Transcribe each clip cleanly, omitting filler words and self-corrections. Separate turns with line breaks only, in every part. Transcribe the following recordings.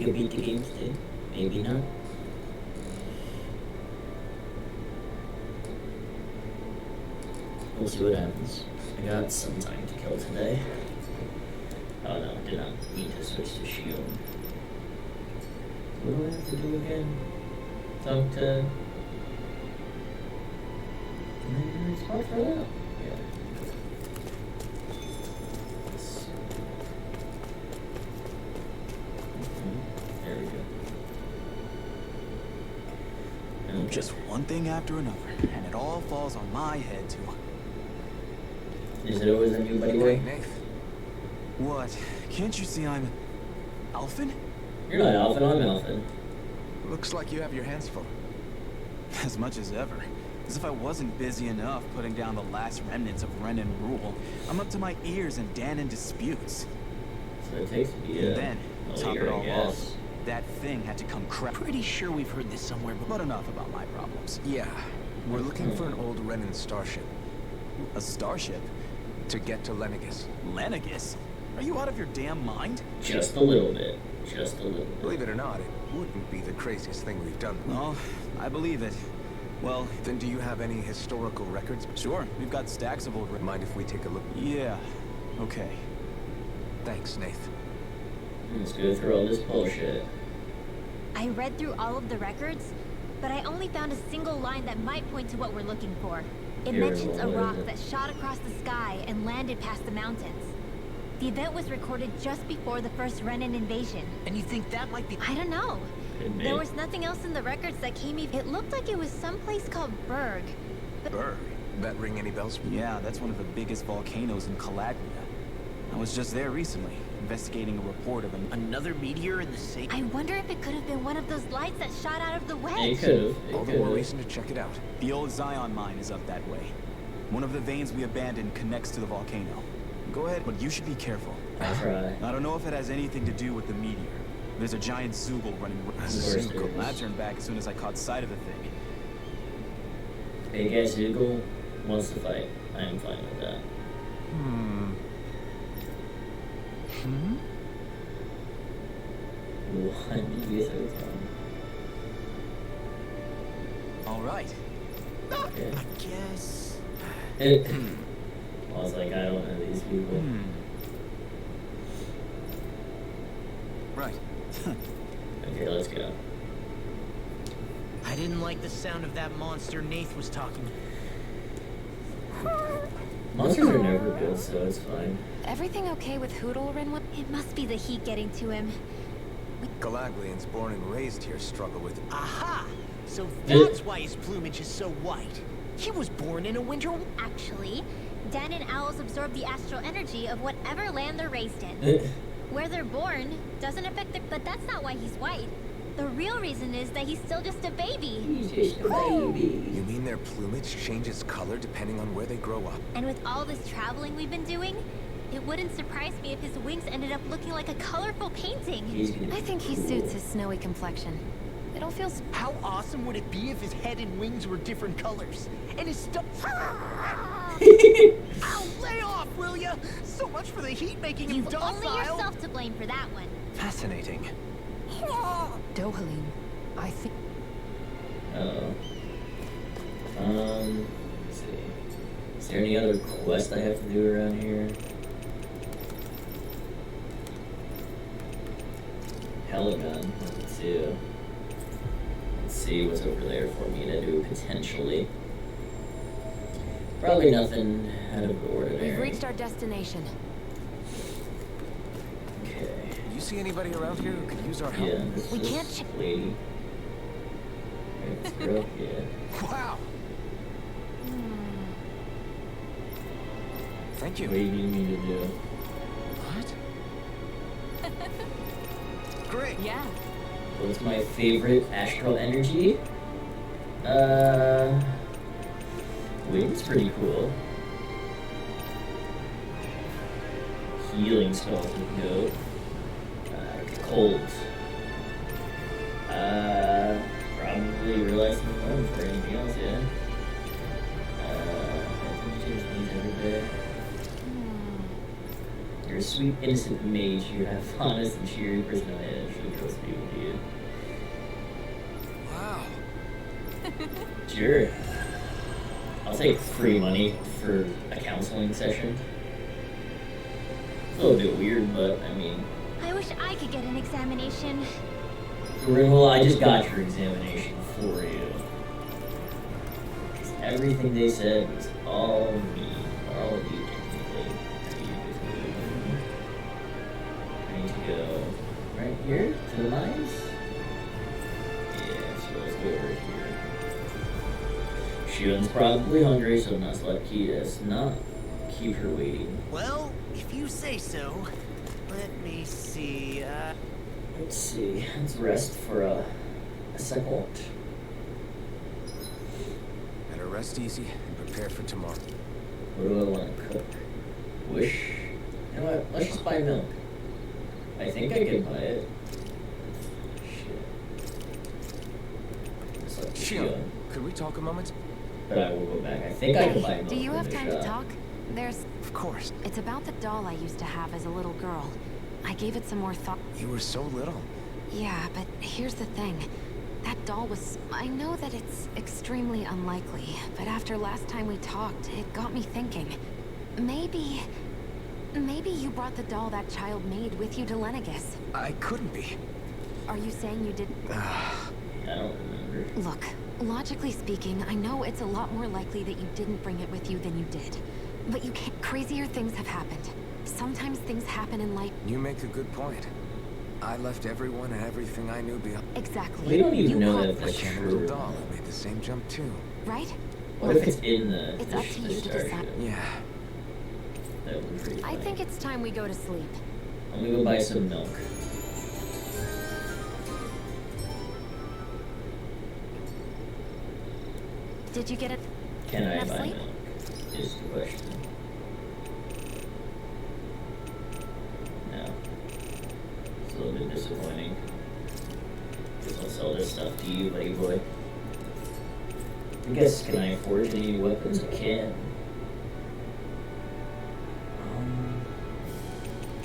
could beat the game today. Maybe not. We'll see what happens. I got some time to kill today. Oh no, did not need to switch to shield. What do I have to do again? Talk to... It's hard for that. Yeah. There we go. Okay.
Just one thing after another, and it all falls on my head too.
Is it always a new buddy way?
Nath.
What? Can't you see I'm... Alphen?
You're not Alphen, I'm Alphen.
Looks like you have your hands full.
As much as ever. As if I wasn't busy enough putting down the last remnants of Renan rule. I'm up to my ears in Dahnan disputes.
So it takes me
And then, top it all off,
guess.
that thing had to come Pretty sure we've heard this somewhere, but enough about my problems.
Yeah. We're looking for an old Renan starship
A starship?
to get to Lenegis.
Lenegis? Are you out of your damn mind?
Just a little bit. Just a little bit.
Believe it or not, it wouldn't be the craziest thing we've done.
Well, I believe it. Well,
Then do you have any historical records?
sure, we've got stacks of old...
Mind if we take a look?
Yeah, okay.
Thanks, Nath.
Let's go through all this bullshit.
I read through all of the records, but I only found a single line that might point to what we're looking for. It
Here,
mentions a
what is
rock
it?
that shot across the sky and landed past the mountains. The event was recorded just before the first Renan invasion.
And you think that might be...
I don't know.
Could be.
There was nothing else in the records that came even... It looked like it was someplace called Berg.
Berg. That ring any bells?
Yeah, that's one of the biggest volcanoes in Calabria. I was just there recently, investigating a report of an...
Another meteor in the same...
I wonder if it could have been one of those lights that shot out of the
It
wedge.
could've.
All the more reason to check it out.
The old Zion mine is up that way. One of the veins we abandoned connects to the volcano. Go ahead, but you should be careful.
I'll try.
I don't know if it has anything to do with the meteor. There's a giant Zoogle running...
Zoogle.
I turned back as soon as I caught sight of the thing.
Big ass Zoogle wants to fight. I am fine with that. What do you think?
All right.
Okay.
I guess...
I was like, I don't know these people.
Right.
Okay, let's go.
I didn't like the sound of that monster Nath was talking.
Monsters are never good, so it's fine.
Everything okay with Hootle, Rinwa? It must be the heat getting to him.
Galaglians born and raised here struggle with...
Aha! So that's why his plumage is so white. He was born in a winter...
Actually, Dahnan owls absorb the astral energy of whatever land they're raised in. Where they're born doesn't affect their... But that's not why he's white. The real reason is that he's still just a baby.
He's just a baby.
You mean their plumage changes color depending on where they grow up?
And with all this traveling we've been doing, it wouldn't surprise me if his wings ended up looking like a colorful painting.
He's gonna
I think he
be
suits
cool.
his snowy complexion. It all feels...
How awesome would it be if his head and wings were different colors? And his stuff... Ow, lay off, will ya? So much for the heat making him
You've only
docile.
yourself to blame for that one.
Fascinating.
Dohalim. I think...
Uh-oh. Let's see. Is there any other quest I have to do around here? Heligon. Let's see. Let's see what's over there for me to do potentially. Probably nothing out of the ordinary.
We've reached our destination.
Okay.
Do you see anybody around here who could use our help?
Yeah, this
We
this
can't ch-
lady. Right, this girl, yeah.
Wow! Thank
What do
you.
you need me to do?
What? Great.
Yeah.
What's my favorite astral energy? Wind's pretty cool. Healing spells would go. Cold. Probably realizing the one for anything else, yeah. I think you change these every day. You're a sweet, innocent mage. You have honest and cheery personality that actually goes to you. Sure. I'll take free money for a counseling session. It's a little bit weird, but I mean,
I wish I could get an examination.
well, I just got your examination for you. 'Cause everything they said was all me, all of you technically. I need to go right here to the mines. Yeah, so let's go over here. Shion's probably hungry, so let's not keep her waiting.
Well, if you say so. Let me see,
Let's see. Let's rest for a second.
Better rest easy and prepare for tomorrow.
What do I want to cook? Wish. You know what? Let's just buy milk. I think I can buy it. Shit. It's like
Shion, could we talk a moment?
But I will go back. I think I can buy
Hey,
milk.
do you
in
have
the
time to
shop.
talk? There's...
Of course.
It's about the doll I used to have as a little girl. I gave it some more thought.
You were so little.
Yeah, but here's the thing. That doll was... I know that it's extremely unlikely, but after last time we talked, it got me thinking. Maybe you brought the doll that child made with you to Lenegus.
I couldn't be.
Are you saying you did...
I don't remember.
Look, logically speaking, I know it's a lot more likely that you didn't bring it with you than you did. But you can't... Crazier things have happened. Sometimes things happen in life...
You make a good point. I left everyone and everything I knew behind.
Exactly.
We don't even
You
know
caught-
that that's
My
true.
little doll made the same jump too.
Right?
What if it's in the
It's up to you to
starship?
decide.
Yeah.
That would be pretty
I
funny.
think it's time we go to sleep.
I'm gonna go buy some milk.
Did you get it?
Can I
Enough
buy
sleep?
milk? Is the question. No. It's a little bit disappointing. Guess I'll sell this stuff to you, buddy boy. I guess, can I forge any weapons? I can.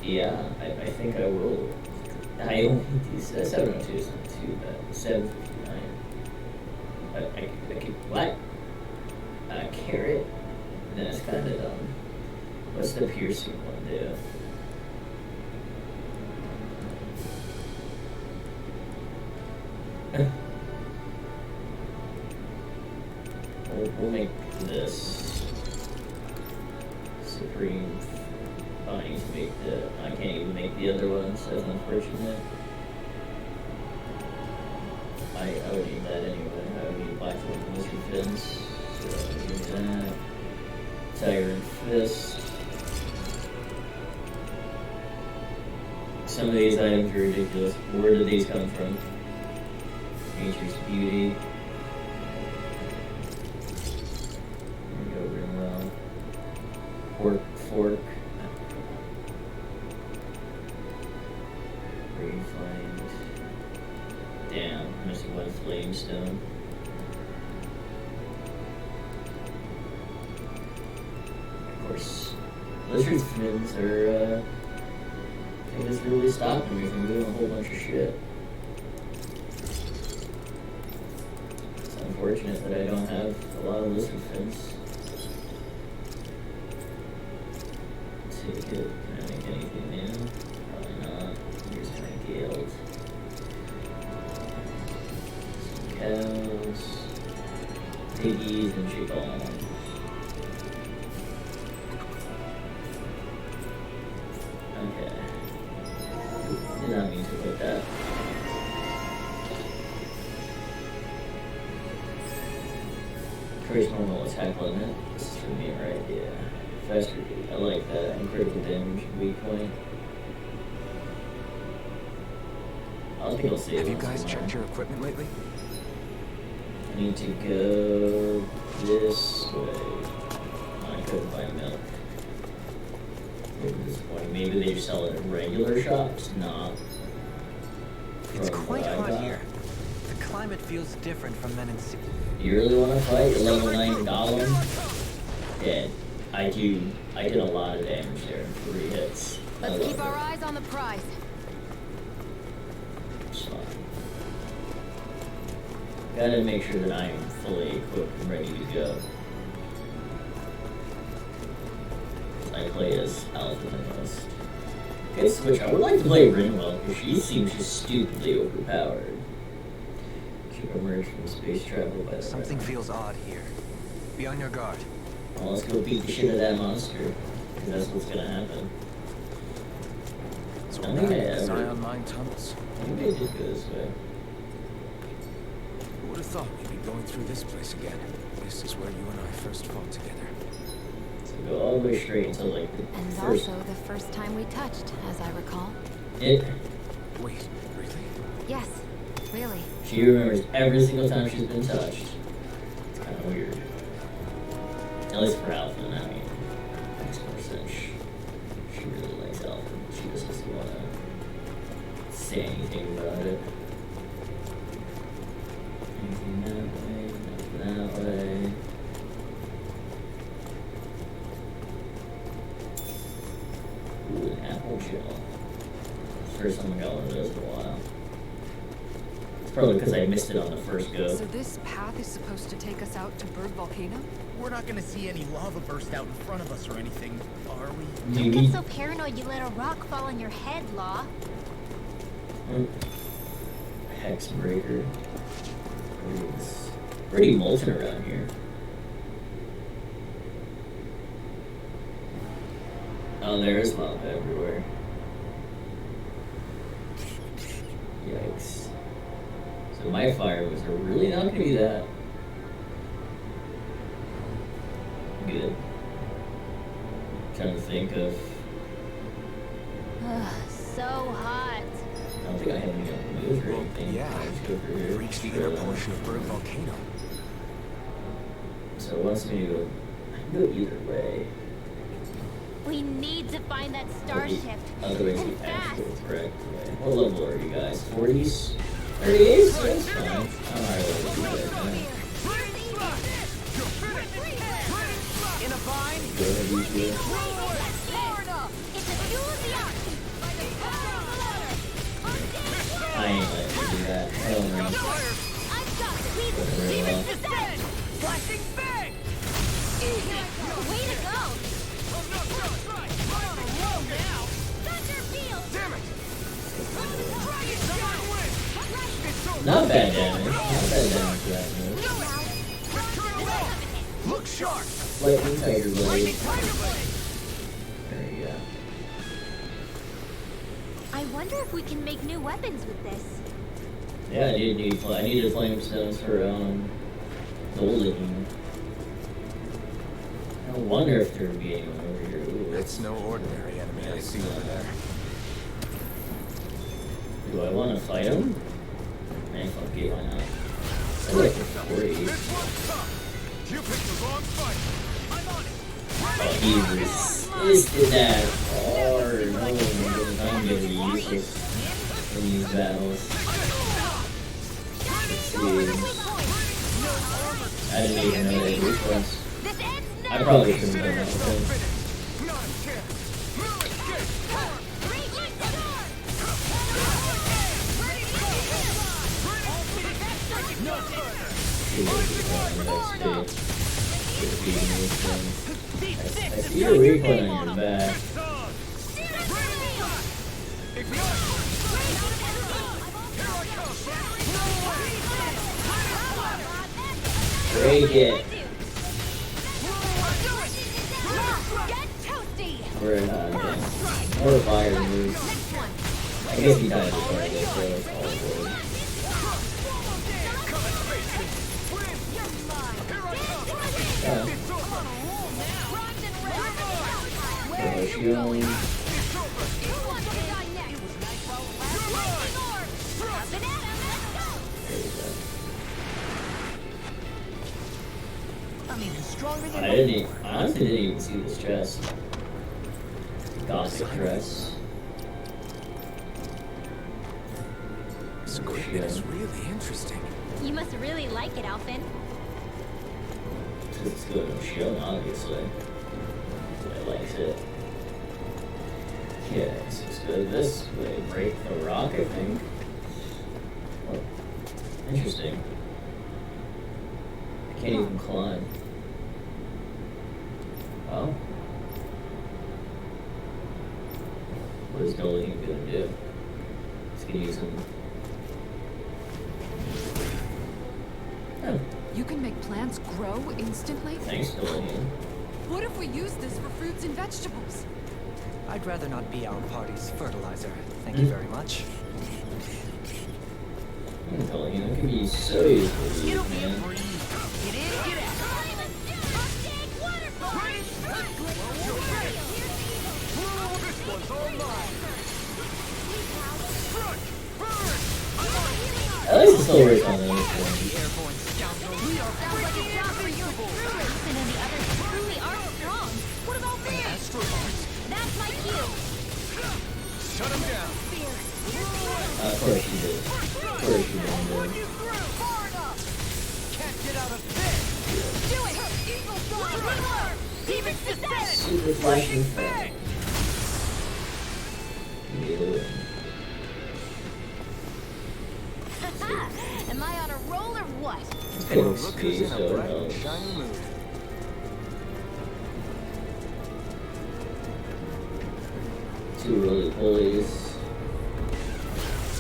Yeah, I think I will. I only need these. 702 is not too bad. 759. I could, what? A carrot? That's kind of dumb. What's the piercing one do? We'll make this Supreme. Oh, I need to make the. I can't even make the other ones. That's unfortunate. I would need that anyway. I would need black one lizard fins. So give me that. Tyrant fist. Some of these items are ridiculous. Where did these come from? Nature's Beauty. There we go, Rimwell. Pork fork. Refined. Damn, missing one flamestone. Of course, lizard fins are, I think it's really stopping me from doing a whole bunch of shit. It's unfortunate that I don't have a lot of lizard fins. Take it. Can I make anything new? Probably not. Here's my guild. Some cows, piggies, and chickens. Okay. Did not mean to put that. Increase normal attack limit. This is for me, right? Yeah. Faster beat. I like that. And critical damage weak point. I think I'll save.
Have you
on
guys
some more.
checked your equipment lately?
I need to go this way. I couldn't buy milk. Maybe disappointing. Maybe they sell it at regular shops, not.
It's
from
quite
what I
hot
got.
here. The climate feels different from then in
You really want to fight your level 9 golem? Dead. I did a lot of damage there in 3 hits. I
Let's
love
keep our
it.
eyes on the prize.
It's fine. Gotta make sure that I am fully equipped and ready to go. I play as Alpha the most. Okay, switch. I would like to play Rinwell because she seems just stupidly overpowered. Should emerge from space travel by the
Something feels odd here. Be on your guard.
Well, let's go beat the shit out of that monster. Because that's what's gonna happen.
So
I
we're
think
back
I
in the
ever-
Zion Mine tunnels.
I think I did go this way.
Who would have thought we'd be going through this place again? This is where you and I first fought together.
So go all the way straight until like the
And
first.
also the first time we touched, as I recall.
It.
Wait, really?
Yes, really.
She remembers every single time she's been touched. It's kind of weird. At least for Alpha, I mean, makes more sense. She really likes Alpha. She just doesn't want to say anything about it. Anything that way, nothing that way. Ooh, an apple gel. First time I got one of those in a while. It's probably because I missed it on the first go.
So this path is supposed to take us out to Berg Volcano?
We're not gonna see any lava burst out in front of us or anything, are we?
Don't
Maybe.
get so paranoid you let a rock fall on your head, Law.
Hex breaker. It's pretty molten around here. Oh, there's lava everywhere. Yikes. So my fire was really not gonna be that good. Trying to think of.
Ugh, so hot.
I don't think I have any other moves or anything.
Yeah.
I'll just go through here.
Reach the inner portion of Berg Volcano.
So it wants me to go. I can go either way.
We need to find that starship.
Other way is
And
the
fast.
actual correct way. What level are you guys? 40s? 38s? That's fine. I'm alright with that.
In a bind?
Go ahead, use your.
It's a duel of the ox. By the power of the ladder. On day
I ain't letting you do that. Hell no.
I've got it.
Very well.
Descent! Flashing bang!
Way to go.
I'm not done! Right on a roll now!
Thunderfield.
Damn it! Dragon Someone win! It's over!
Not bad damage. Not bad damage for that move.
Look sharp!
Lightning Tiger Blade.
Lightning Tiger Blade!
There you go.
I wonder if we can make new weapons with this.
Yeah, I needed flame stones for gold leaking. I wonder if there would be anyone over here. Ooh,
It's no ordinary enemy I see over there.
Do I want to fight him? Man, fuck it, why not? I like the 40.
This one's tough! You picked the wrong fight! I'm on it!
Oh, he resisted that hard. Oh my goodness, I'm getting useless in these battles. Let's see. I didn't even know they were close.
This ends now.
I probably shouldn't have done that with him.
Not a chance! Move escape!
Raging storm.
No further!
He was the one that stayed. Should be in these things.
Deep
I
six
see your recon on your back. Break it.
Get toasty.
We're more fire moves. I guess he died before I get so it's all good. So she only. There we go.
I'm even stronger than
I honestly didn't even see this dress. Gothic dress.
This equipment is really interesting.
You must really like it, Alphen.
It's good on Shion, obviously. I likes it. Yeah, so let's go this way. Break the rock, I think. Oh, interesting. Can't even climb. Oh. What is Dolian gonna do? He's gonna use him. Oh,
You can make plants grow instantly?
thanks, Dolian.
What if we use this for fruits and vegetables?
I'd rather not be our party's fertilizer. Thank you very much.
Dolian, that could be so useful to you, man.
Get in, get out. This one's all mine.
I like the solar race on this one.
Airborne scoundrel.
Sounds like a job for you and Grayson and the others truly are strong. What about me? That's my cue.
Shut him down.
Of course you did. Of course you did.
Can't get out of this.
Do it! Evil Dawn! Demon Possession!
Super flashing fast. Yeah.
Am I on a roll or what?
Okay,
Look who's
speed,
in a
so
bright
no.
and shiny mood.
Two roly polies.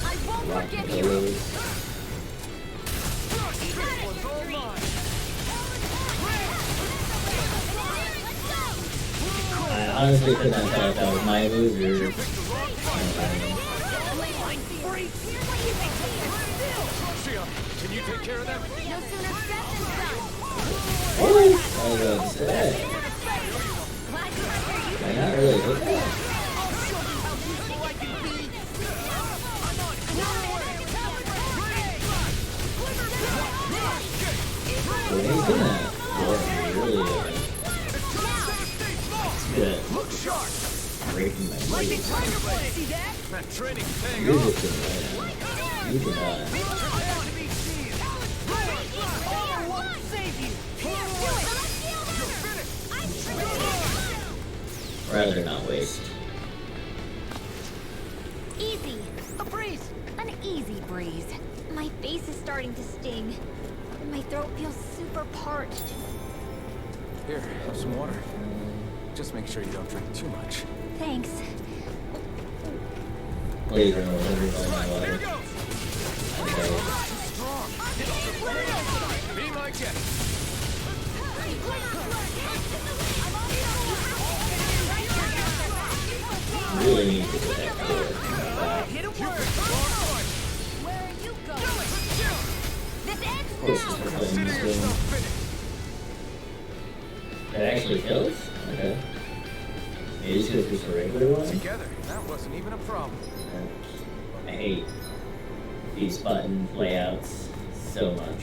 I won't
Rock
forget you!
pillows. I honestly could not tell if that was my moves or.
Can you take care of them?
No sooner said than done!
What? I was about to say.
Glad you are here, you
Am I not really okay? What are you doing that? Yeah, really good.
Look sharp.
Breaking my legs.
See that?
That training's paying
You're
off.
just gonna you can die.
All won't save you.
Rather not waste.
Easy.
A breeze.
An easy breeze. My face is starting to sting. And my throat feels super parched.
Here, have some water. Just make sure you don't drink too much.
Thanks.
Please remember all my water. Okay.
Be my guest.
Really need to protect her.
Hit a word.
Where are you going? This ends
Of course,
now!
it's for playing
Consider
this
yourself
game.
finished.
It actually kills? Okay. Maybe just because it's a regular one?
Together, that wasn't even a problem.
I hate these button layouts so much.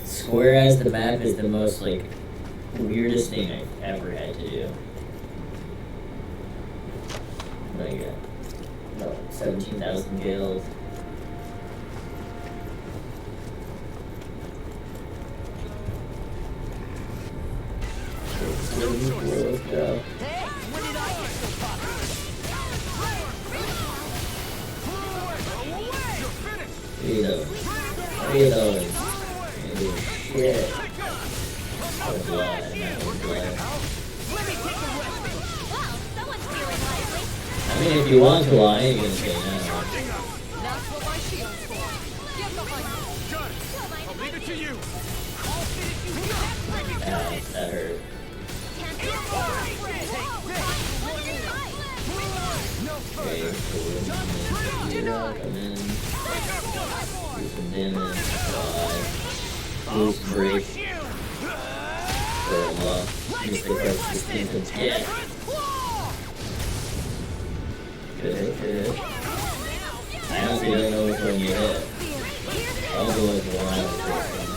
Square as the map is the most, like, weirdest thing I've ever had to do. Like, no, 17,000 gills.
Hey, when did I get so popular?
You're finished.
What are you doing? What are you doing? You shit. That was blood. That was blood.
Let me take the rest.
Well, someone's feeling lively.
I mean, if you want to, I ain't gonna say no.
That's what my shield's for. Get behind me.
Got it. I'll leave it to you.
I'll finish you.
That hurt.
Can't be a
No
Okay,
further.
cool. Come in. Do some damage. Boost break. For a use the first 16 to 10. Good hit, good hit. I honestly don't know which one you hit. I'll go with the one I was thinking.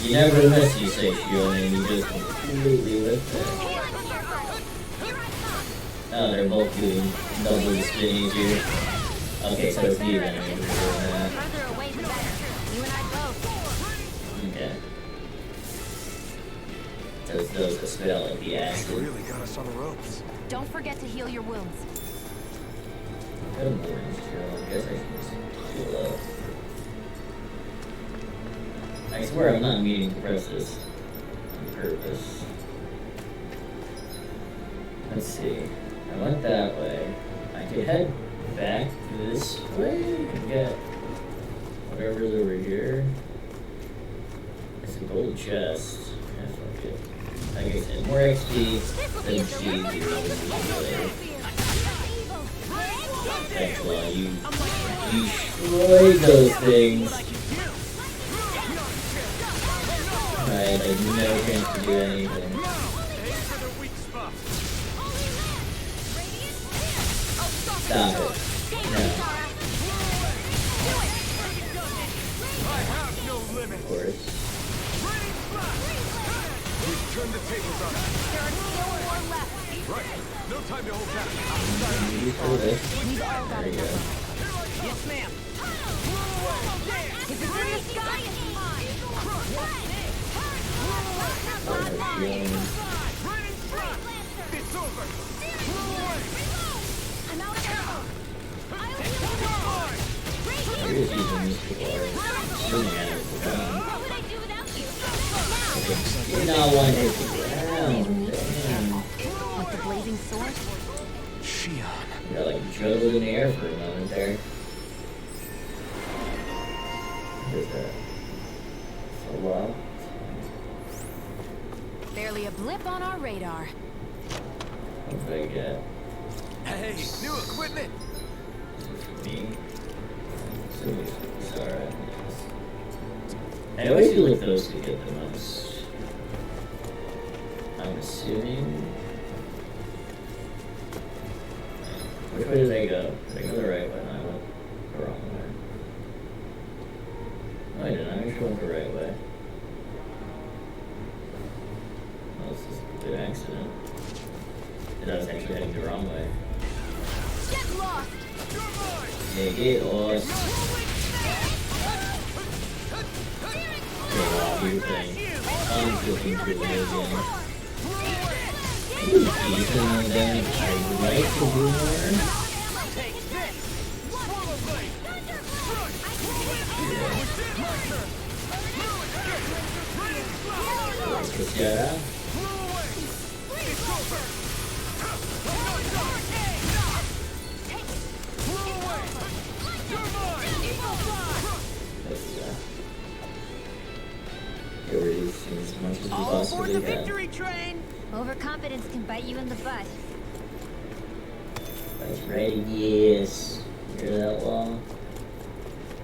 You never miss, you say, Shield, and you just completely whiffed it. Oh, they're both doing double the spinnies here. Okay, so it's even. I mean,
Further away the better. You and I both.
okay. So it's those that spit out like the acid.
Really got us on the ropes.
Don't forget to heal your wounds.
Good morning, Shield. I guess I should just heal up. I swear I'm not meaning to press this on purpose. Let's see. I went that way. I could head back this way and get whatever's over here. It's a gold chest. Yeah, fuck it. Like I said, more XP than C0. Excellent, you destroyed those things. Right, like no chance to do anything. Stop it. No. Of course.
Turn the tables on.
There are no more left.
Right. No time to hold back.
You throw this. There you go.
Yes, ma'am.
If it's in the sky, it's mine.
It's over.
I'm out of ammo.
You're just using these people shooting at it for fun.
What would I do without you?
Okay. You're not one hit the ground. Damn.
With the blazing sword?
Shion.
You got like juggled in the air for a moment there. What is that? So low.
Barely a blip on our radar.
What did I get?
Hey, new equipment.
For me? It's alright. I always feel like those two get the most. I'm assuming. Which way did I go? Did I go the right way? No, I went the wrong way. No, I didn't. I actually went the right way. Well, this is a good accident. And I was actually heading the wrong way.
Get lost.
Yeah, get lost. Okay, wow, you thing. I'm looking for the again. Ethan on that. I would like to do more. Let's get out. Get rid of these things as much as we
All aboard
possibly
the
can.
victory train.
Overconfidence can bite you in the butt.
That's ready, yes. Hear that wall?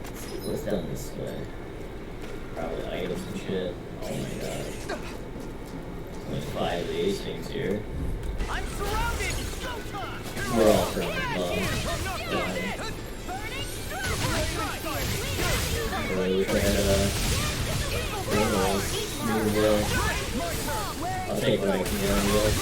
Let's see what's down this way. Probably items and shit. Oh my god. There's 5 of these things here.
I'm surrounded.
We're all from above. Really wish I had I'll take what I can get on this.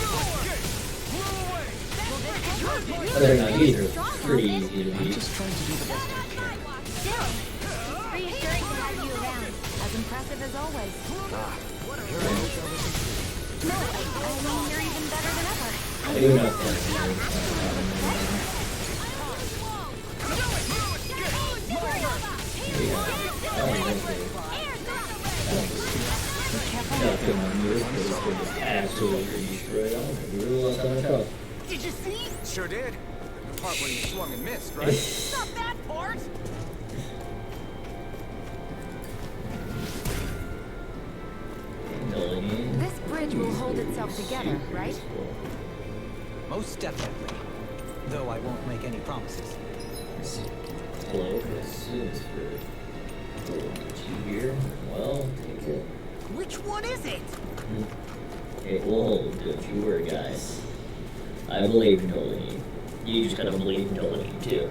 Other than these are pretty easy to beat.
Just trying to do the best I can.
Still, it's reassuring to have you around.
As impressive as always.
No, I mean, you're even better than ever.
I do know things. Absolutely destroyed. I don't think we really lost that much health.
Did you see?
Sure did. The part where you swung and missed, right?
Not that part.
This bridge will hold itself together, right?
Most definitely. Though I won't make any promises.
Hello, this is for here. Well, take it.
Which one is it?
Okay, we'll don't you worry, guys. I believe in Dolly. You just gotta believe in Dolly too.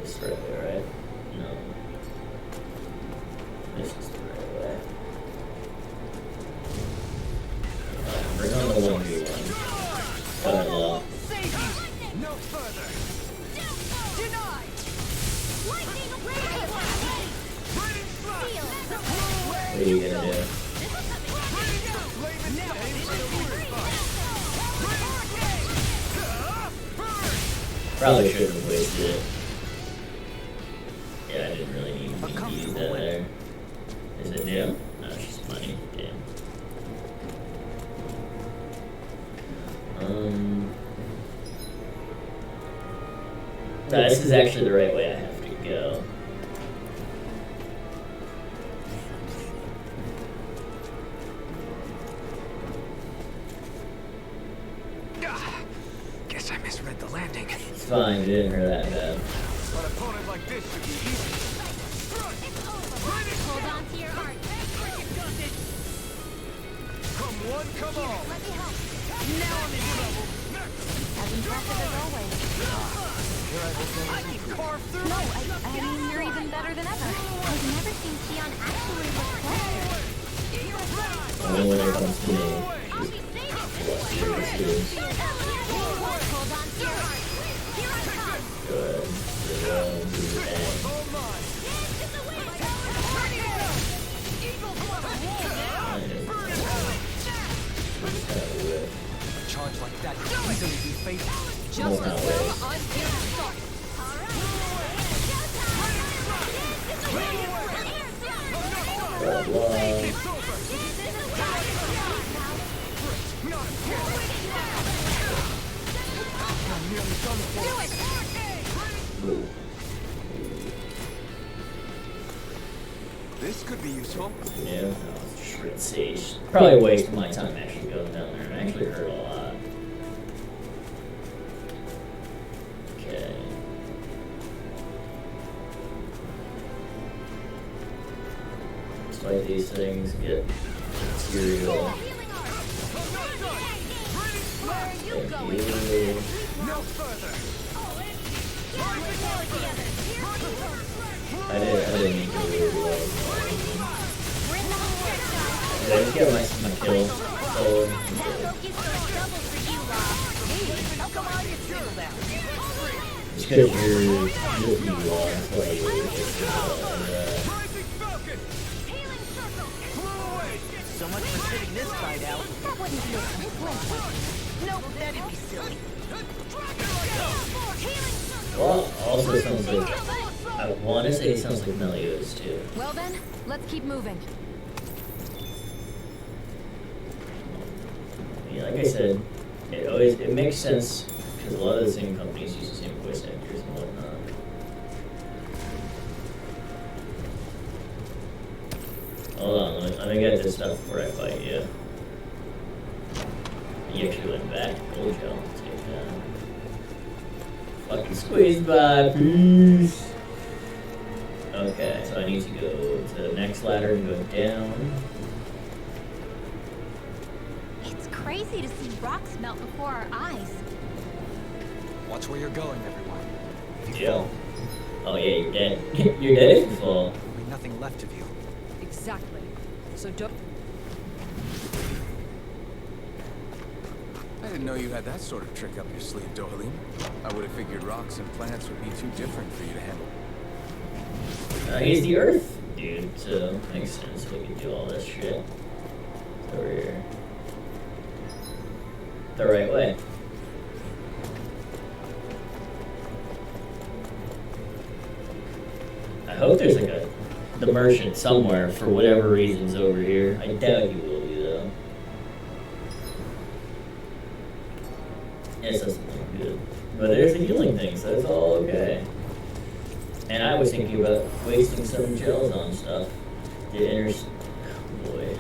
This right way, right? No. This is the right way. Bring on the 1v1. But well.
No further.
Denied.
What are you gonna do? Probably shouldn't have wasted it. Yeah, I didn't really need to use that there. Is it new? No, it's just money. Damn. No, this is actually the right way I have to go.
Guess I misread the landing.
It's fine, it didn't hurt that bad.
An opponent like this should be easy.
Hold on to your heart.
Come one, come all.
Let me help.
Now I'm in trouble.
As impressive as always.
Here I can carve through.
No, I mean, you're even better than ever.
I've never seen Xion actually look better.
Only when it comes to me.
I'll be saving
What serious is
Hold on to your heart. Here I come.
good. Do the bang.
All mine. A charge like that could easily be fatal.
Just
No
as
way.
well, I'm here to start.
Blah, blah.
It's over. Not again. I'm nearly done for.
Ooh.
This could be useful.
Yeah, no, let's see. Probably a waste of my time actually going down there. It actually hurt a lot. Okay. Despite these things, get material. Thank you.
No further.
I didn't mean to really low. Did I just get my kill? Oh, just because you're just be lost, like,
Rising Falcon. Flew away.
So much for sitting this side out.
That wouldn't be a
Nope, that'd be silly.
well, also sounds like, I want to say it sounds like Meliodas too.
Well then, let's keep moving.
Yeah, like I said, it makes sense because a lot of the same companies use the same voice actors and whatnot. Hold on, let me get this stuff before I fight you. You actually went back. Told you I'll take that. Fucking squeeze by, peace. Okay, so I need to go to the next ladder and go down.
It's crazy to see rocks melt before our eyes.
Watch where you're going, everyone. If you
Yeah.
fall,
Oh yeah, you're dead. You're dead if you fall.
there'll be nothing left of you.
Exactly. So don't.
I didn't know you had that sort of trick up your sleeve, Dohalim. I would have figured rocks and plants would be too different for you to handle.
He's the Earth dude, so makes sense we can do all this shit. It's over here. The right way. I hope there's like the merchant somewhere for whatever reasons over here. I doubt he will be though. Yes, doesn't look good. But there's the healing thing, so it's all okay. And I was thinking about wasting some gels on stuff. The inners. Oh boy.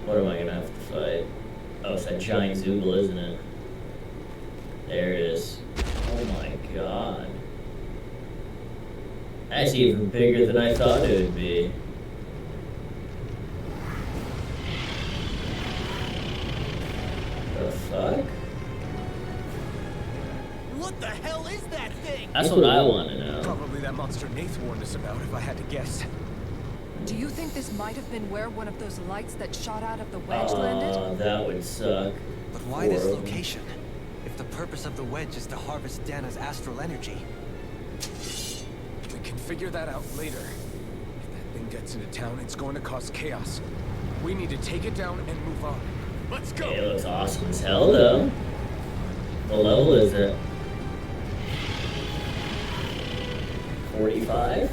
What am I gonna have to fight? Oh, it's that giant Zooble, isn't it? There it is. Oh my god. That's even bigger than I thought it would be. The fuck?
What the hell is that thing?
That's what I want to know.
Probably that monster Nath warned us about, if I had to guess.
Do you think this might have been where one of those lights that shot out of the wedge landed?
That would suck.
But why this
Horrible.
location? If the purpose of the wedge is to harvest Dana's astral energy.
We can figure that out later. If that thing gets into town, it's going to cause chaos. We need to take it down and move on. Let's go!
It looks awesome as hell, though. What level is it? 45?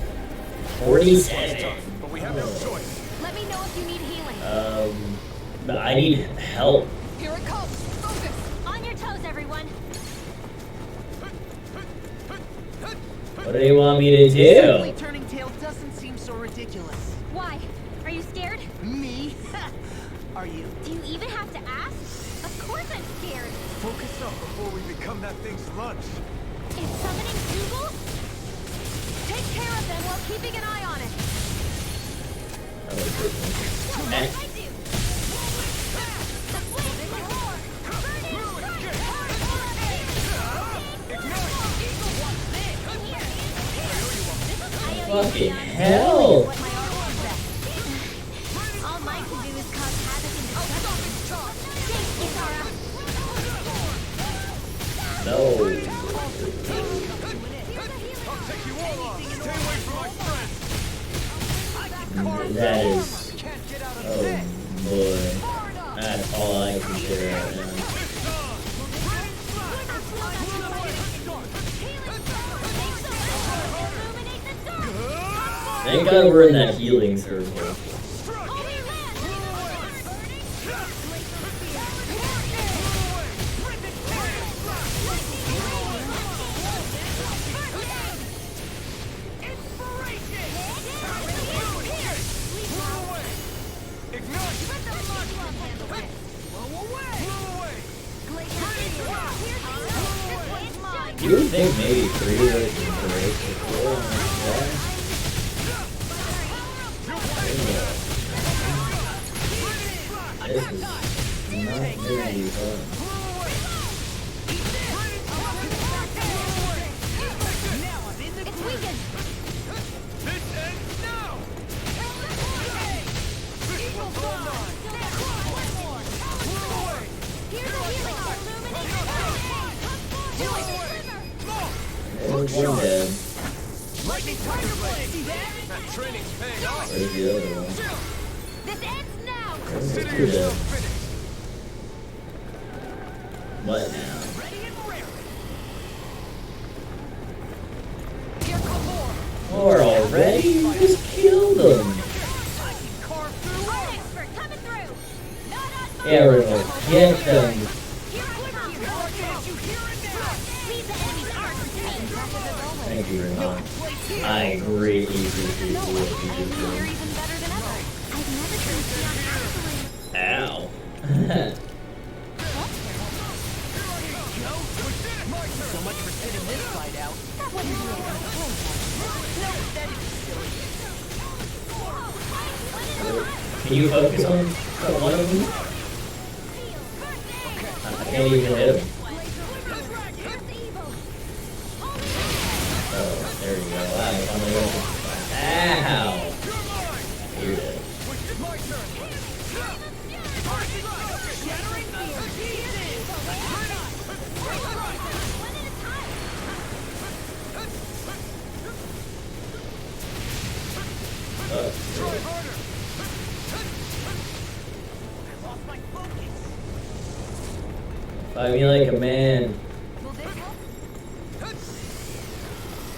47.
But we have no choice.
Let me know if you need healing.
But I need help.
Here it comes. Focus.
On your toes, everyone.
What do you want me to
Suddenly
do?
turning tail doesn't seem so ridiculous.
Why? Are you scared?
Me? Are you?
Do you even have to ask? Of course I'm scared.
Focus up before we become that thing's lunch.
Is summoning Google?
Take care of them while keeping an eye on it.
That was good.
What
Eh.
did I do? The flames like roar. Burn it, burn it,
Fucking hell!
what my armor says. All mine can do is cause havoc and destruction. Thanks, Kitara.
No.
I'll take you all on. Stay away from my friends.
That is.
Can't get out of
Oh boy. That's all I can do right now. Thank God we're in that healing circle. You would think maybe 3 would have been great before. This is not very fun.
It's weakened.
This ends now.
Here's a healing art.
There's one dead.
That training's paying off.
Where's the other one?
This ends now.
There's
Consider
2
yourself
dead.
finished.
What now?
Here come more.
More already? You just killed them.
One expert coming through. Not on my
Arrow, get them.
Here I come. Leave the enemy's arms to me.
Thank you very much. I greatly appreciate what you just
You're
did.
even better than ever.
I've never seen Sion actually.
Ow.
So much for sitting this fight out.
That wasn't the way I planned.
No, that is silly.
Can you focus on one of them? I can't even hit him. Oh, there you go. Wow, I finally got him. Ow! You're dead. Oh, fight me like a man.
Will this help?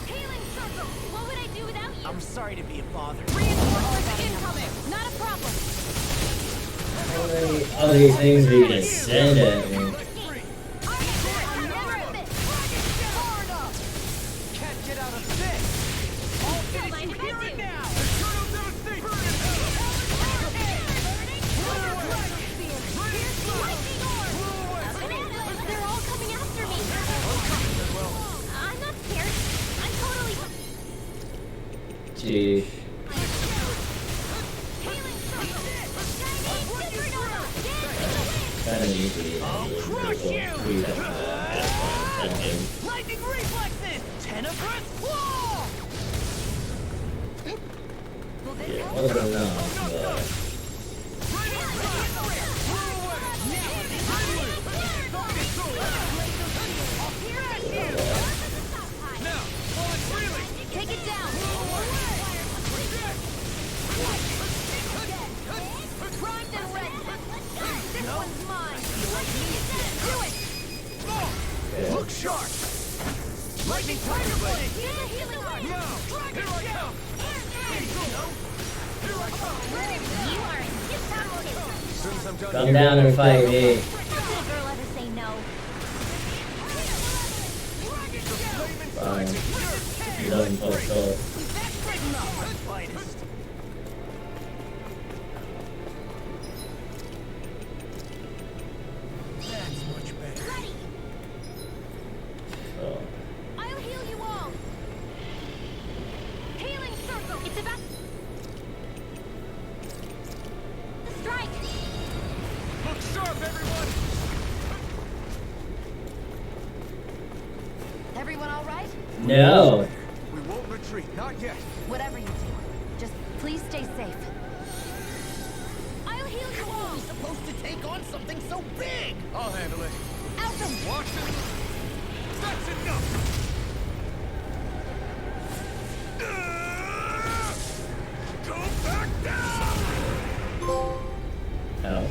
Healing circle. What would I do without you?
I'm sorry to be a bother.
Reinforcements incoming. Not a problem.
How many other things are you gonna send at me?
Can't get out of this. All finish you hear it now.
They're all coming after me. I'm not scared. I'm totally.
Gee. Kinda need to be Please don't. That's him.
Lightning reflexes. Tenebrous claw.
Yeah, well done now, but...
Take it down. Primed and ready. This one's mine. Do it.
lightning tiger blade!
Use a healing word.
Yo! Here I come! Here I come!
You are indestructible.
As soon as I'm done
Come
here,
down and fight me.
How could a girl ever say no?
Fine. You're done fucked up.
Finest. That's much better.
Ready.
So,
I'll heal you all. Healing circle. It's about the strike.
look sharp, everyone!
Everyone all right?
no.
We won't retreat, not yet.
Whatever you do, just please stay safe.
I'll heal you all.
Supposed to take on something so big!
I'll handle it.
Alton.
Watch it. That's enough! Go back down!
Oh.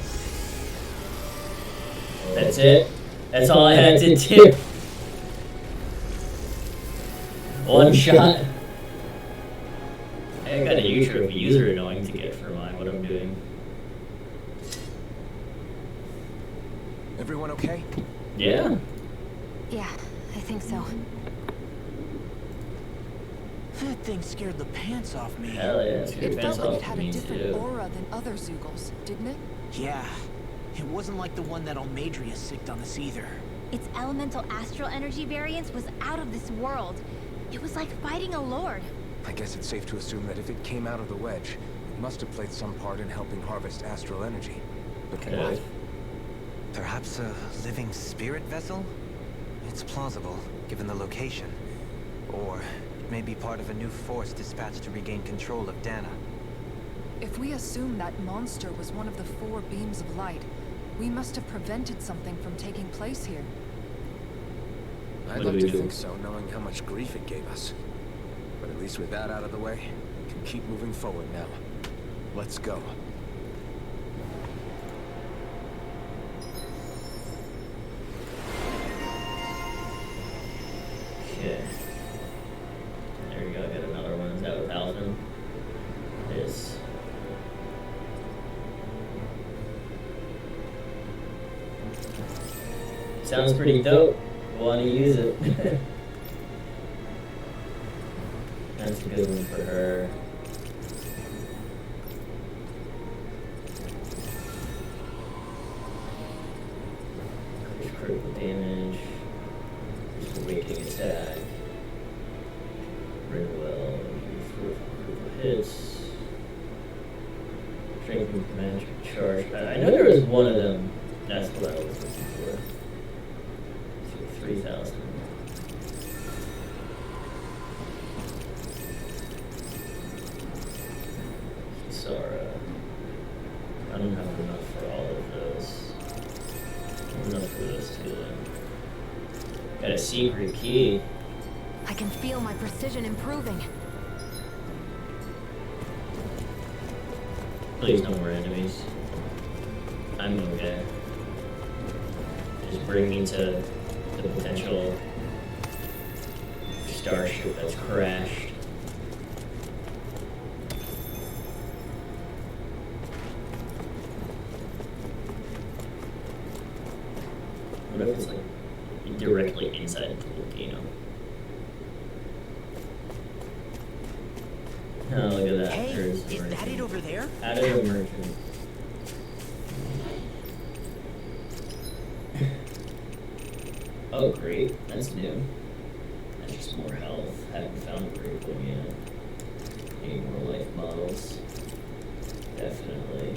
That's it. That's all I had to do. One shot. I got a huge user annoying to get for what I'm doing.
Everyone okay?
Yeah.
Yeah, I think so.
That thing scared the pants off me.
Hell yeah. It's
It felt like it had a
me
different
too.
aura than other Zeugles, didn't it?
Yeah. It wasn't like the one that Almadria sicked on us either.
Its elemental astral energy variance was out of this world. It was like fighting a lord.
I guess it's safe to assume that if it came out of the wedge, it must have played some part in helping harvest astral energy. But
Okay.
what?
Perhaps a living spirit vessel? It's plausible, given the location. Or it may be part of a new force dispatched to regain control of Dana.
If we assume that monster was one of the 4 beams of light, we must have prevented something from taking place here.
I'd
What
like
do
to
we do?
think so, knowing how much grief it gave us. But at least with that out of the way, we can keep moving forward now. Let's go.
Okay. There we go. Got another one. Is that with Alton? It is. Sounds pretty dope. Want to use it. That's a good one for her. Increase critical damage. Just awakening attack. Rinwell. For critical hits. Strengthening magic charge. I know there was one of them. That's what I was looking for. 3,000. Sara. I don't have enough for all of those. Enough for those two. Got a secret key.
I can feel my precision improving.
Please no more enemies. I'm okay. Just bring me to the potential starship that's crashed. What if it's like directly inside the volcano? Oh, look at that.
Hey,
There's
is that
merchant.
it over there?
Out of the merchant. Oh, great. That's new. That's just more health. Haven't found a great one yet. Need more life models. Definitely.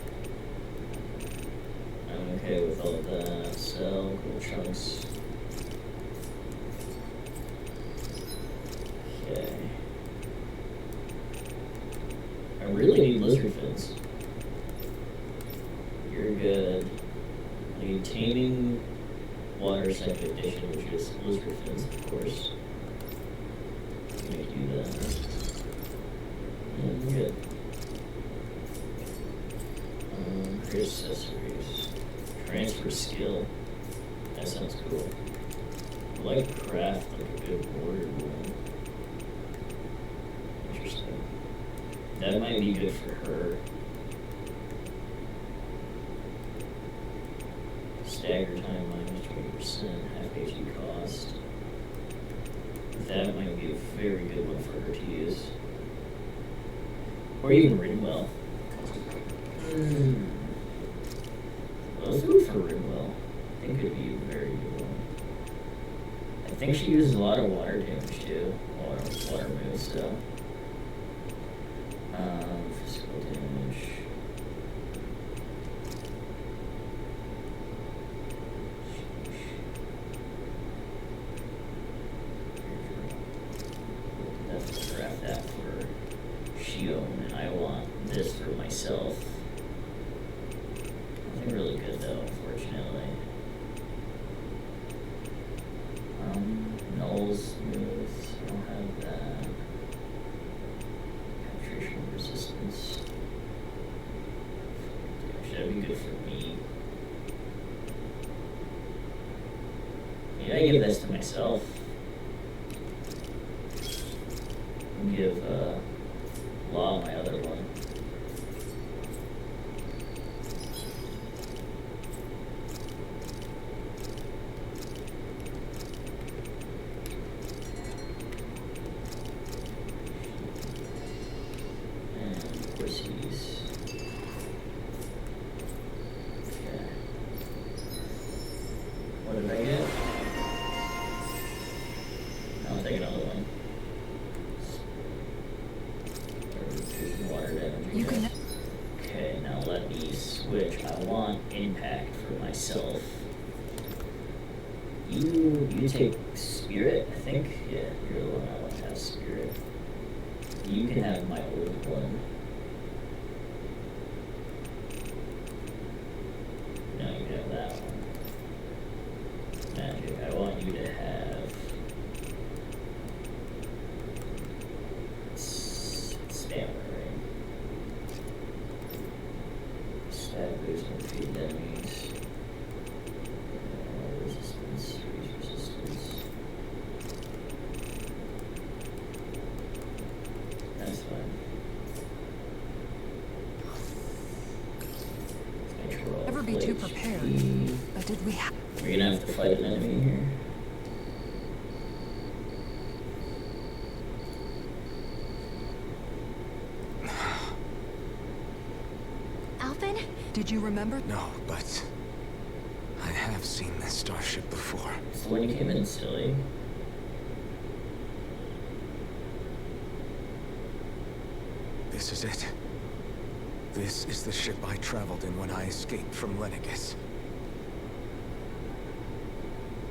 I'm okay with all of that. Sell, cool chunks. Okay. I really need lizard fins. You're good. I need taming water second edition, which is lizard fins, of course. Make you that. I'm good. Here's accessories. Transfer skill. That sounds cool. I'd like to craft like a good bordered one. Interesting. That might be good for her. Stagger time minus 20%, half HP cost. That might be a very good one for her to use. Or even Rinwell. Let's do it for Rinwell. I think it'd be a very good one. I think she uses a lot of water damage too. Water moves, so. Physical damage. Definitely grab that for Shion, and I want this for myself. Nothing really good though, unfortunately. Null's smooth, I don't have that. Penetration resistance. That'd be good for me. Maybe I give this to myself. Give Law my other one. And of course he's okay. What did I get? I'll take another one. Water damage.
You can.
Okay, now let me switch. I want impact for myself. You take spirit, I think. Yeah, you're the one I want to have spirit. You can have my old one. No, you can have that one. Magic. I want you to have stamina. Stab boost and defeat enemies. Resistance, freeze resistance. That's fine. Control.
Never be too prepared. But did we have?
We're gonna have to fight an enemy here.
Alphen?
Did you remember?
No, but I have seen this starship before.
So when you came in, silly.
This is it. This is the ship I traveled in when I escaped from Lenegis.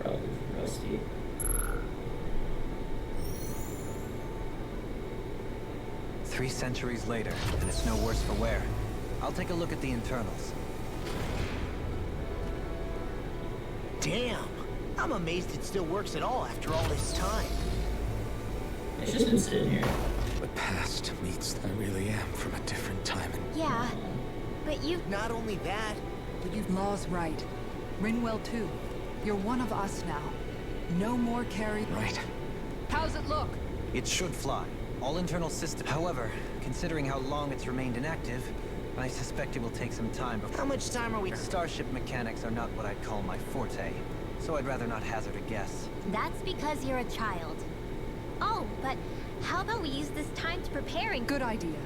Probably rusty.
Three centuries later, and it's no worse for wear. I'll take a look at the internals.
Damn! I'm amazed it still works at all after all this time.
It's just been sitting here.
The past meets I really am from a different time and
Yeah, but you...
Not only that, but you've...
Law's right. Rinwell too. You're one of us now. No more carry.
right.
How's it look?
It should fly. All internal systems. However, considering how long it's remained inactive, I suspect it will take some time before...
How much time are we...
Starship mechanics are not what I'd call my forte, so I'd rather not hazard a guess.
That's because you're a child. Oh, but how about we use this time to prepare and...
Good idea.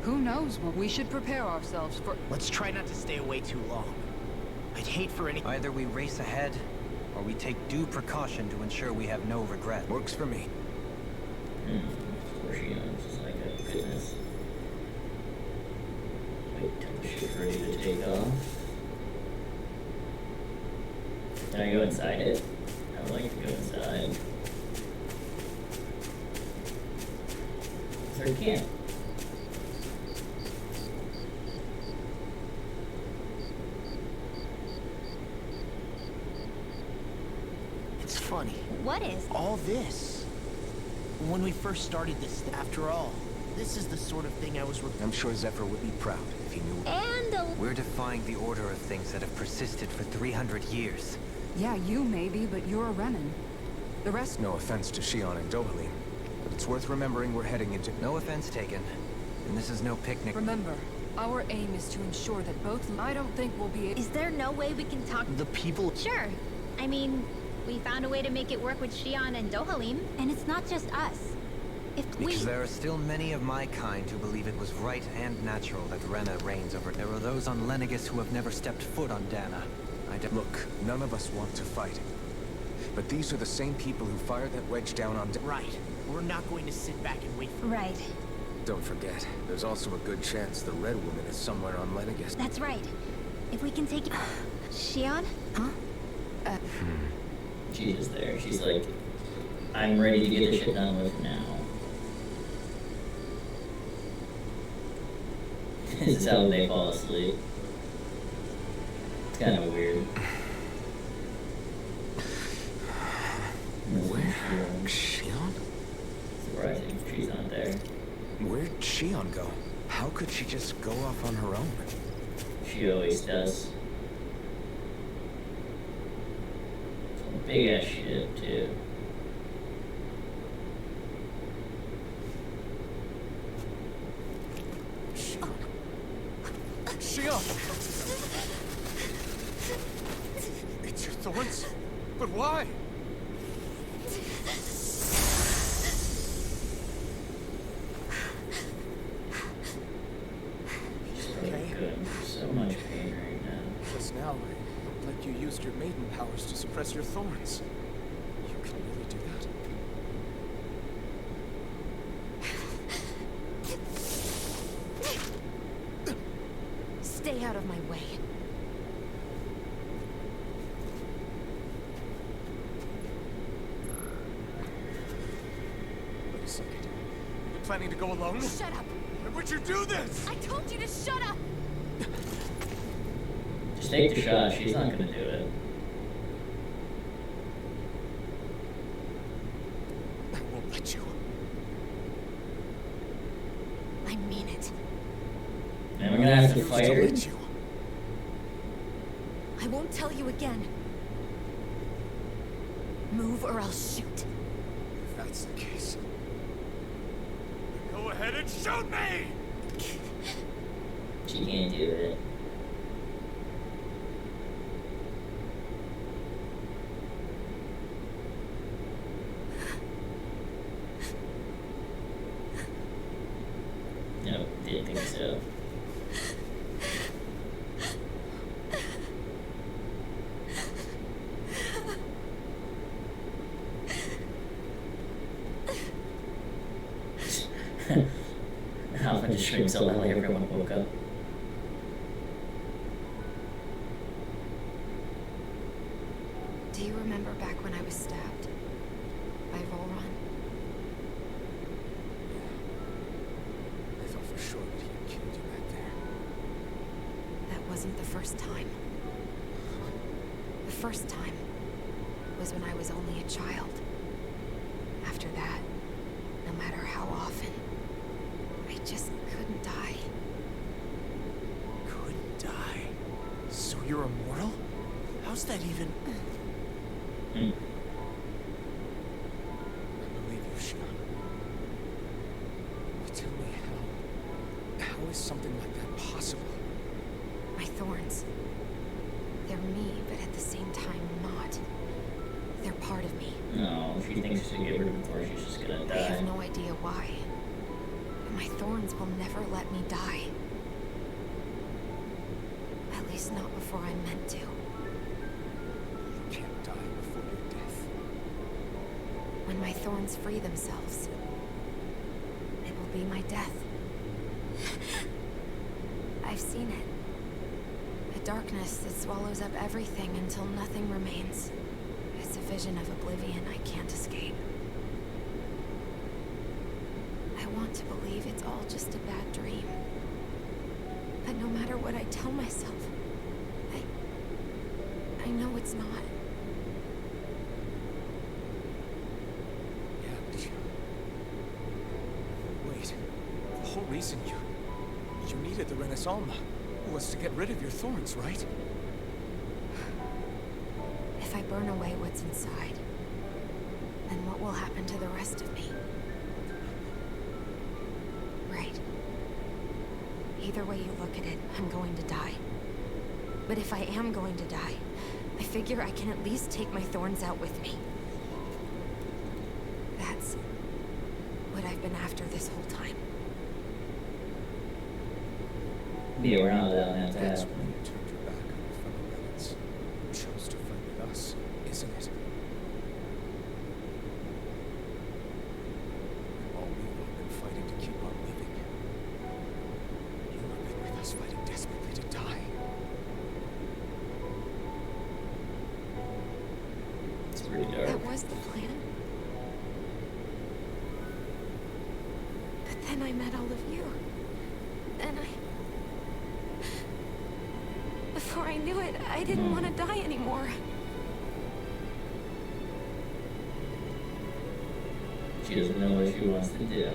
Who knows what we should prepare ourselves for?
Let's try not to stay away too long. I'd hate for any...
Either we race ahead, or we take due precaution to ensure we have no regret.
Works for me.
Before she owns, like, oh goodness. Wait till the ship's ready to take off. Can I go inside it? I would like to go inside. Sir can't.
It's funny.
What is?
All this. When we first started this, after all, this is the sort of thing I was...
I'm sure Zephyr would be proud if he knew.
And a...
We're defying the order of things that have persisted for 300 years.
Yeah, you maybe, but you're a Renan. The rest...
No offense to Shion and Dohalim, but it's worth remembering we're heading into...
No offense taken. And this is no picnic.
Remember, our aim is to ensure that both... I don't think we'll be...
Is there no way we can talk?
The people...
Sure. I mean, we found a way to make it work with Shion and Dohalim, and it's not just us. If we...
Because there are still many of my kind who believe it was right and natural that Rena reigns over... There are those on Lenegis who have never stepped foot on Dana.
Look, none of us want to fight. But these are the same people who fired that wedge down on...
Right. We're not going to sit back and wait for...
Right.
Don't forget, there's also a good chance the Red Woman is somewhere on Lenegis.
That's right. If we can take... Shion? Huh?
She's just there. She's like, I'm ready to get this shit done with now. This is how they fall asleep. It's kind of weird.
Where? Shion?
Surprising she's not there.
Where'd Shion go? How could she just go off on her own?
She always does. Some big ass shit too.
Shion! It's your thorns? But why?
So much pain right now.
Just now, it looked like you used your maiden powers to suppress your thorns. You can really do that?
Stay out of my way.
Wait a second. You're planning to go alone?
Shut up!
Why would you do this?
I told you to shut up!
Just take the shot. She's not gonna do it.
I won't let you.
I mean it.
And we're gonna have to fight her.
Let you.
I won't tell you again. Move or I'll shoot.
If that's the case, go ahead and shoot me!
She can't do it. No, didn't think so. Alpha just shrinks so loudly everyone woke up.
Do you remember back when I was stabbed? By Volron?
I thought for sure that he had killed you back there.
That wasn't the first time. The first time was when I was only a child. After that, no matter how often, I just couldn't die.
Couldn't die. So you're immortal? How's that even...
Hmm.
I believe you, Shion. But tell me how is something like that possible?
My thorns. They're me, but at the same time not. They're part of me.
No, she thinks to get rid of before she's just gonna
I have
die.
no idea why. But my thorns will never let me die. At least not before I'm meant to.
You can't die before your death.
When my thorns free themselves, it will be my death. I've seen it. A darkness that swallows up everything until nothing remains. It's a vision of oblivion I can't escape. I want to believe it's all just a bad dream. But no matter what I tell myself, I know it's not.
Yeah, but you... Wait. The whole reason you needed the Renaissance was to get rid of your thorns, right?
If I burn away what's inside, then what will happen to the rest of me? Right. Either way you look at it, I'm going to die. But if I am going to die, I figure I can at least take my thorns out with me. That's what I've been after this whole time.
Be around that and
That's
happen.
when you turned your back on your fellow rebels. You chose to fight with us, isn't it? All we've all been fighting to keep on living. You have been with us fighting desperately to die.
It's pretty dark.
That was the plan. But then I met all of you. And before I knew it, I didn't want to die anymore.
She doesn't know what she wants to do.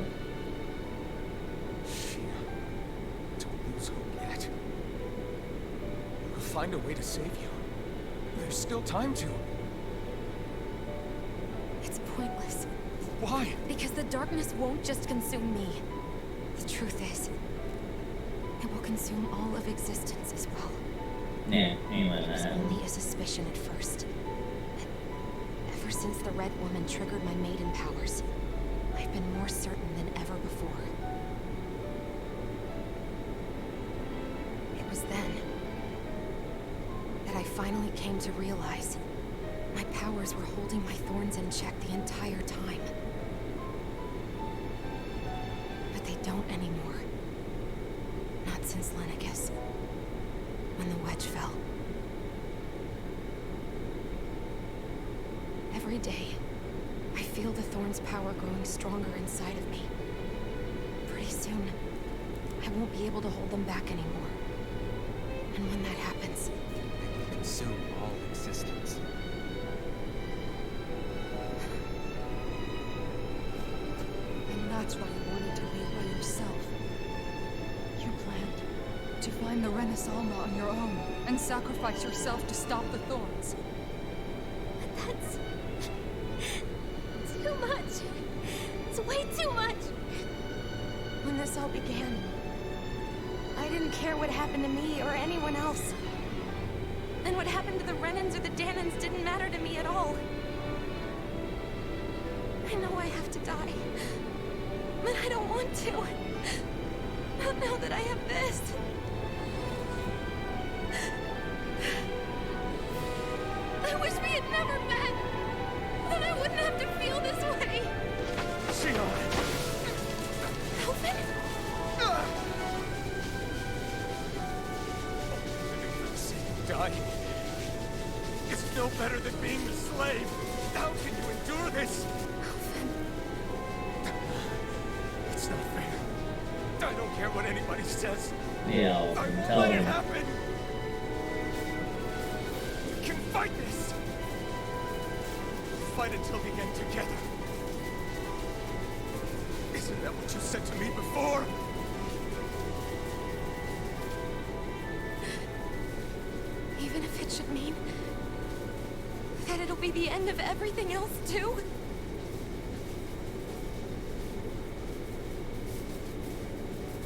Shia, don't lose hope yet. We'll find a way to save you. There's still time to.
It's pointless.
Why?
Because the darkness won't just consume me. The truth is, it will consume all of existence as well.
Nah, ain't letting
It
that
was
happen.
only a suspicion at first. But ever since the Red Woman triggered my maiden powers, I've been more certain than ever before. It was then that I finally came to realize my powers were holding my thorns in check the entire time. But they don't anymore. Not since Lenegis. When the wedge fell. Every day, I feel the thorn's power growing stronger inside of me. Pretty soon, I won't be able to hold them back anymore. And when that happens,
It will consume all existence.
And that's why you wanted to leave by yourself. You planned to find the Renis Alma on your own and sacrifice yourself to stop the Thorns.
But that's too much. It's way too much.
when this all began, I didn't care what happened to me or anyone else. And what happened to the Renans or the Danans didn't matter to me at all. I know I have to die, but I don't want to. Not now that I have this. I wish we had never met. Then I wouldn't have to feel this way.
Shion!
Alvin?
Living for the sake of dying is no better than being a slave. How can you endure this?
Alvin.
It's not fair. I don't care what anybody says.
Yeah,
I
I'll
won't
tell
let it
him.
happen. We can fight this. Fight until the end together. Isn't that what you said to me before?
Even if it should mean that it'll be the end of everything else, too?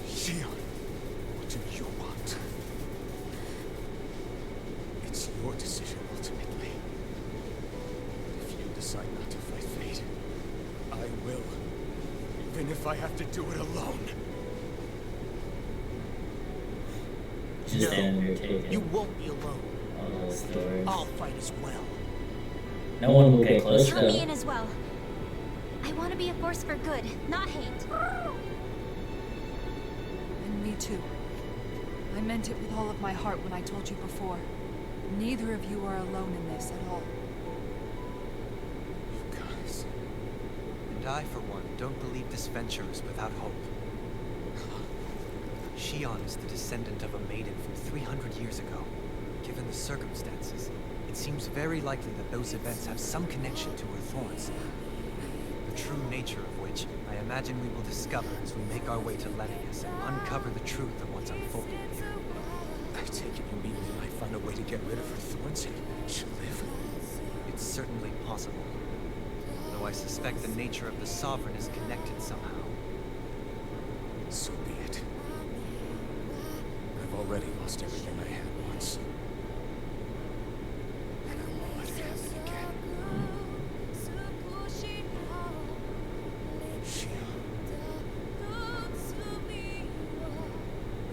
Shion, what do you want? It's your decision ultimately. If you decide not to fight fate, I will. Even if I have to do it alone.
Just standing there taking
You won't be alone.
all those stories.
I'll fight as well.
No one will get close
Count me
though.
in as well. I want to be a force for good, not hate.
And me too. I meant it with all of my heart when I told you before. Neither of you are alone in this at all.
You guys.
And I, for one, don't believe this venture is without hope. Shion is the descendant of a maiden from 300 years ago. Given the circumstances, it seems very likely that those events have some connection to her thorns. The true nature of which I imagine we will discover as we make our way to Lenegis and uncover the truth of what's unfolding here.
I take it you mean we might find a way to get rid of her thorns and she'll live?
It's certainly possible. Though though I suspect the nature of the Sovereign is connected somehow.
So be it. I've already lost everything I had once. And I won't let it happen again. Shion.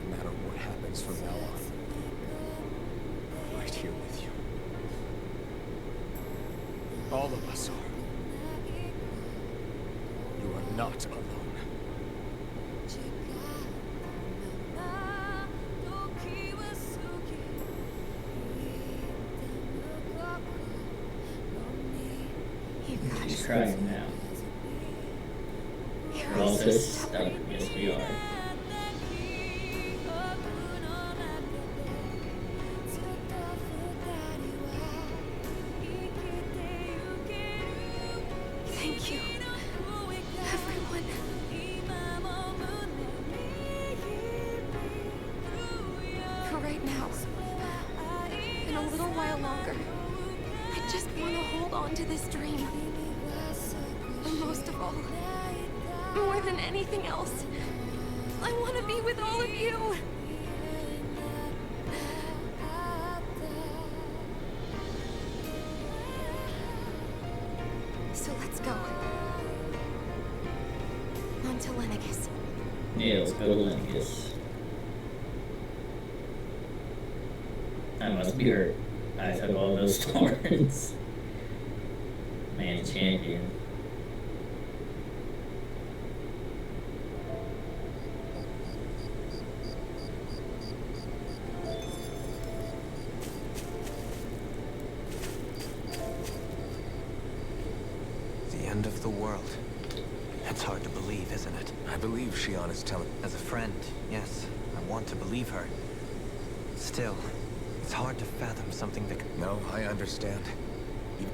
No matter what happens from now on, I'm right here with you. All of us are. You are not alone.
She's crying now. We're all so stubborn, yes we are.
Thank you, everyone. For right now, in a little while longer, I just want to hold on to this dream. And most of all, more than anything else, I want to be with all of you. So let's go. On to Lenegis.
Yeah, let's go to Lenegis. I must be hurt. I took all those thorns. Man, champion.
The end of the world. It's hard to believe, isn't it?
I believe Shion is telling.
As a friend, yes, I want to believe her. Still, it's hard to fathom something that...
No, I understand.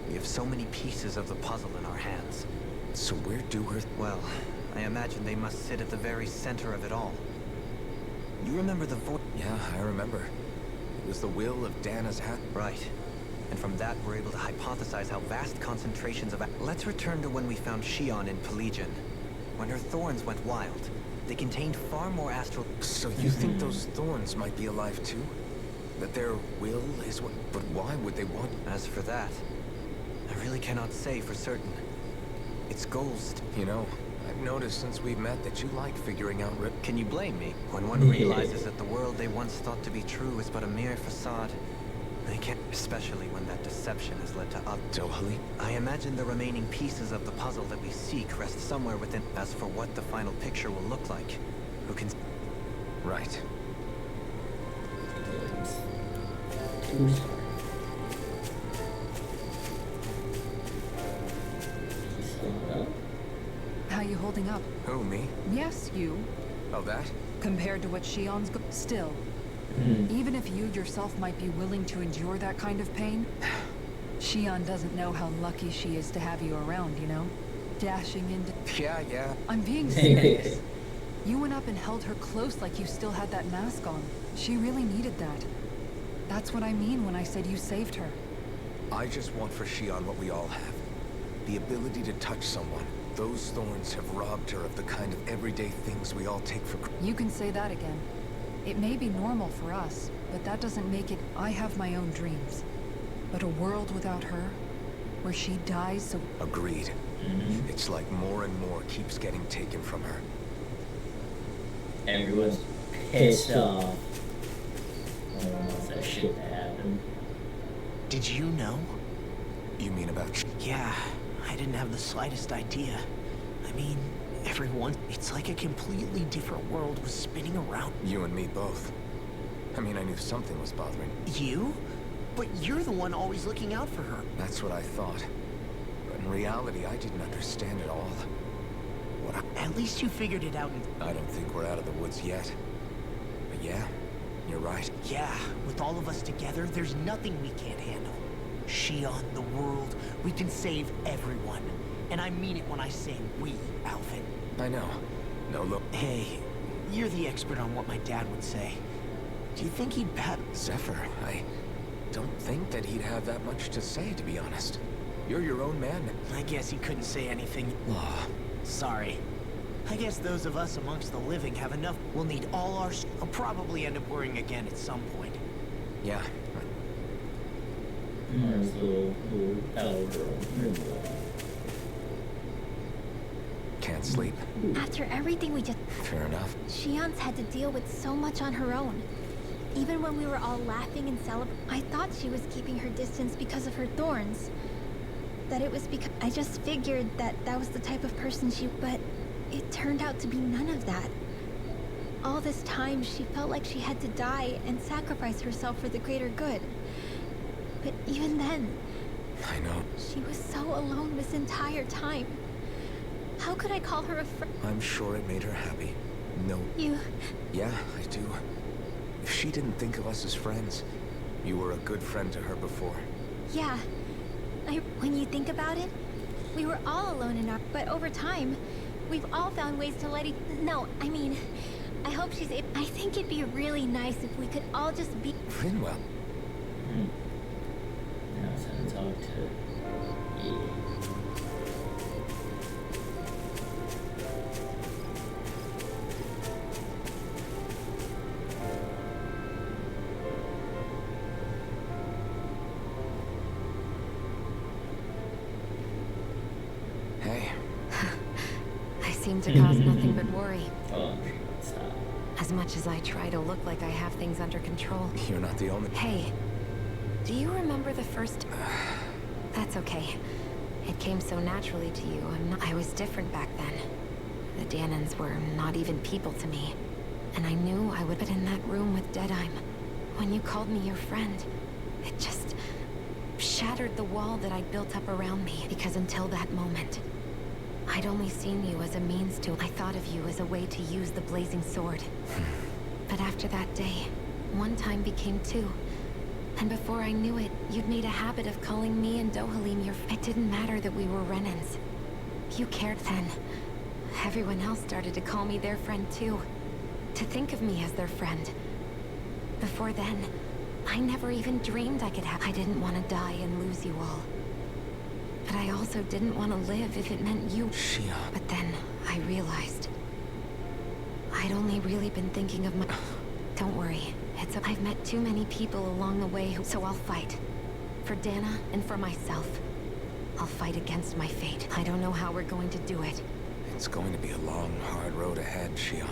We have so many pieces of the puzzle in our hands.
So where do her...
Well, I imagine they must sit at the very center of it all. You remember the voice?
Yeah, I remember. It was the will of Dana's hat.
Right. And from that, we're able to hypothesize how vast concentrations of... Let's return to when we found Shion in Pelegion. When her thorns went wild, they contained far more astral...
So you think those thorns might be alive too? That their will is what... But why would they want...
As for that, I really cannot say for certain. Its goals...
You know, I've noticed since we've met that you like figuring out...
Can you blame me? When one realizes that the world they once thought to be true is but a mere facade, they can't... Especially when that deception has led to
Dohalim?
I imagine the remaining pieces of the puzzle that we seek rest somewhere within... As for what the final picture will look like, who can...
Right.
Two-star.
How you holding up?
Who, me?
Yes, you.
Oh, that?
Compared to what Shion's still. Even if you yourself might be willing to endure that kind of pain, Shion doesn't know how lucky she is to have you around, you know? Dashing into...
Yeah.
I'm being serious. You went up and held her close like you still had that mask on. She really needed that. That's what I mean when I said you saved her.
I just want for Shion what we all have. The ability to touch someone. Those thorns have robbed her of the kind of everyday things we all take for granted.
You can say that again. It may be normal for us, but that doesn't make it... I have my own dreams. But a world without her, where she dies so...
Agreed. It's like more and more keeps getting taken from her.
Everyone's pissed off. No one wants that shit to happen.
Did you know?
You mean about...
Yeah, I didn't have the slightest idea. I mean, everyone... It's like a completely different world was spinning around.
You and me both. I mean, I knew something was bothering.
You? But you're the one always looking out for her.
That's what I thought. But in reality, I didn't understand it all. What
At least you figured it out.
I don't think we're out of the woods yet. But yeah, you're right.
Yeah, with all of us together, there's nothing we can't handle. Shion, the world, we can save everyone. And I mean it when I say we, Alvin.
I know. No, look.
Hey, you're the expert on what my dad would say. Do you think he'd pat...
Zephyr, I don't think that he'd have that much to say, to be honest. You're your own man.
I guess he couldn't say anything. Sorry. I guess those of us amongst the living have enough. We'll need all our... I'll probably end up worrying again at some point.
Yeah.
There's little owl girl.
Can't sleep.
After everything we just...
Fair enough.
Shion's had to deal with so much on her own. Even when we were all laughing and celebrating, I thought she was keeping her distance because of her thorns. That it was because... I just figured that that was the type of person she... But it turned out to be none of that. All this time, she felt like she had to die and sacrifice herself for the greater good. But even then...
I know.
She was so alone this entire time. How could I call her a friend?
I'm sure it made her happy. No.
You...
Yeah, I do. If she didn't think of us as friends, you were a good friend to her before.
Yeah. When you think about it, we were all alone in our... But over time, we've all found ways to let No, I mean... I hope she's... I think it'd be really nice if we could all just be...
Rinwell.
Now it's time to talk to... Yeah.
Hey.
I seem to cause nothing but worry.
Oh, stop.
As much as I try to look like I have things under control.
You're not the only...
Hey, do you remember the first... That's okay. It came so naturally to you. I was different back then. The Danans were not even people to me. And I knew I would... But in that room with Deadheim, when you called me your friend, it just... shattered the wall that I'd built up around me. Because until that moment, I'd only seen you as a means to... I thought of you as a way to use the blazing sword. But after that day, one time became two. And before I knew it, you'd made a habit of calling me and Dohalim your... It didn't matter that we were Renans. You cared then. Everyone else started to call me their friend too. To think of me as their friend. Before then, I never even dreamed I could have... I didn't want to die and lose you all. But I also didn't want to live if it meant you...
Shion.
But then, I realized... I'd only really been thinking of my... Don't worry. I've met too many people along the way so I'll fight. For Dana and for myself. I'll fight against my fate. I don't know how we're going to do it.
It's going to be a long, hard road ahead, Shion.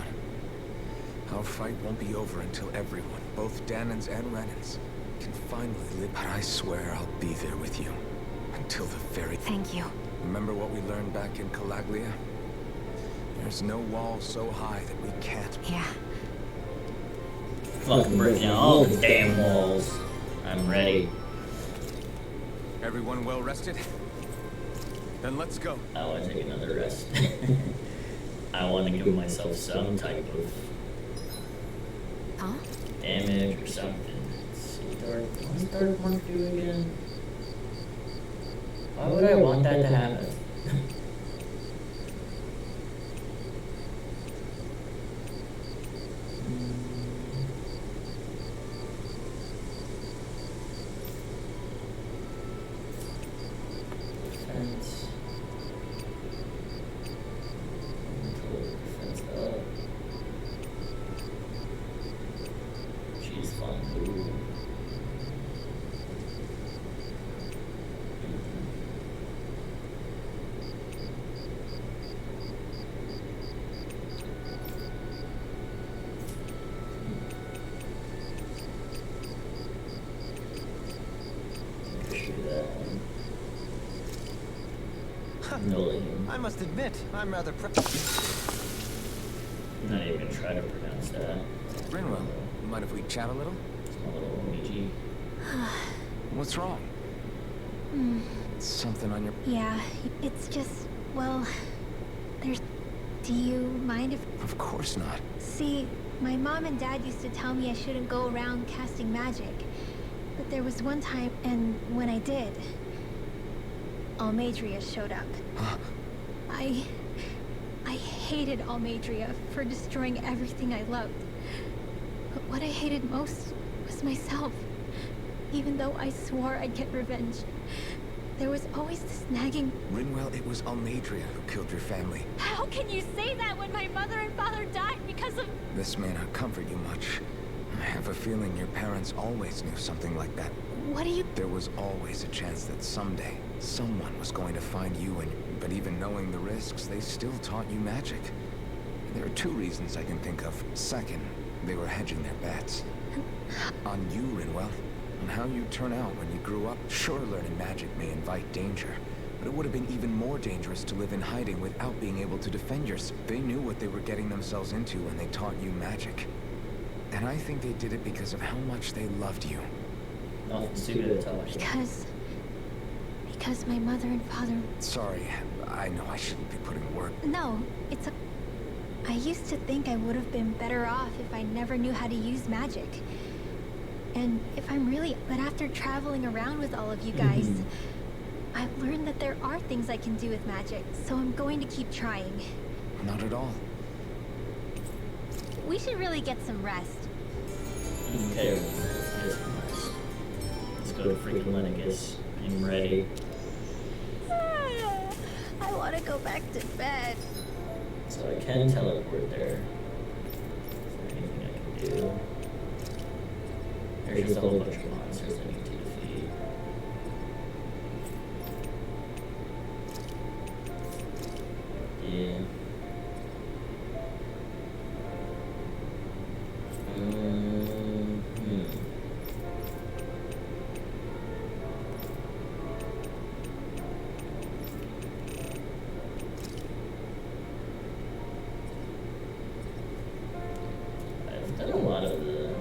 Our fight won't be over until everyone, both Danans and Renans, can finally live. But I swear I'll be there with you. Until the very...
Thank you.
Remember what we learned back in Calaglia? There's no wall so high that we can't...
Yeah.
Fucking break down all the damn walls. I'm ready.
Everyone well rested? Then let's go.
I want to take another rest. I want to give myself some type of
Huh?
damage or something. Let's see, what's Dark Monk do again? Why would I want that to happen? Defense. Defense up. She's fun. Ooh.
I must admit, I'm rather
Not even gonna try to pronounce that.
Rinwell, mind if we chat a little?
It's my little Omiji.
What's wrong? Something on your...
Yeah, it's just... Well... There's... Do you mind if...
Of course not.
See, my mom and dad used to tell me I shouldn't go around casting magic. But there was one time, and when I did... Almadria showed up.
Huh?
I hated Almadria for destroying everything I loved. But what I hated most was myself. Even though I swore I'd get revenge. there was always this nagging...
Rinwell, it was Almadria who killed your family.
How can you say that when my mother and father died because of...
This may not comfort you much. I have a feeling your parents always knew something like that.
What do you...
There was always a chance that someday, someone was going to find you but even knowing the risks, they still taught you magic. There are two reasons I can think of. Second, they were hedging their bets. On you, Rinwell. On how you turn out when you grew up. Sure, learning magic may invite danger, but it would have been even more dangerous to live in hiding without being able to defend yourself. They knew what they were getting themselves into when they taught you magic. And I think they did it because of how much they loved you.
Nothing stupid at all.
Because my mother and father...
Sorry, I know I shouldn't be putting work.
No, it's a... I used to think I would have been better off if I never knew how to use magic. And if I'm really... But after traveling around with all of you guys, I've learned that there are things I can do with magic, so I'm going to keep trying.
Not at all.
We should really get some rest.
Okay, let's go to freaking Lennigus. I'm ready.
I want to go back to bed.
So I can teleport there. Is there anything I can do? There's just a whole bunch of monsters I need to defeat. Yeah. I've done a lot of the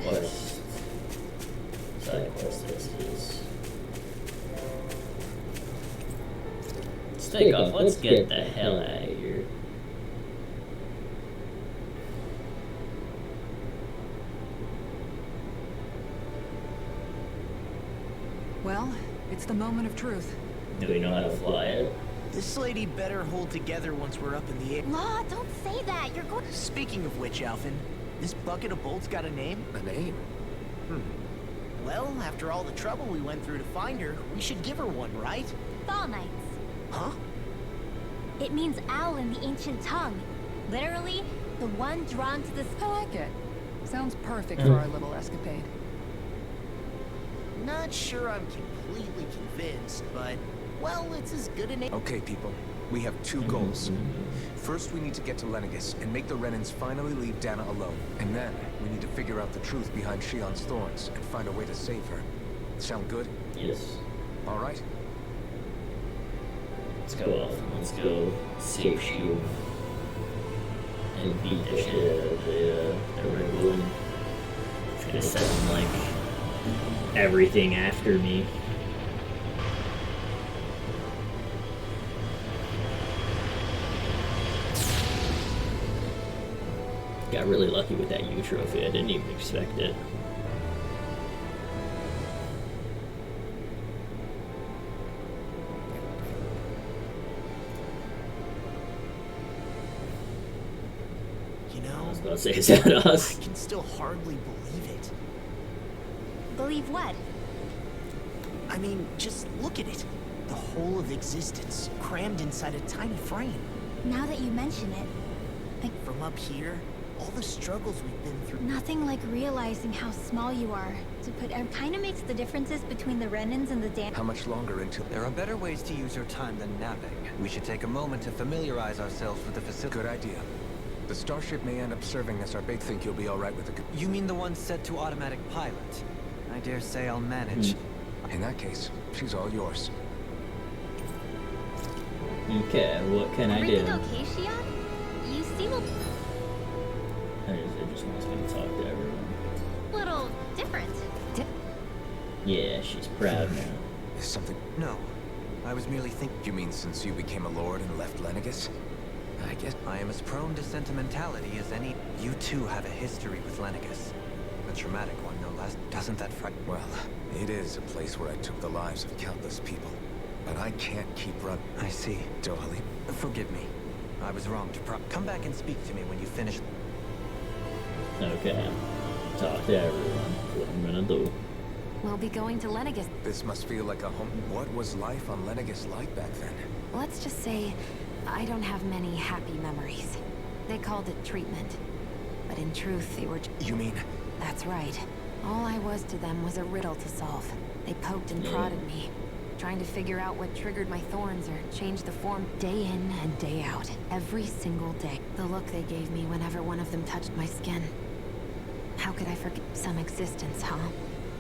quest, side quest lists. Let's take off. Let's get the hell out of here.
Well, it's the moment of truth.
Do we know how to fly it?
This lady better hold together once we're up in the air.
Law, don't say that. You're going...
Speaking of which, Alphen, this bucket of bolts got a name?
A name?
Well, after all the trouble we went through to find her, we should give her one, right?
Fall Knights.
Huh?
It means owl in the ancient tongue. Literally, the one drawn to the...
I like it. Sounds perfect for our little escapade.
Not sure I'm completely convinced, but, well, it's as good a name.
Okay, people. We have two goals. First, we need to get to Lennigus and make the Renans finally leave Dana alone. And then, we need to figure out the truth behind Shion's thorns and find a way to save her. Sound good?
Yes.
All right.
Let's go off. Let's go save Shield. And beat the shit out of the Red Balloon. It's gonna send, like, everything after me. Got really lucky with that U trophy. I didn't even expect it.
You know,
I was about to say, is that us?
I can still hardly believe it.
Believe what?
I mean, just look at it. The whole of existence, crammed inside a tiny frame.
Now that you mention it,
From up here, all the struggles we've been through.
nothing like realizing how small you are. To put... kind of makes the differences between the Renans and the Dan...
How much longer until...
There are better ways to use your time than napping. We should take a moment to familiarize ourselves with the facility.
Good idea. The starship may end up serving as our bait. Think you'll be all right with the...
You mean the one set to automatic pilot? I dare say I'll manage.
In that case, she's all yours.
Okay, what can I do?
Everything okay, Shion? You seem a
It just wants me to talk to everyone.
little different.
Yeah, she's proud now.
Is something...
No, I was merely thinking.
You mean since you became a lord and left Lennigus? I guess...
I am as prone to sentimentality as any. You too have a history with Lennigus. A traumatic one, no less. Doesn't that frighten?
Well, it is a place where I took the lives of countless people. But I can't keep running.
I see.
Dohalim.
Forgive me. I was wrong to come back and speak to me when you finish.
Okay. Talk to everyone. That's what I'm gonna do.
We'll be going to Lenegis.
This must feel like a home. What was life on Lenegis like back then?
Let's just say, I don't have many happy memories. They called it treatment. But in truth, they were...
You mean...
That's right. All I was to them was a riddle to solve. They poked and prodded me, trying to figure out what triggered my thorns or changed the form day in and day out. Every single day. The look they gave me whenever one of them touched my skin. How could I forget some existence, huh?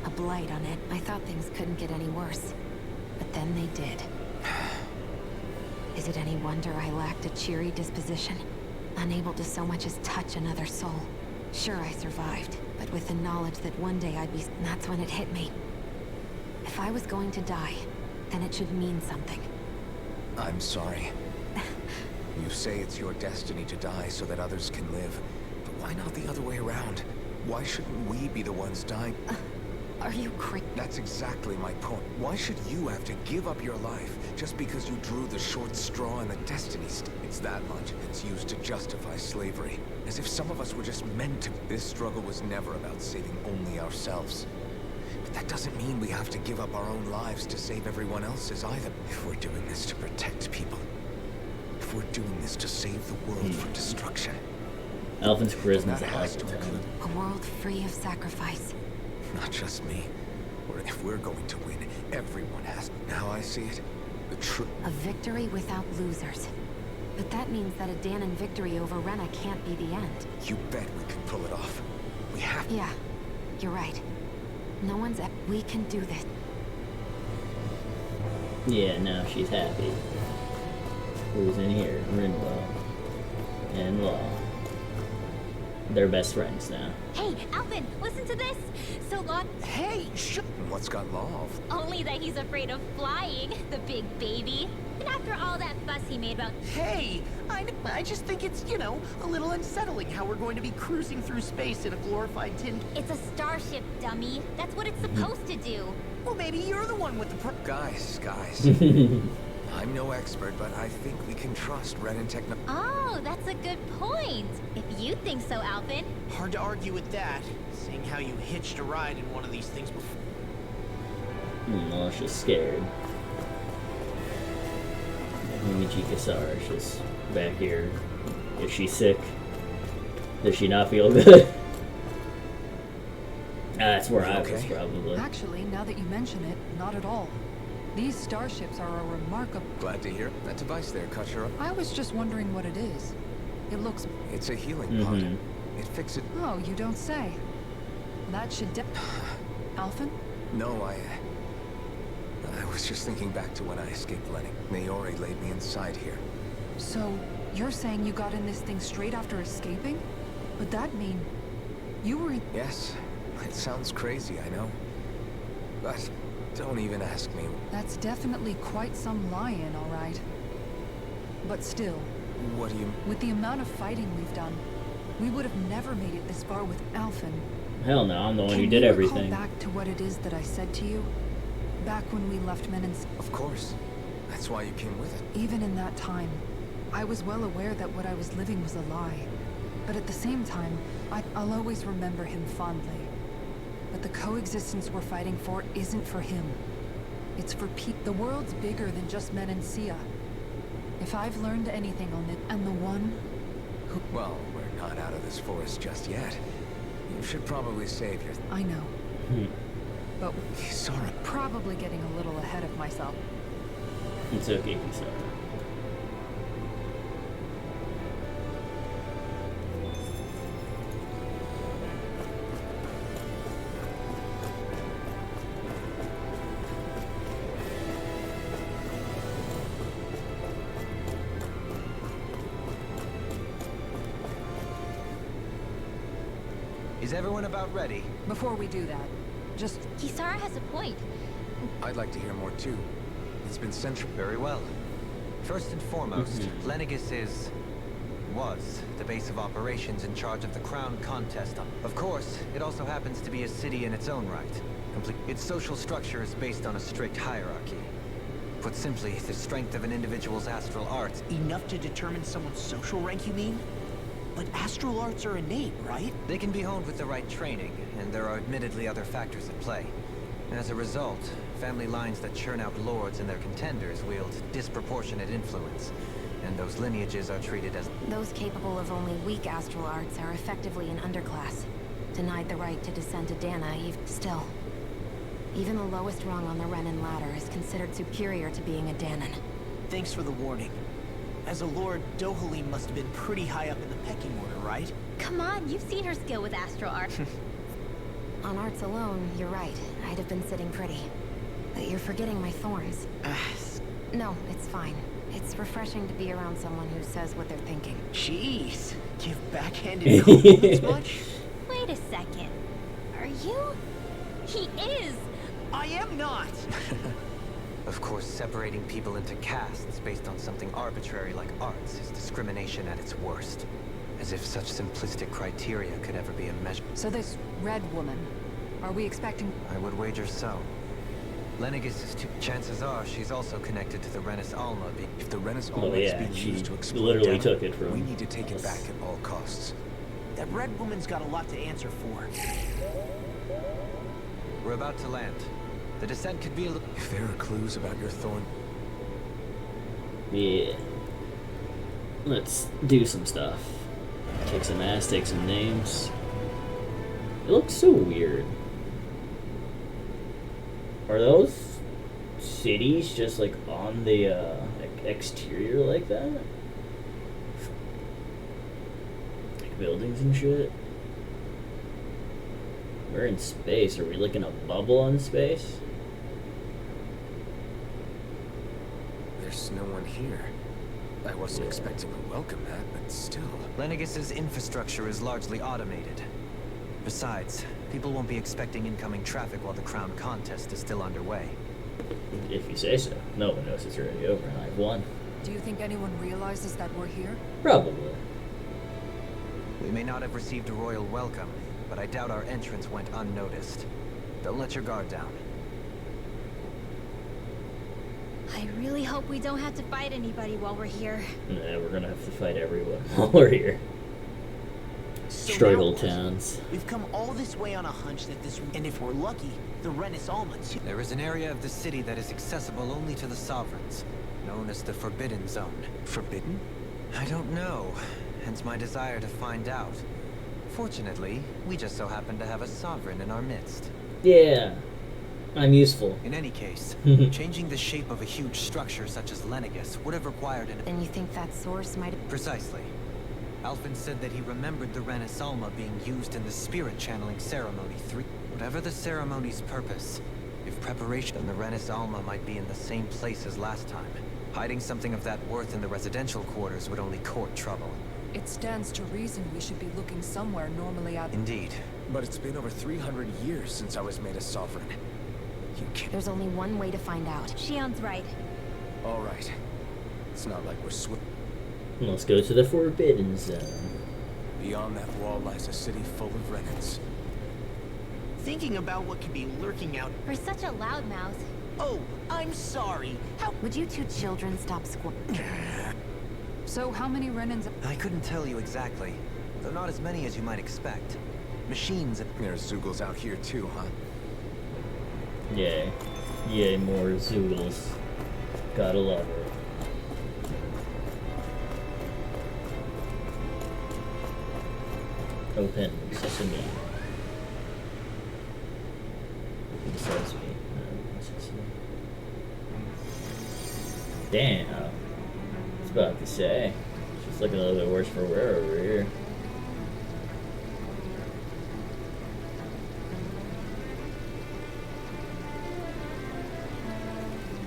A blight on it. I thought things couldn't get any worse. But then they did. Is it any wonder I lacked a cheery disposition? Unable to so much as touch another soul. Sure, I survived, but with the knowledge that one day I'd be... That's when it hit me. If I was going to die, then it should mean something.
I'm sorry. You say it's your destiny to die so that others can live. But why not the other way around? Why shouldn't we be the ones dying?
Are you crazy?
That's exactly my point. Why should you have to give up your life just because you drew the short straw in the destiny It's that logic that's used to justify slavery. As if some of us were just meant to. This struggle was never about saving only ourselves. But that doesn't mean we have to give up our own lives to save everyone else's either. If we're doing this to protect people, if we're doing this to save the world from destruction,
Alphen's charisma's
that has to
awesome.
include
A world free of sacrifice.
not just me. Or if we're going to win, everyone has. Now I see it. The truth.
A victory without losers. But that means that a Danon victory over Rena can't be the end.
You bet we can pull it off. We have to.
Yeah, you're right. No one's... We can do this.
Yeah, now she's happy. Who's in here? Rinlo. And Law. They're best friends now.
Hey, Alphen, listen to this. So Law...
Hey,
And what's got Law?
Only that he's afraid of flying, the big baby. And after all that fuss he made about...
Hey, I just think it's, you know, a little unsettling how we're going to be cruising through space in a glorified tin...
It's a starship, dummy. That's what it's supposed to do.
Well, maybe you're the one with the
Guys. I'm no expert, but I think we can trust Ren and Techno.
Oh, that's a good point. If you think so, Alphen.
Hard to argue with that, seeing how you hitched a ride in one of these things before.
Well, she's scared. Michi Kasar is just back here. Is she sick? Does she not feel good? That's where I was probably.
Actually, now that you mention it, not at all. These starships are a remarkable...
Glad to hear. That device there, Kachura.
I was just wondering what it is. It looks...
It's a healing pod. It fixes...
Oh, you don't say. That should Alphen?
No, I was just thinking back to when I escaped Lenny. Maori laid me inside here.
So, you're saying you got in this thing straight after escaping? Would that mean... you were in...
Yes. It sounds crazy, I know. But don't even ask me.
That's definitely quite some lie-in, all right. But still...
What do you...
With the amount of fighting we've done, we would have never made it this far with Alphen.
Hell no, I'm the one who
Can
did
you
everything.
recall back to what it is that I said to you? Back when we left Menens...
Of course. That's why you came with it.
Even in that time, I was well aware that what I was living was a lie. But at the same time, I'll always remember him fondly. But the coexistence we're fighting for isn't for him. It's for people. The world's bigger than just Menencia. If I've learned anything on it, and the one who...
Well, we're not out of this forest just yet. You should probably save your...
I know. But
Kisara.
probably getting a little ahead of myself.
It's okay, Kisara.
Is everyone about ready?
Before we do that, just...
Kisara has a point.
I'd like to hear more too. It's been centuries.
Very well. First and foremost, Lenegis was the base of operations in charge of the crown contest. Of course, it also happens to be a city in its own right. Its social structure is based on a strict hierarchy. Put simply, the strength of an individual's astral arts...
Enough to determine someone's social rank, you mean? But astral arts are innate, right?
They can be honed with the right training, and there are admittedly other factors at play. As a result, family lines that churn out lords and their contenders wield disproportionate influence, and those lineages are treated as...
Those capable of only weak astral arts are effectively an underclass, denied the right to descend to Dana. Still, even the lowest rung on the Renan ladder is considered superior to being a Danan.
Thanks for the warning. As a lord, Dohalim must have been pretty high up in the pecking order, right?
Come on, you've seen her skill with astral art.
On arts alone, you're right. I'd have been sitting pretty. But you're forgetting my thorns. No, it's fine. It's refreshing to be around someone who says what they're thinking.
Jeez, give backhanded compliments much?
Wait a second. Are you? He is!
I am not!
Of course, separating people into castes based on something arbitrary like arts is discrimination at its worst. As if such simplistic criteria could ever be a measure.
So this red woman, are we expecting...
I would wager so. Lenegis is too... Chances are she's also connected to the Renis Alma.
If the Renis Alma is being used to exploit
literally
Dana,
took it from
we need to take it
us.
back at all costs.
That red woman's got a lot to answer for.
We're about to land. The descent could be a little...
If there are clues about your thorn...
Yeah. Let's do some stuff. Kick some ass, take some names. It looks so weird. Are those cities just like on the exterior like that? Like buildings and shit? We're in space. Are we like in a bubble in space?
There's no one here. I wasn't expecting to welcome that, but still.
Lenegis's infrastructure is largely automated. Besides, people won't be expecting incoming traffic while the crown contest is still underway.
If you say so. No one knows it's already over and I've won.
Do you think anyone realizes that we're here?
Probably.
We may not have received a royal welcome, but I doubt our entrance went unnoticed. Don't let your guard down.
I really hope we don't have to fight anybody while we're here.
Nah, we're gonna have to fight everyone while we're here.
So
Struggle
now what?
towns.
We've come all this way on a hunch that this... And if we're lucky, the Renis Alma too.
There is an area of the city that is accessible only to the sovereigns, known as the Forbidden Zone.
Forbidden?
I don't know, hence my desire to find out. Fortunately, we just so happen to have a sovereign in our midst.
Yeah. I'm useful.
In any case, changing the shape of a huge structure such as Lenegis would have required an...
Then you think that source might have...
Precisely. Alphen said that he remembered the Renis Alma being used in the spirit channeling ceremony 3. Whatever the ceremony's purpose, if preparation, then the Renis Alma might be in the same place as last time. Hiding something of that worth in the residential quarters would only court trouble.
It stands to reason we should be looking somewhere normally out...
Indeed.
But it's been over 300 years since I was made a sovereign. You can't...
There's only one way to find out.
Shion's right.
All right. It's not like we're
Let's go to the Forbidden Zone.
Beyond that wall lies a city full of Renans.
Thinking about what could be lurking out...
For such a loudmouth.
Oh, I'm sorry. How...
Would you two children stop
So how many Renans...
I couldn't tell you exactly, though not as many as you might expect. Machines...
There's Zoogles out here too, huh?
Yay. Yay, more Zoogles. Gotta love it. Open sesame. Sesame. Sesame. Damn. I was about to say. Just looking a little bit worse for wear over here.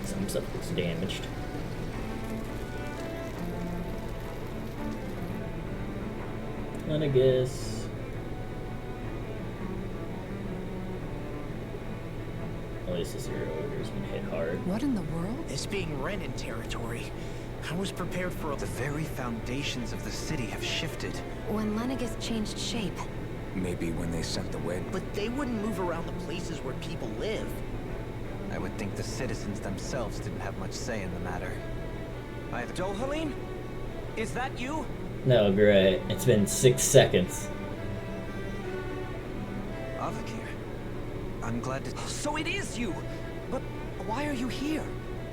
Some stuff looks damaged. And I guess. At least this area over here has been hit hard.
What in the world?
This being Renan territory, I was prepared for a...
The very foundations of the city have shifted.
When Lenegis changed shape,
Maybe when they sent the wedge.
But they wouldn't move around the places where people live.
I would think the citizens themselves didn't have much say in the matter. Either...
Dohalim? Is that you?
No, great. It's been 6 seconds.
Avakir. I'm glad to...
So it is you! But why are you here?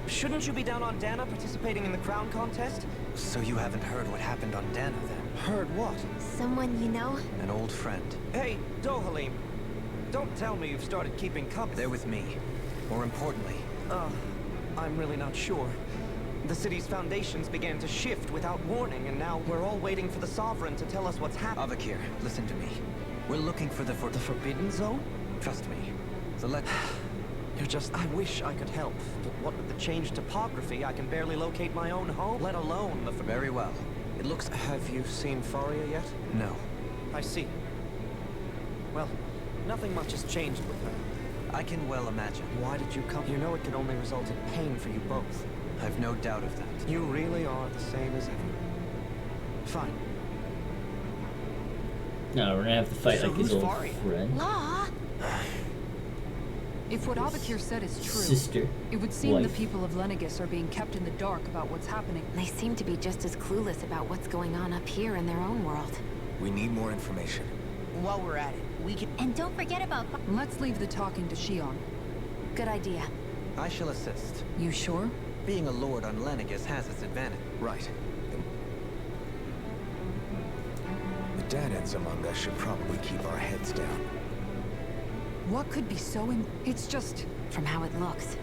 Shouldn't you be down on Dana participating in the crown contest?
So you haven't heard what happened on Dana, then?
Heard what?
Someone you know?
An old friend.
Hey, Dohalim. Don't tell me you've started keeping company.
They're with me. More importantly...
I'm really not sure. The city's foundations began to shift without warning, and now we're all waiting for the Sovereign to tell us what's happening.
Avakir, listen to me. We're looking for the Forbidden Zone? Trust me.
You're just... I wish I could help, but what with the changed topography, I can barely locate my own home, let alone the...
Very well. It looks...
Have you seen Faria yet?
No.
I see. Well, nothing much has changed with her.
I can well imagine.
Why did you come? You know it could only result in pain for you both.
I've no doubt of that.
You really are the same as ever. Fine.
No, we're gonna have to fight
So
like his
who's
old
Faria?
friend.
Law?
If what Avakir said is true,
Sister.
it would seem the
Wife.
people of Lenegus are being kept in the dark about what's happening.
They seem to be just as clueless about what's going on up here in their own world.
We need more information.
While we're at it, we can...
And don't forget about...
Let's leave the talking to Shion.
Good idea.
I shall assist.
You sure?
Being a lord on Lenegus has its advantage.
Right. The Danans among us should probably keep our heads down.
What could be so It's just...
From how it looks,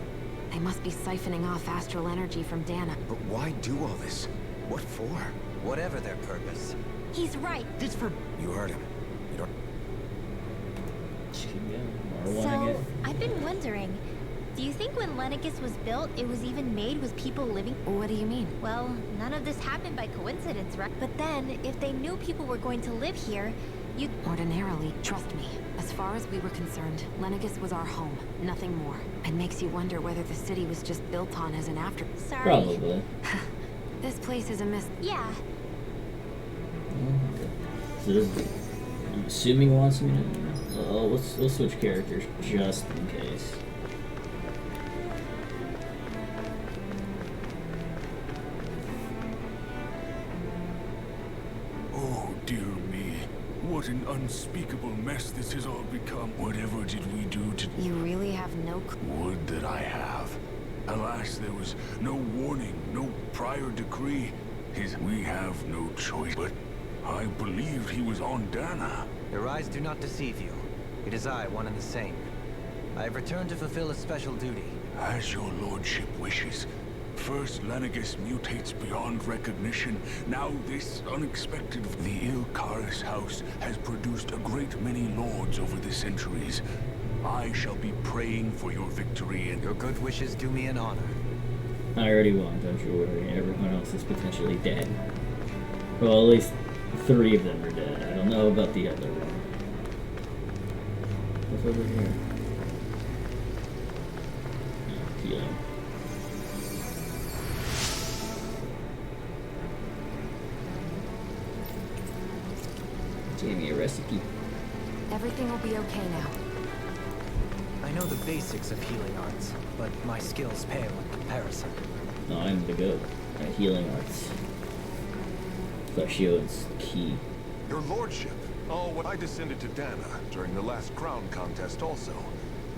they must be siphoning off astral energy from Dana.
But why do all this? What for?
Whatever their purpose.
He's right.
This for...
You heard him. You don't...
Just keep going. More
So,
wanting it.
I've been wondering, do you think when Lenegus was built, it was even made with people living?
What do you mean?
Well, none of this happened by coincidence, right? But then, if they knew people were going to live here, you'd...
Ordinarily, trust me. As far as we were concerned, Lenegus was our home, nothing more. It makes you wonder whether the city was just built on as an after...
Sorry.
Probably.
This place is a
Yeah.
Okay. So I'm assuming he wants me to... Well, let's switch characters just in case.
Oh, dear me. What an unspeakable mess this has all become. Whatever did we do to...
You really have no
Would that I have. Alas, there was no warning, no prior decree. We have no choice, but I believed he was on Dana.
Your eyes do not deceive you. It is I, one and the same. I have returned to fulfill a special duty.
As your lordship wishes. First, Lenegus mutates beyond recognition. Now this unexpected... The Ilkaris house has produced a great many lords over the centuries. I shall be praying for your victory and...
Your good wishes do me an honor.
I already won, don't you worry. Everyone else is potentially dead. Well, at least 3 of them are dead. I don't know about the other one. What's over here? Oh, healing. Give me a recipe.
Everything will be okay now.
I know the basics of healing arts, but my skills pale in comparison.
No, I'm the goat at healing arts. Fleshio's key.
Your lordship. Oh, when I descended to Dana during the last crown contest also.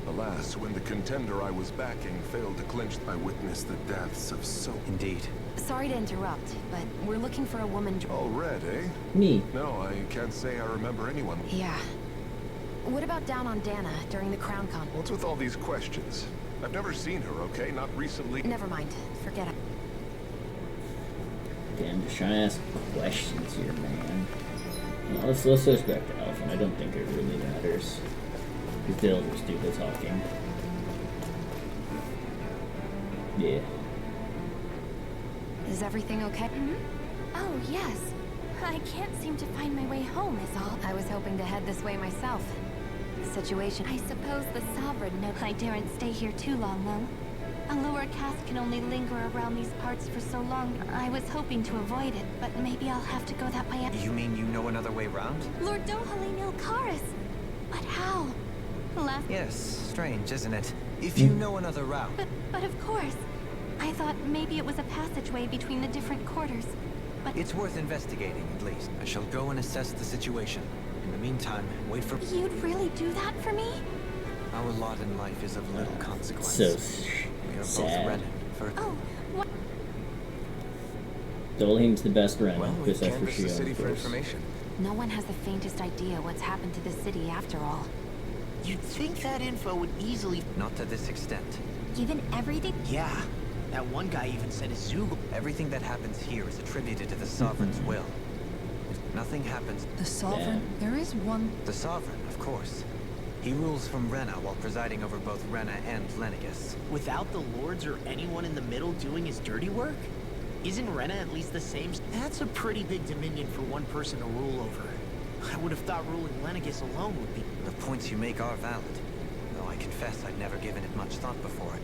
Alas, when the contender I was backing failed to clinch, I witnessed the deaths of so...
Indeed.
Sorry to interrupt, but we're looking for a woman...
All red, eh?
Me.
No, I can't say I remember anyone.
Yeah. What about down on Dana during the crown con?
What's with all these questions? I've never seen her, okay? Not recently.
Never mind. Forget it.
Okay, I'm just trying to ask questions here, man. Well, let's switch back to Elfin. I don't think it really matters. Because they'll just do the talking. Yeah.
Is everything okay?
Oh, yes. I can't seem to find my way home is all.
I was hoping to head this way myself. The situation...
I suppose the Sovereign knows I daren't stay here too long, though. A lower caste can only linger around these parts for so long. I was hoping to avoid it, but maybe I'll have to go that way.
You mean you know another way round?
Lord Dohalim Ilkaris! But how? Last...
Yes, strange, isn't it? If you know another route.
But of course. I thought maybe it was a passageway between the different quarters. But...
It's worth investigating, at least. I shall go and assess the situation. In the meantime, wait for...
You'd really do that for me?
Our lot in life is of little consequence.
So
We are both
sad.
Renan. For
Oh, what?
Dolheim's the best
Well,
Renan,
we
besides for
canvassed the
Shion,
city
of
for
course.
information.
No one has the faintest idea what's happened to the city after all.
You'd think that info would easily...
not to this extent.
Given everything?
Yeah. That one guy even said Azug...
Everything that happens here is attributed to the Sovereign's will. Nothing happens.
The Sovereign? There is one...
The Sovereign, of course. He rules from Rena while presiding over both Rena and Lenegis.
Without the lords or anyone in the middle doing his dirty work? Isn't Rena at least the same? That's a pretty big dominion for one person to rule over. I would have thought ruling Lenegis alone would be...
The points you make are valid, though I confess I'd never given it much thought before.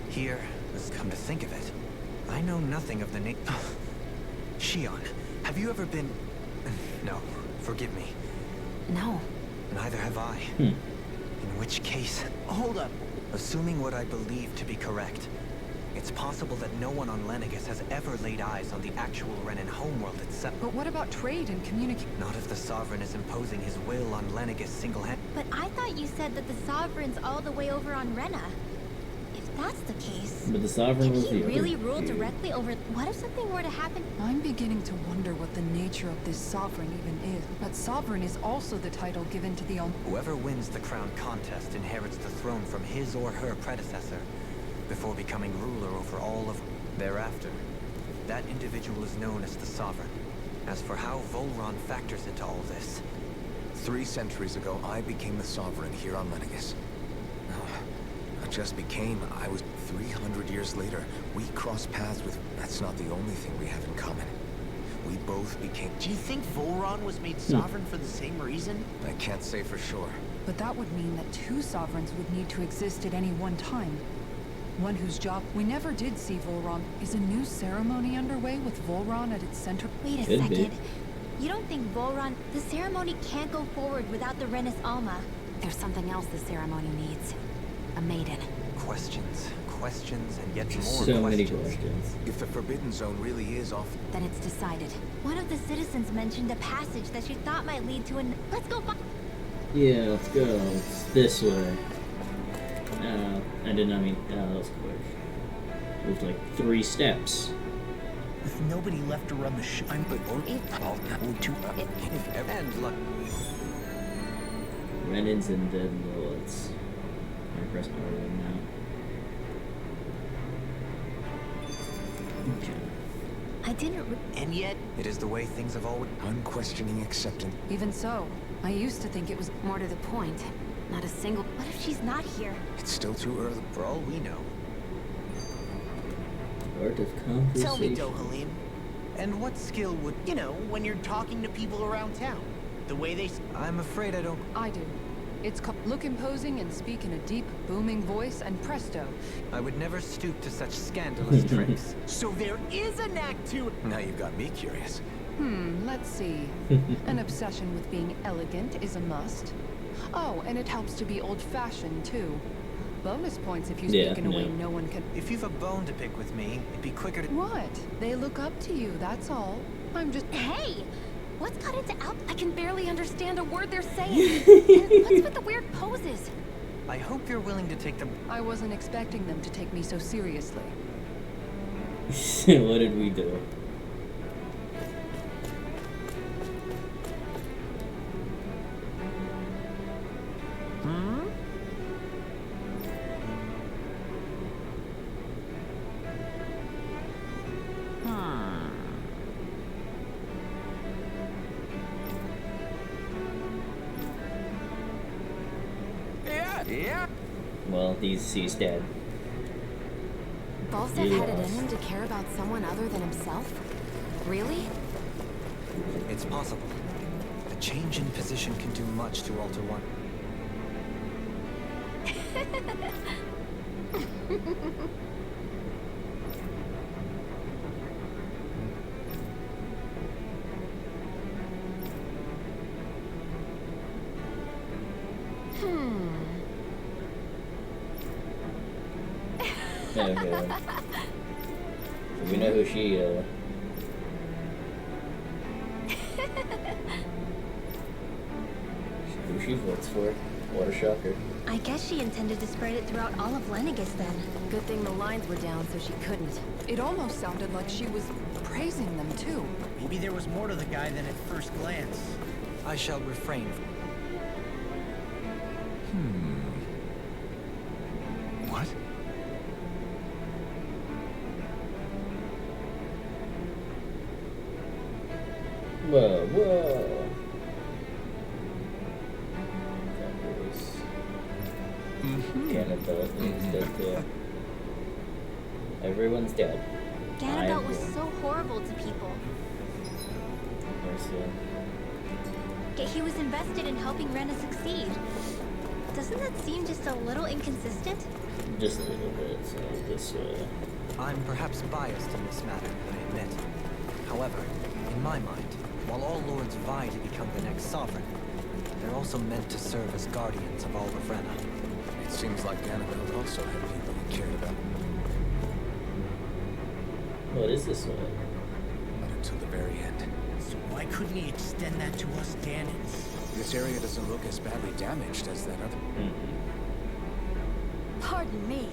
Here, let's come to think of it, I know nothing of the Shion, have you ever been... No, forgive me.
No.
Neither have I. In which case...
Hold up.
Assuming what I believe to be correct, it's possible that no one on Lenegis has ever laid eyes on the actual Renan homeworld itself.
But what about trade and communication?
Not if the Sovereign is imposing his will on Lenegis single-handed.
But I thought you said that the Sovereign's all the way over on Rena. If that's the case,
But the Sovereign
can
was
he
the
really
other
rule
dude.
directly over... What if something were to happen?
I'm beginning to wonder what the nature of this Sovereign even is. But Sovereign is also the title given to the
Whoever wins the crown contest inherits the throne from his or her predecessor, before becoming ruler over all of... Thereafter, that individual is known as the Sovereign. As for how Volron factors into all this...
3 centuries ago, I became the Sovereign here on Lenegis. No, I just became. I was 300 years later. We crossed paths with... That's not the only thing we have in common. We both became...
Do you think Volron was made sovereign for the same reason?
I can't say for sure.
But that would mean that 2 sovereigns would need to exist at any one time. One whose job we never did see Volron. Is a new ceremony underway with Volron at its center?
Wait a
Could be.
second. You don't think Volron... The ceremony can't go forward without the Renis Alma.
There's something else the ceremony needs. A maiden.
Questions, questions, and yet more
So many
questions.
questions.
If the Forbidden Zone really is off...
Then it's decided.
One of the citizens mentioned a passage that she thought might lead to an... Let's go find...
Yeah, let's go. It's this way. I did not mean... that was quick. Moved like 3 steps.
With nobody left to run the show, I'm but
And look,
Renans and Dead Lords. I'm gonna press my room now. Okay.
I didn't...
And yet,
it is the way things have always...
Unquestioning acceptance.
Even so, I used to think it was...
More to the point, not a single...
What if she's not here?
It's still too early.
For all we know.
Art of conversation.
tell me, Dohalim.
And what skill would...
You know, when you're talking to people around town. The way they...
I'm afraid I don't...
I do. It's called look imposing and speak in a deep, booming voice, and presto.
I would never stoop to such scandalous tricks.
So there is a knack to it.
Now you've got me curious.
Let's see. An obsession with being elegant is a must. Oh, and it helps to be old-fashioned, too. Bonus points if you speak in a way no one can...
If you've a bone to pick with me, it'd be quicker to...
What? They look up to you, that's all. I'm just...
Hey! What's got into Al...
I can barely understand a word they're saying. And what's with the weird poses?
I hope you're willing to take them...
I wasn't expecting them to take me so seriously.
What did we do?
Yeah.
Well, he's dead.
Volstead
He
had it in
lost.
him to care about someone other than himself? Really?
It's possible. A change in position can do much to alter one.
Okay. So we know who she, who she votes for. What a shocker.
I guess she intended to spread it throughout all of Lenegis then.
Good thing the lines were down so she couldn't.
It almost sounded like she was praising them too.
Maybe there was more to the guy than at first glance.
I shall refrain.
What?
Whoa, whoa. Ganondorf is dead too. Everyone's dead.
Ganondorf was so horrible to people.
Mercy.
Yet he was invested in helping Rena succeed. Doesn't that seem just a little inconsistent?
Just a little bit, so this way.
I'm perhaps biased in this matter, I admit. However, in my mind, while all lords vie to become the next sovereign, they're also meant to serve as guardians of all of Rena.
It seems like Ganondorf also had people he cared about.
What is this one?
But until the very end.
So why couldn't he extend that to us Danans?
This area doesn't look as badly damaged as that other.
Pardon me.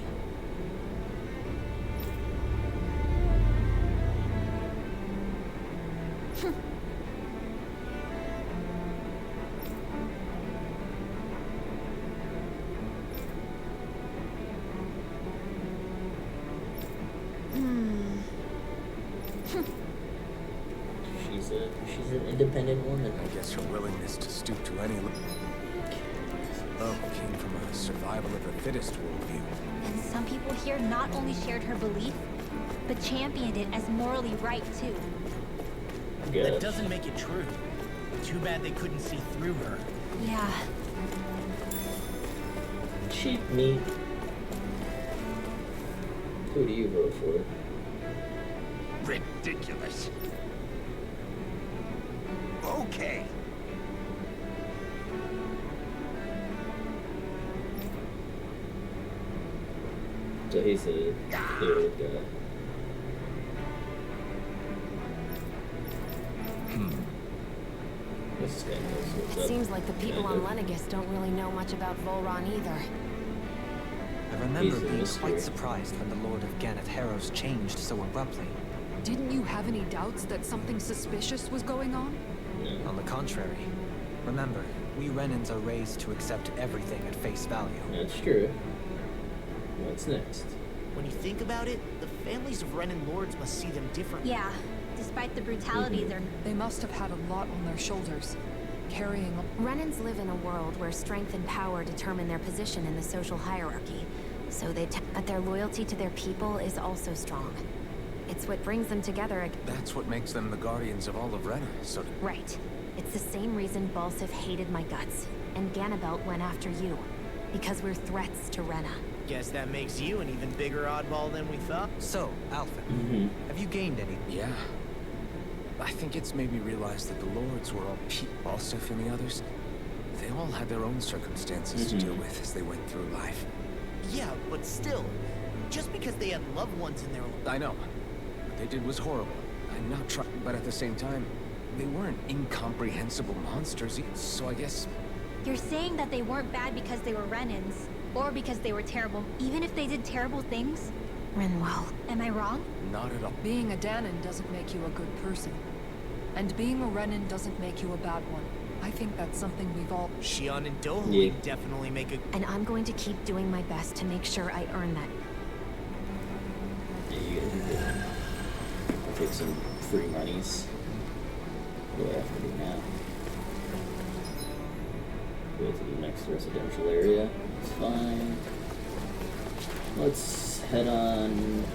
She's an independent woman.
I guess her willingness to stoop to any came from a survival of the fittest worldview.
And some people here not only shared her belief, but championed it as morally right too.
That doesn't make it true. Too bad they couldn't see through her.
Yeah.
Cheap meat. Who do you vote for?
Ridiculous. Okay.
So he's a good guy. This guy knows what's up.
Seems like the people on Lenegis don't really know much about Volron either.
I remember being quite surprised when the Lord of Ganath Harrows changed so abruptly.
Didn't you have any doubts that something suspicious was going on?
No.
On the contrary. Remember, we Renans are raised to accept everything at face value.
That's true. What's next?
When you think about it, the families of Renan lords must see them differently.
Yeah. Despite the brutality,
They must have had a lot on their shoulders. Carrying...
Renans live in a world where strength and power determine their position in the social hierarchy. So but their loyalty to their people is also strong. It's what brings them together.
That's what makes them the guardians of all of Rena, so...
Right. It's the same reason Balsif hated my guts, and Ganabelt went after you. Because we're threats to Rena.
Guess that makes you an even bigger oddball than we thought.
So, Alphen, have you gained any?
Yeah. I think it's made me realize that the lords were all Balsif and the others. They all had their own circumstances to deal with as they went through life.
Yeah, but still, just because they had loved ones in their...
I know. What they did was horrible. I'm not trying, but at the same time, they weren't incomprehensible monsters, so I guess...
You're saying that they weren't bad because they were Renans, or because they were terrible, even if they did terrible things?
Rinwell.
Am I wrong?
Not at all.
Being a Danan doesn't make you a good person. And being a Renan doesn't make you a bad one. I think that's something we've all...
Shion and Dohalim definitely make a...
And I'm going to keep doing my best to make sure I earn that.
Yeah, you gotta do that. Take some free monies. What do I have to do now? Go to the next residential area. It's fine. Let's head on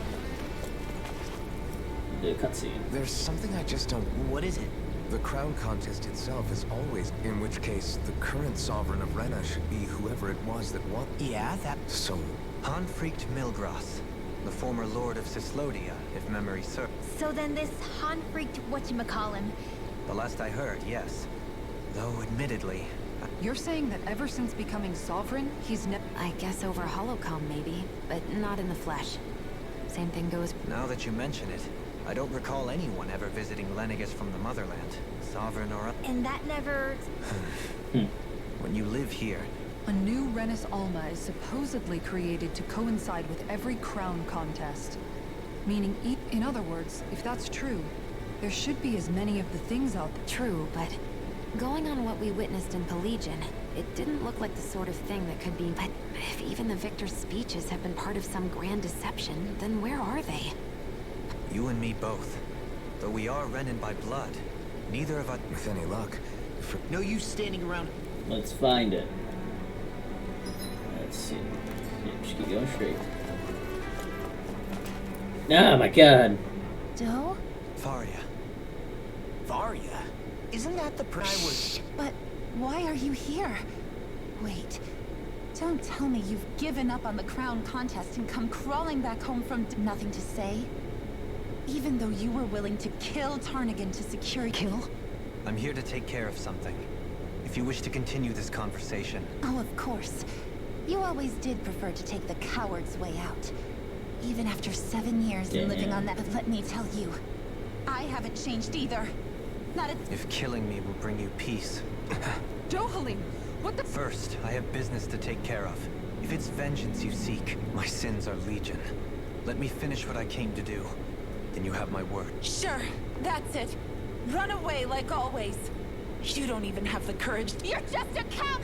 the cutscene.
There's something I just don't...
What is it?
The crown contest itself is always, in which case, the current sovereign of Rena should be whoever it was that won.
Yeah, that...
So...
Hanfried Milgroth, the former Lord of Cyslodia, if memory serves.
So then this Han-freaked whatchamacallem.
The last I heard, yes. Though, admittedly...
You're saying that ever since becoming sovereign, he's never...
I guess over Holocom maybe, but not in the flesh. Same thing goes...
Now that you mention it, I don't recall anyone ever visiting Lenegis from the motherland, sovereign or...
And that never...
When you live here,
A new Renis Alma is supposedly created to coincide with every crown contest. Meaning, in other words, if that's true, there should be as many of the things out there.
True, but going on what we witnessed in Pelegion, it didn't look like the sort of thing that could be. But if even the victor's speeches have been part of some grand deception, then where are they?
You and me both. Though we are Renin by blood, neither of us...
With any luck.
No use standing around.
Let's find it. Let's see. Yeah, just keep going straight. Oh my god.
Doe?
Faria.
Varia? Isn't that the I was...
But why are you here? Wait. Don't tell me you've given up on the crown contest and come crawling back home from nothing to say? Even though you were willing to kill Tarnigan to secure... Kill?
I'm here to take care of something. If you wish to continue this conversation...
Oh, of course. You always did prefer to take the coward's way out. Even after 7 years in living on that... But let me tell you, I haven't changed either. Not a...
If killing me will bring you peace...
Dohalim, what the...
First, I have business to take care of. If it's vengeance you seek, my sins are legion. Let me finish what I came to do. Then you have my word.
Sure, that's it. Run away like always. You don't even have the courage. You're just a cow!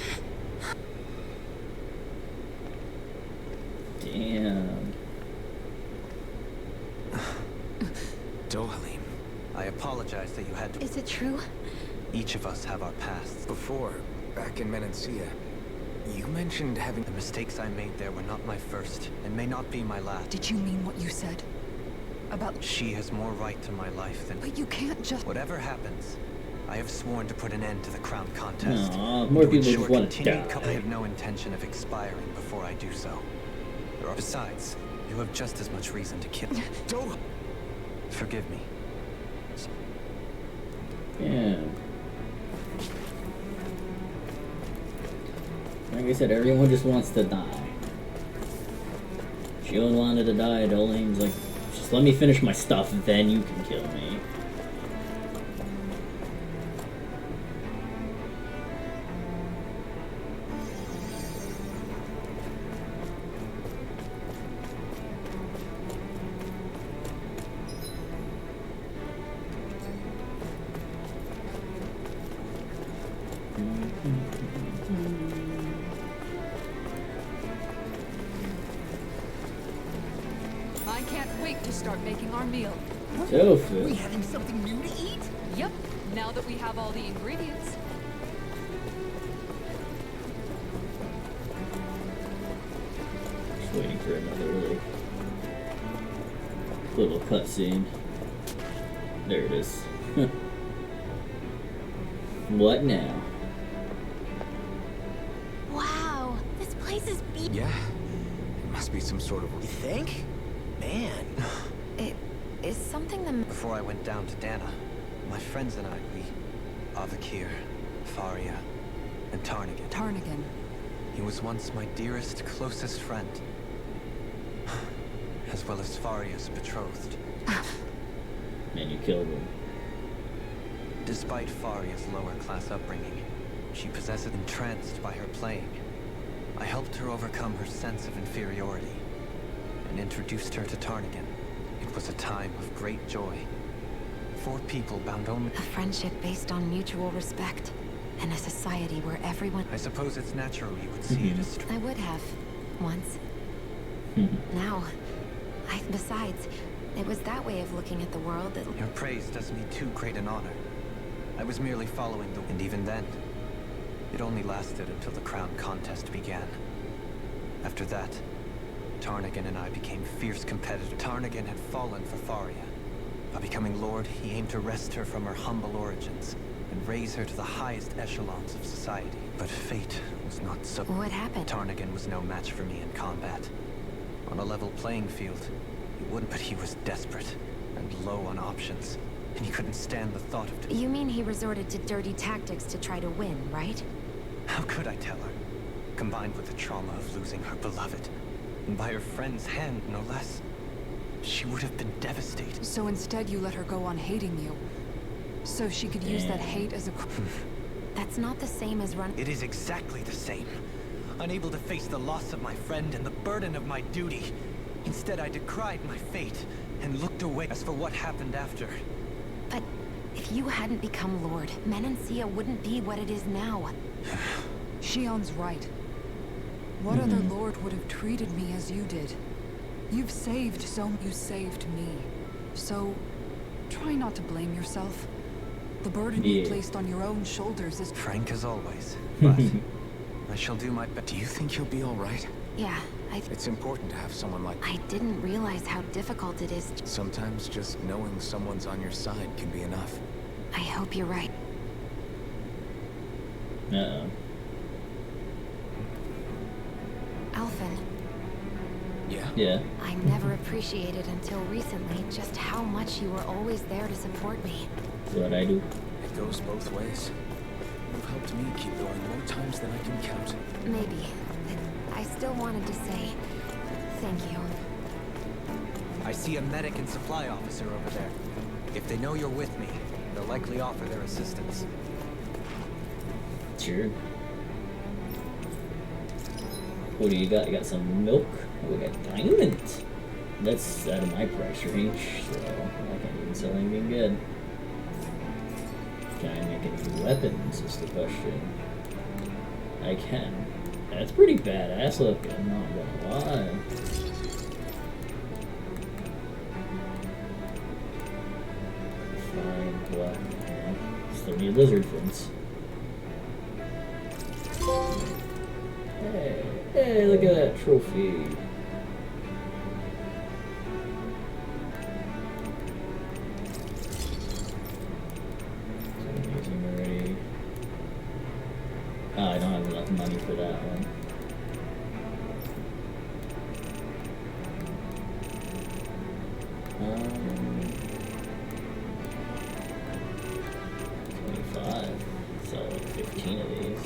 Damn.
Dohalim.
I apologize that you had to...
Is it true?
Each of us have our pasts.
Before, back in Menancia, you mentioned having...
The mistakes I made there were not my first, and may not be my last.
Did you mean what you said? About...
She has more right to my life than...
But you can't just...
Whatever happens, I have sworn to put an end to the crown contest.
Aww, more people just want to die.
I have no intention of expiring before I do so. Besides, you have just as much reason to kill.
Don't...
Forgive me.
Yeah. Like I said, everyone just wants to die. Shion wanted to die, Dohalim's like, just let me finish my stuff, then you can kill me.
I can't wait to start making our meal.
Tofu.
We having something new to eat?
Yep, now that we have all the ingredients.
Just waiting for another little cutscene. There it is. What now?
Wow, this place is
Yeah. It must be some sort of...
You think? Man.
It is something the...
Before I went down to Dana, my friends and I, we... Avakir, Faria, and Tarnigan.
Tarnigan.
He was once my dearest, closest friend. As well as Faria's betrothed.
Man, you killed him.
Despite Faria's lower-class upbringing, she possesses entranced by her playing. I helped her overcome her sense of inferiority, and introduced her to Tarnigan. It was a time of great joy. 4 people bound only...
A friendship based on mutual respect, and a society where everyone...
I suppose it's natural you would see it as...
I would have, once. Now, besides, it was that way of looking at the world that...
Your praise does me too great an honor. I was merely following the... And even then, it only lasted until the crown contest began. After that, Tarnigan and I became fierce competitors. Tarnigan had fallen for Faria. By becoming Lord, he aimed to wrest her from her humble origins and raise her to the highest echelons of society. But fate was not so...
What happened?
Tarnigan was no match for me in combat. On a level playing field, he wouldn't, but he was desperate and low on options. And he couldn't stand the thought of...
You mean he resorted to dirty tactics to try to win, right?
How could I tell her? Combined with the trauma of losing her beloved, and by her friend's hand, no less, she would have been devastated.
So instead you let her go on hating you, so she could use that hate as a...
That's not the same as run...
It is exactly the same. unable to face the loss of my friend and the burden of my duty. Instead, I decried my fate and looked away. As for what happened after...
But if you hadn't become Lord, Menancia wouldn't be what it is now.
Shion's right. What other Lord would have treated me as you did? You've saved you saved me. So, try not to blame yourself. The burden you placed on your own shoulders is...
Frank as always, but I shall do my best.
Do you think he'll be all right?
Yeah,
It's important to have someone like...
I didn't realize how difficult it is.
Sometimes just knowing someone's on your side can be enough.
I hope you're right.
Uh-oh.
Alphen.
Yeah?
Yeah.
I never appreciated until recently just how much you were always there to support me.
That's what I do.
It goes both ways. You've helped me keep going more times than I can count.
Maybe. But I still wanted to say thank you.
I see a medic and supply officer over there. If they know you're with me, they'll likely offer their assistance.
Sure. What do you got? You got some milk? Oh, we got diamond. That's out of my price range, so I can't even sell anything good. Can I make any weapons is the question. I can. That's pretty badass looking, I'm not gonna lie. Fine, black. Still need lizard fins. Hey, look at that trophy. Amazing already. Oh, I don't have enough money for that one. $25. So like 15 of these.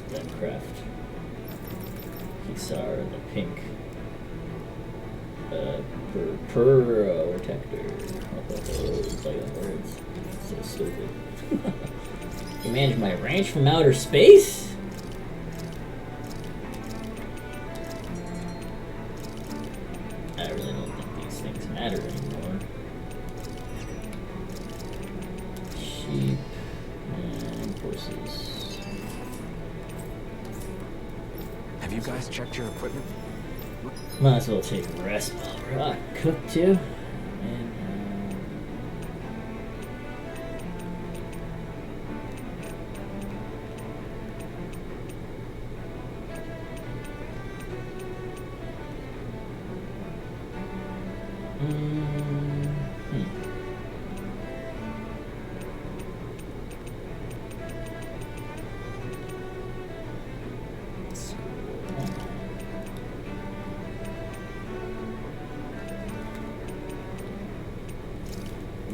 Then craft. Kisar, the pink. Protector. It's like the words. So stupid. You manage my ranch from outer space? I really don't think these things matter anymore. Sheep and horses.
Have you guys checked your equipment?
Might as well take a rest while we're cooked too. And,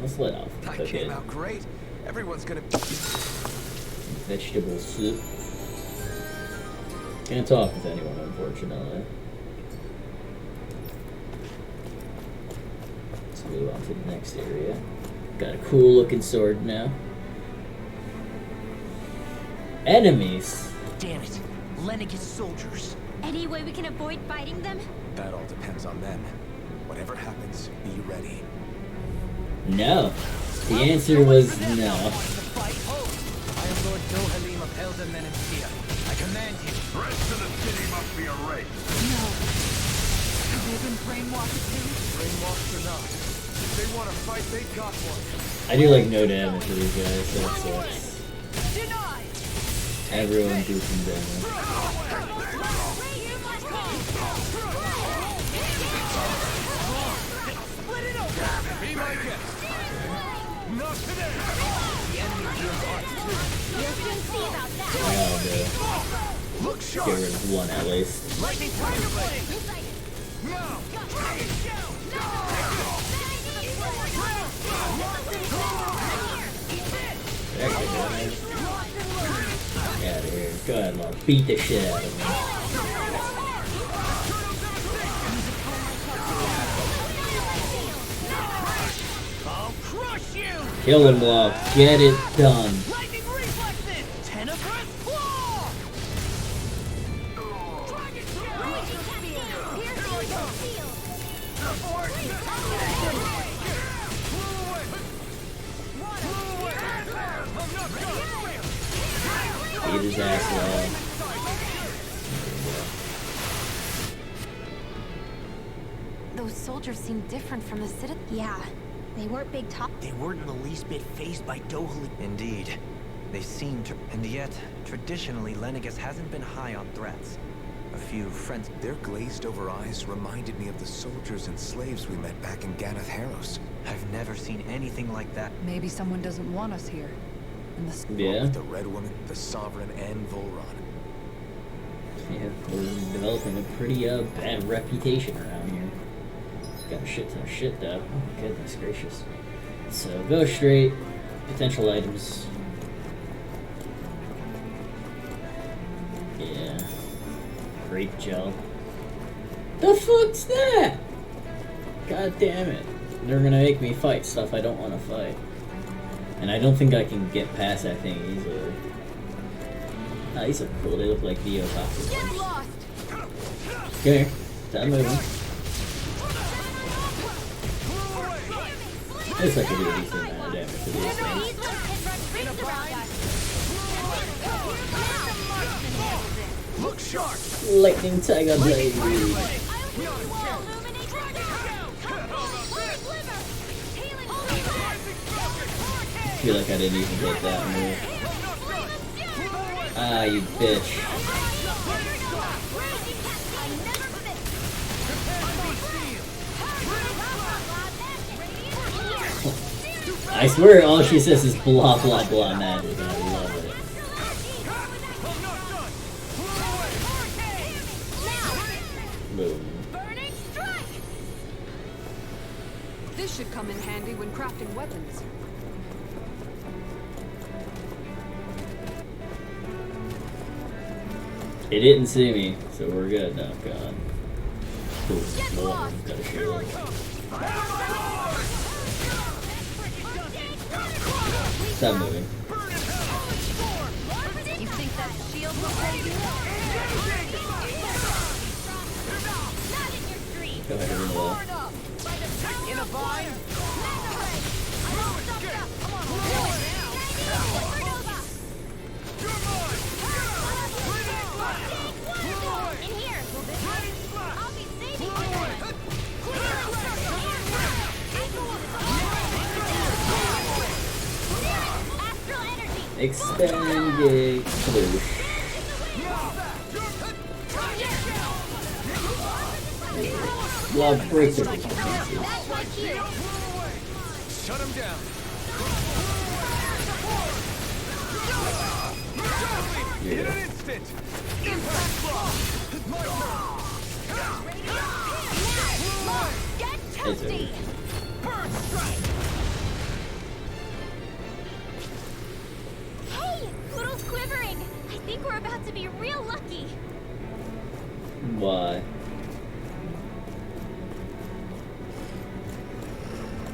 let's let off.
That came out great. Everyone's gonna...
Vegetable soup. Can't talk with anyone, unfortunately. Let's move on to the next area. Got a cool looking sword now. Enemies?
Damn it. Lenegis soldiers.
Any way we can avoid fighting them?
That all depends on them. Whatever happens, be ready.
No. The answer was no.
I am Lord Dohalim of Elden Menancia. I command you.
The rest of the city must be erased.
No. Have they been brainwashed too?
Brainwashed or not. If they want to fight, they got one.
I do like no damage to these guys, so it sucks. Everyone do some damage.
Be my guest. Not today.
You can see about that.
I'll do.
Look sharp.
Get rid of one at least.
Lightning now.
Get out of here. Go ahead, I'll beat the shit out of him.
I'll crush you.
Kill him, Block. Get it done.
Lightning reflexes. Tenebrous claw.
Beat his ass low.
Those soldiers seem different from the city.
Yeah, they weren't big top.
They weren't in the least bit phased by Dohalim.
Indeed. They seem to... And yet, traditionally, Lenegis hasn't been high on threats. A few friends...
Their glazed-over eyes reminded me of the soldiers and slaves we met back in Ganath Harros.
I've never seen anything like that.
Maybe someone doesn't want us here. And the
Yeah.
With the Red Woman, the Sovereign, and Volron.
Yeah, we're developing a pretty bad reputation around here. Got a shit ton of shit though. Oh goodness gracious. So go straight. Potential items. Yeah. Grape gel. The fuck's that? God damn it. They're gonna make me fight stuff I don't want to fight. And I don't think I can get past that thing easily. Ah, these are cool. They look like Neocopters.
Get lost!
Okay, stop moving. Looks like I do a decent amount of damage to these things.
Look sharp!
Lightning Tiger Blade. I feel like I didn't even hit that move. Ah, you bitch. I swear all she says is blah blah blah magic, and I love it. Boom.
This should come in handy when crafting weapons.
It didn't see me, so we're good. Oh god. Cool. Whoa, got a shield. Stop moving.
You think that shield will save you?
Go ahead and reload.
In a vine!
Expanding Kabloosh. Love breaks it.
Shut him down! In an instant! Impact block!
Get
It's
toasty!
Burn strike!
Hey, Poodle's quivering. I think we're about to be real lucky.
Why?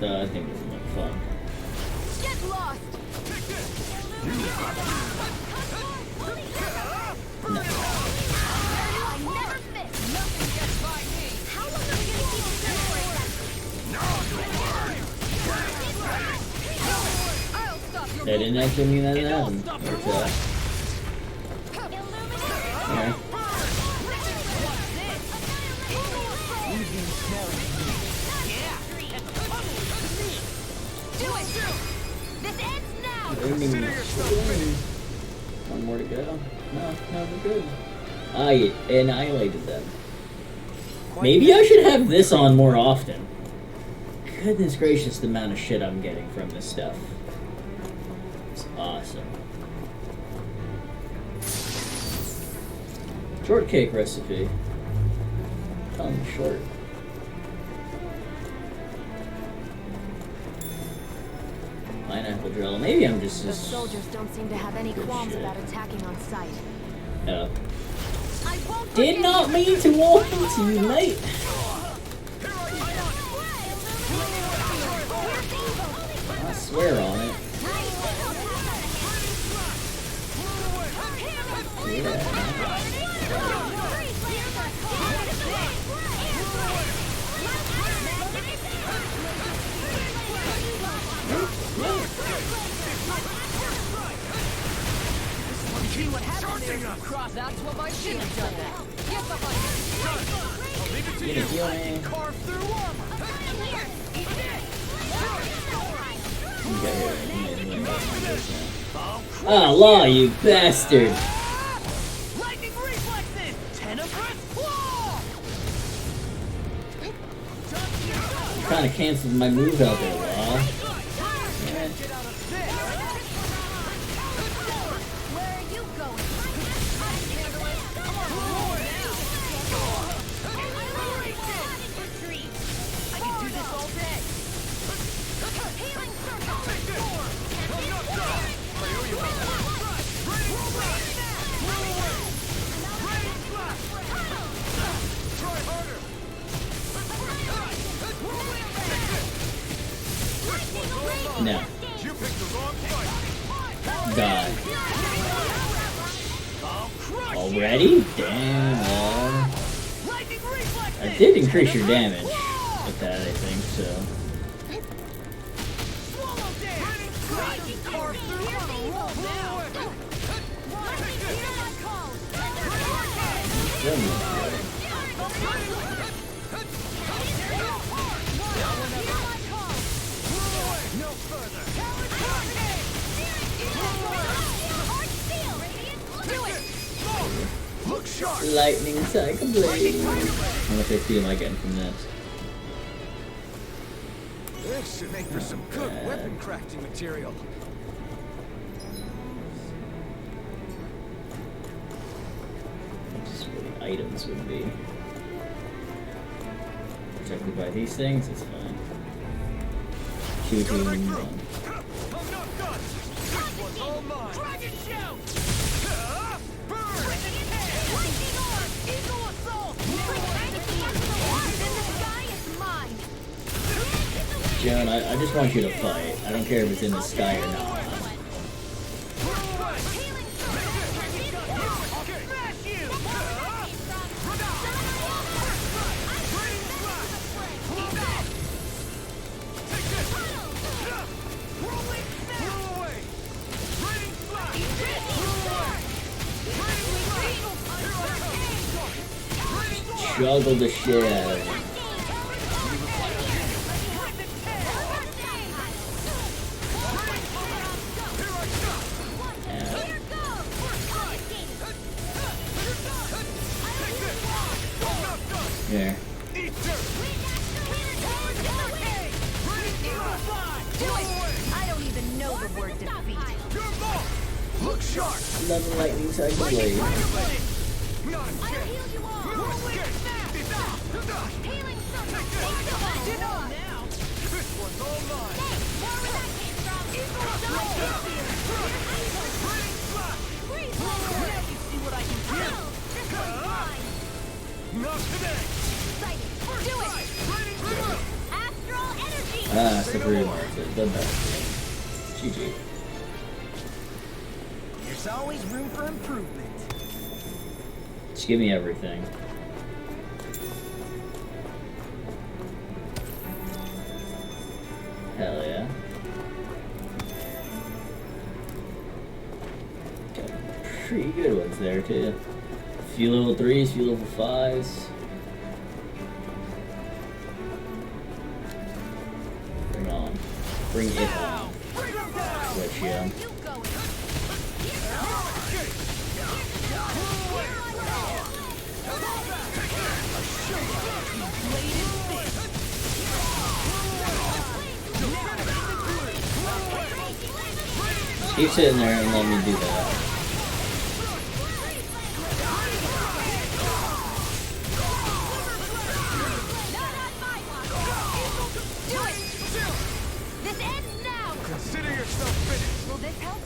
I think this is like fun.
Get lost!
No.
I never miss. Nothing gets by me. How long are we gonna keep this up for? I'll stop your
They didn't actually mean that to happen. Okay.
Do it! This ends now!
One more to go. No, we're good. I annihilated them. Maybe I should have this on more often. Goodness gracious, the amount of shit I'm getting from this stuff. It's awesome. Shortcake recipe. Tell me short. Pineapple drill. Maybe I'm just
The soldiers don't seem to have any qualms about attacking on sight.
Did not mean to walk into you, mate. I swear on it. Yeah.
shouldn't have done that. Get behind me.
You gonna heal me?
Carve through armor.
Ah, Law, you bastard!
Lightning reflexes. Tenebrous claw.
Kinda canceled my move out there, Law. Man.
Get out of this.
Where are you going?
I can do this all day.
Healing circle.
No.
You picked the wrong fight.
God. Already? Damn, Law. I did increase your damage with that, I think, so.
Look sharp.
Lightning Tiger Blade. How much XP am I getting from this?
This should make for some good weapon crafting material.
Just what the items would be. Protected by these things, it's fine. Shooting, run.
I'm not done. This one's all mine.
Dragon shout.
Joan, I just want you to fight. I don't care if it's in the sky or not. Juggle the shit out of it. Here.
I don't even know the word defeat.
Look sharp.
Love the lightning Tiger Blade.
Not escape.
Healing circle.
This one's all mine. Not today.
Astral energy.
Ah, Supreme Arts. The best. GG.
There's always room for improvement.
Just give me everything. Hell yeah. Got pretty good ones there too. A few level 3s, a few level 5s. Bring on. Bring it on. Switch, yeah. Keep sitting there and let me do that.
This ends now.
Consider yourself finished.
Will this help?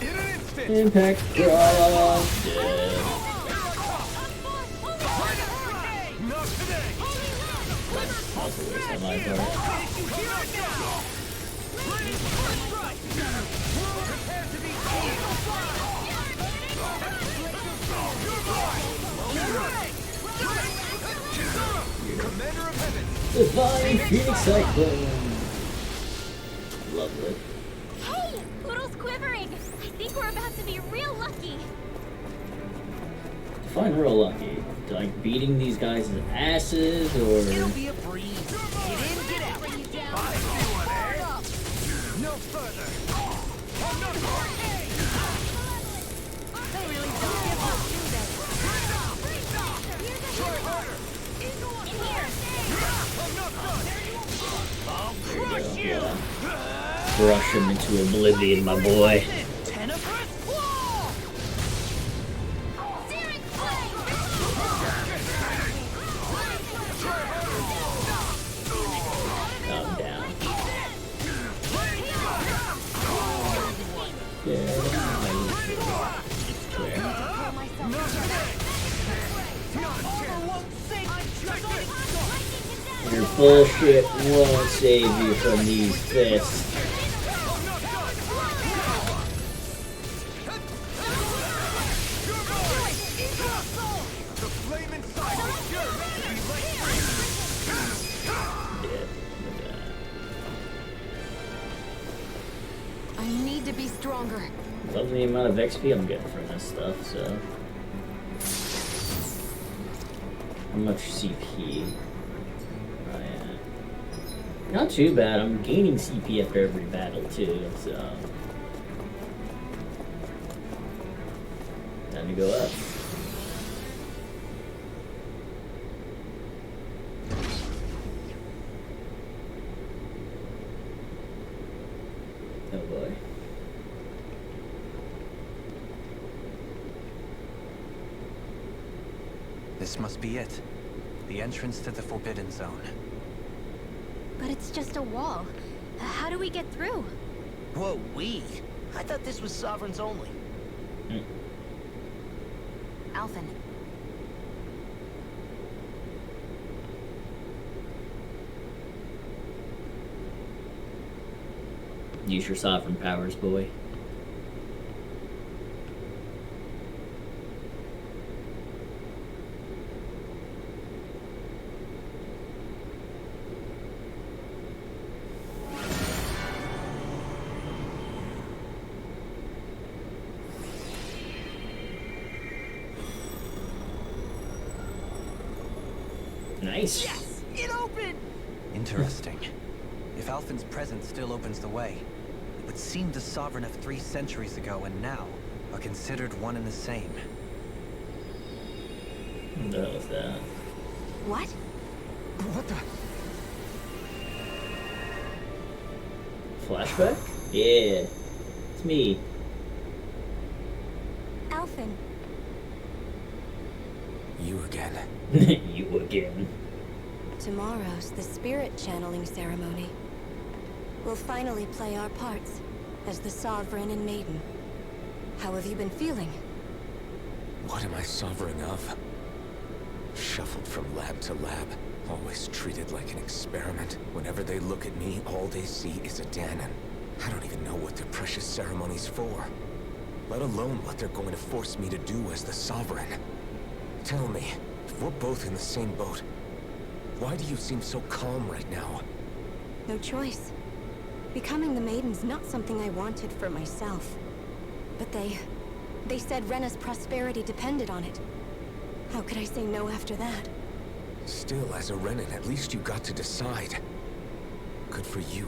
In an instant.
Impact drop. Dead.
Not today.
That's a waste on my part.
Commander of Heaven.
Divine Phoenix Cyclone. Lovely.
Hey, Poodle's quivering. I think we're about to
if I'm real lucky, like beating these guys' asses, or
It'll be a breeze. Get in, get out. No further.
They really don't give up, do they?
Try harder.
In here!
I'll crush you.
crush him into oblivion, my boy.
Tenebrous Claw!
Calm down. Yeah. Your bullshit won't save you from these fists.
I need to be stronger.
Love the amount of XP I'm getting from this stuff, so. How much CP? Oh, yeah. Not too bad. I'm gaining CP after every battle, too, so. Time to go up. Oh boy.
This must be it. The entrance to the Forbidden Zone.
But it's just a wall. How do we get through?
Whoa, we? I thought this was Sovereigns only.
Alphen.
Use your sovereign powers, boy. Nice.
Yes! It opened!
Interesting. If Alphen's presence still opens the way, it would seem the Sovereign of 3 centuries ago and now are considered one and the same.
What the hell is that?
What?
What the?
Flashback? Yeah. It's me.
Alphen.
You again.
You again.
Tomorrow's the spirit channeling ceremony. We'll finally play our parts as the Sovereign and Maiden. How have you been feeling?
What am I sovereign of? Shuffled from lab to lab, always treated like an experiment. Whenever they look at me, all they see is a Dahnan. I don't even know what their precious ceremony's for, let alone what they're going to force me to do as the Sovereign. Tell me, if we're both in the same boat, why do you seem so calm right now?
No choice. Becoming the Maiden's not something I wanted for myself. But they said Rena's prosperity depended on it. How could I say no after that?
Still, as a Renan, at least you got to decide. Good for you.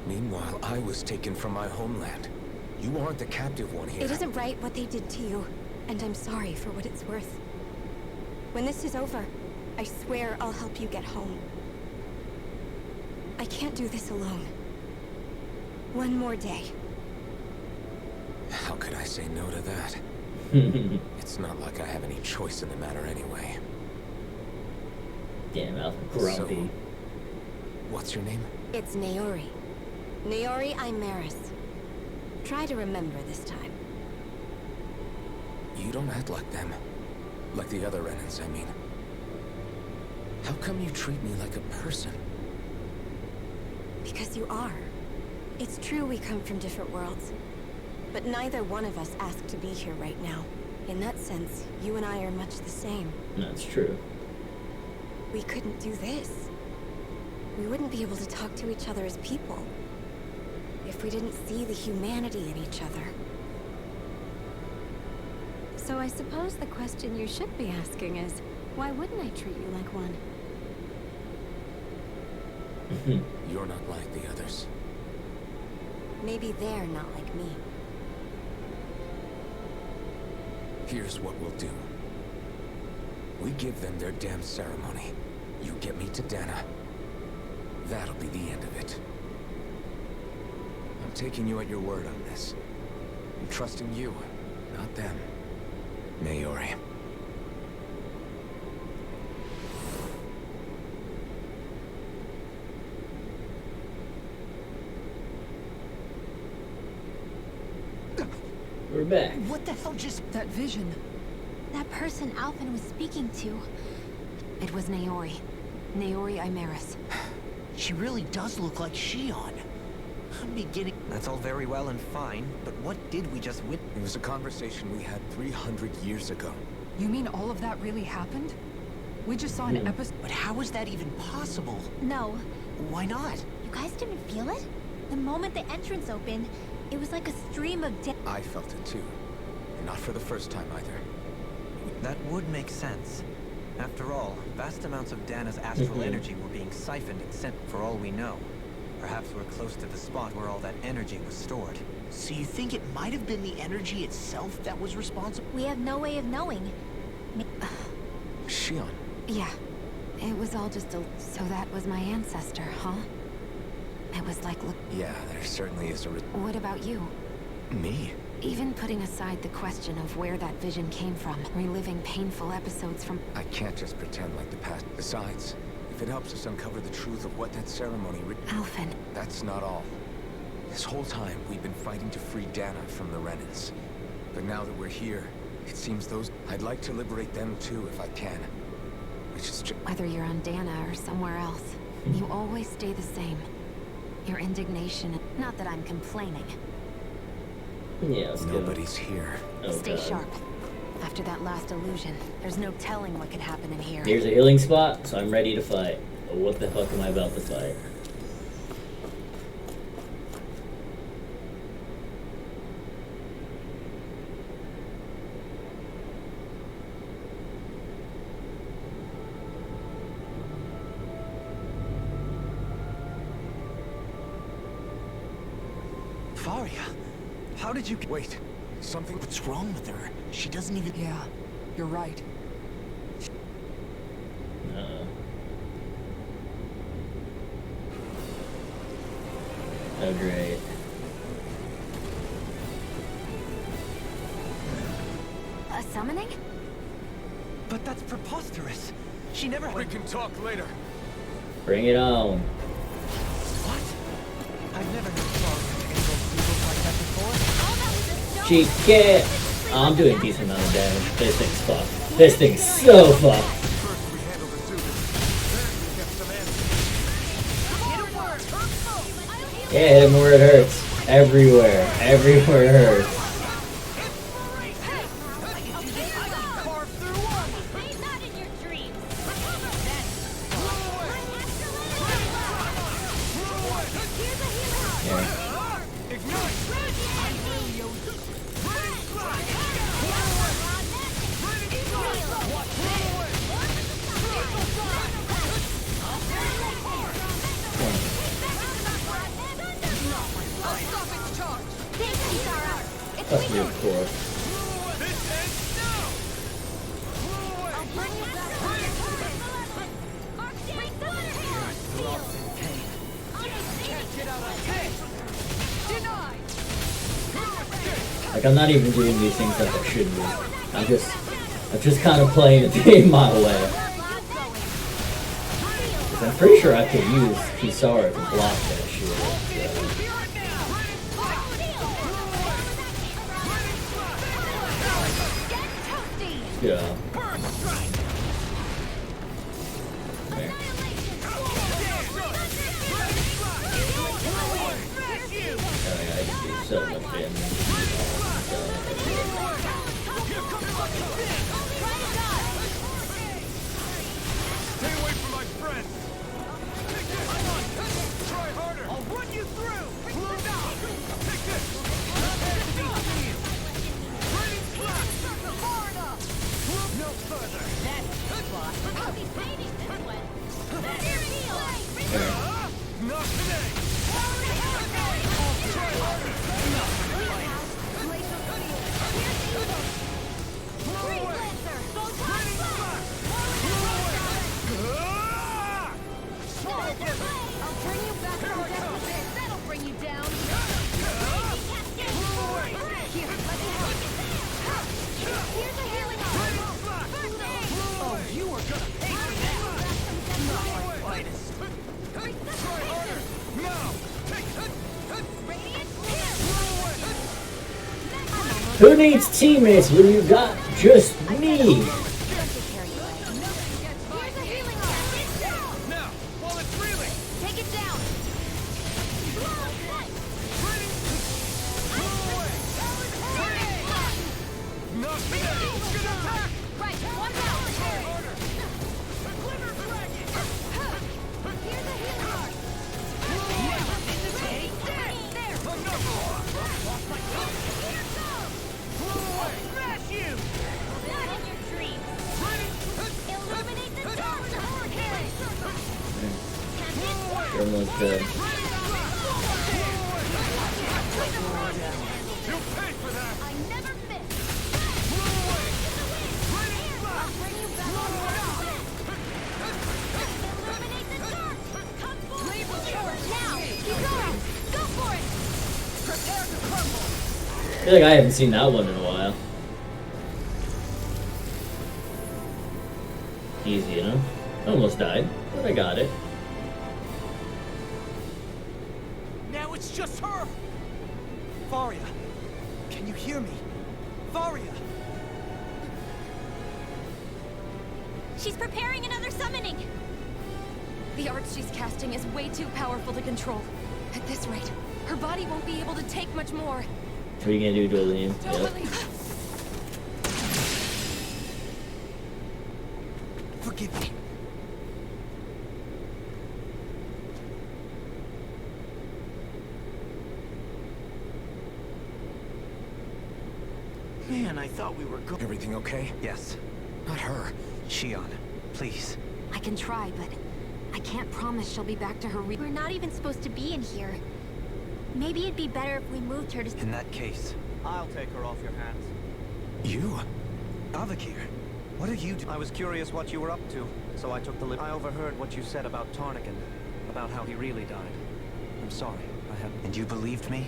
Meanwhile, I was taken from my homeland. You aren't the captive one here.
It isn't right what they did to you, and I'm sorry for what it's worth. When this is over, I swear I'll help you get home. I can't do this alone. One more day.
How could I say no to that? It's not like I have any choice in the matter anyway.
Damn, Alphen grumpy.
So, what's your name?
It's Naori. Naori Imaris. Try to remember this time.
You don't act like them. Like the other Renans, I mean. How come you treat me like a person?
Because you are. It's true we come from different worlds. But neither one of us asked to be here right now. In that sense, you and I are much the same.
That's true.
We couldn't do this. We wouldn't be able to talk to each other as people. If we didn't see the humanity in each other. So I suppose the question you should be asking is, why wouldn't I treat you like one?
You're not like the others.
Maybe they're not like me.
Here's what we'll do. We give them their damn ceremony. You get me to Dana. That'll be the end of it. I'm taking you at your word on this. I'm trusting you, not them. Naori.
We're back.
What the hell just...
That vision.
That person Alphen was speaking to.
It was Naori. Naori Imeris.
She really does look like Shion. I'm beginning...
That's all very well and fine, but what did we just witness?
It was a conversation we had 300 years ago.
You mean all of that really happened? We just saw an episode.
But how is that even possible?
No.
Why not?
You guys didn't feel it? The moment the entrance opened, it was like a stream of death.
I felt it too. And not for the first time either.
That would make sense. After all, vast amounts of Dana's astral energy were being siphoned and sent for all we know. Perhaps we're close to the spot where all that energy was stored.
So you think it might have been the energy itself that was responsible?
We have no way of knowing.
Shion.
Yeah. It was all just a... So that was my ancestor, huh? It was like, look...
Yeah, there certainly is a...
What about you?
Me?
Even putting aside the question of where that vision came from, reliving painful episodes from...
I can't just pretend like the past. Besides, if it helps us uncover the truth of what that ceremony...
Alphen.
That's not all. This whole time, we've been fighting to free Dana from the Renans. But now that we're here, it seems those... I'd like to liberate them too, if I can. Which is just...
Whether you're on Dana or somewhere else, you always stay the same. Your indignation... Not that I'm complaining.
Yeah, let's go.
Nobody's here.
Oh,
Stay
God.
sharp. After that last illusion, there's no telling what could happen in here.
Here's a healing spot, so I'm ready to fight. But what the fuck am I about to fight?
Faria, how did you...
Wait, something...
What's wrong with her? She doesn't even...
Yeah, you're right.
Oh, great.
A summoning?
But that's preposterous. She never...
We can talk later.
Bring it on.
What? I've never known Flora to handle people like that before.
She can't. Oh, I'm doing a decent amount of damage. This thing's fucked. This thing's so fucked. Yeah, hit him where it hurts. Everywhere. Everywhere it hurts. Fuck you, of course. Like, I'm not even doing these things that I should do. I'm just kind of playing the game my way. I'm pretty sure I could use Kisara to block that shit. So. Yeah. There. Oh yeah, I can do so much damage.
Stay away from my friend! Try harder!
I'll run you through!
Take this!
Who needs teammates when you got just me? Almost dead. I feel like I haven't seen that one in a while. Easy enough. Almost died, but I got it.
Now it's just her! Faria, can you hear me? Faria!
She's preparing another summoning.
The art she's casting is way too powerful to control. At this rate, her body won't be able to take much more.
What are you gonna do, Dolene? Yep.
Forgive me.
Man, I thought we were good.
Everything okay?
Yes.
Not her.
Shion, please.
I can try, but I can't promise she'll be back to her
We're not even supposed to be in here. Maybe it'd be better if we moved her to...
In that case,
I'll take her off your hands.
You?
Avakir, what are you doing?
I was curious what you were up to, so I took the I overheard what you said about Tarnigan, about how he really died. I'm sorry, I haven't...
And you believed me?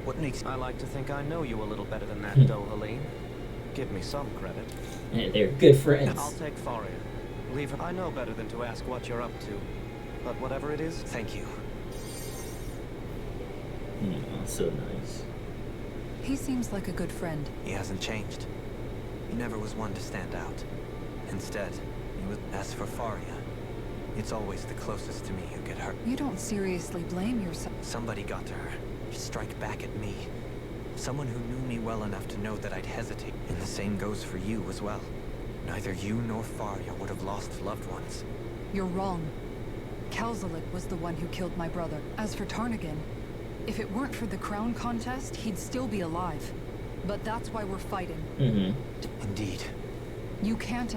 What makes...
I like to think I know you a little better than that, Dohaline. Give me some credit.
Yeah, they're good friends.
I'll take Faria. Leave her. I know better than to ask what you're up to. But whatever it is...
Thank you.
Oh, so nice.
He seems like a good friend.
He hasn't changed. He never was one to stand out. Instead, he was... As for Faria, it's always the closest to me who get hurt.
You don't seriously blame yourself.
Somebody got to her. Strike back at me. Someone who knew me well enough to know that I'd hesitate. And the same goes for you as well. Neither you nor Faria would have lost loved ones.
You're wrong. Kelzelik was the one who killed my brother. As for Tarnigan, if it weren't for the crown contest, he'd still be alive. But that's why we're fighting.
Indeed.
You can't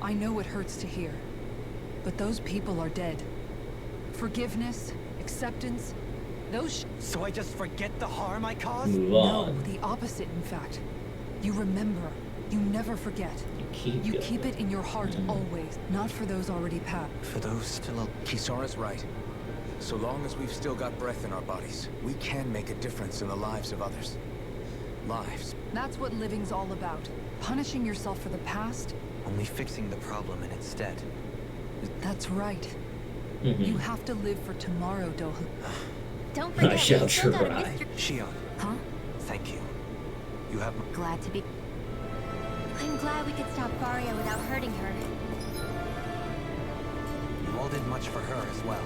I know it hurts to hear. But those people are dead. Forgiveness, acceptance, those
So I just forget the harm I caused?
Move
No,
on.
the opposite, in fact. You remember. You never forget. You keep it in your heart always. Not for those already passed.
For those still...
Kisara's right. So long as we've still got breath in our bodies, we can make a difference in the lives of others. Lives.
That's what living's all about. Punishing yourself for the past.
Only fixing the problem in its stead.
That's right. You have to live for tomorrow, Doha.
Don't forget,
I shall
we still got a
try.
mystery.
Shion,
Huh?
thank you. You have...
Glad to be...
I'm glad we could stop Faria without hurting her.
You all did much for her as well.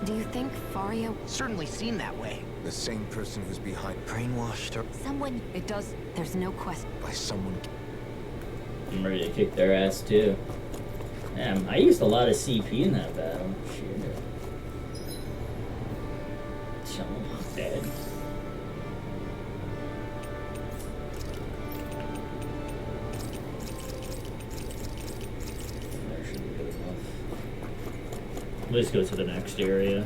Do you think Faria...
Certainly seem that way.
The same person who's behind...
Brainwashed her...
Someone...
It does...
There's no question.
by someone...
I'm ready to kick their ass too. Damn, I used a lot of CP in that battle. Shit. Someone's dead. That should be good enough. Let's go to the next area.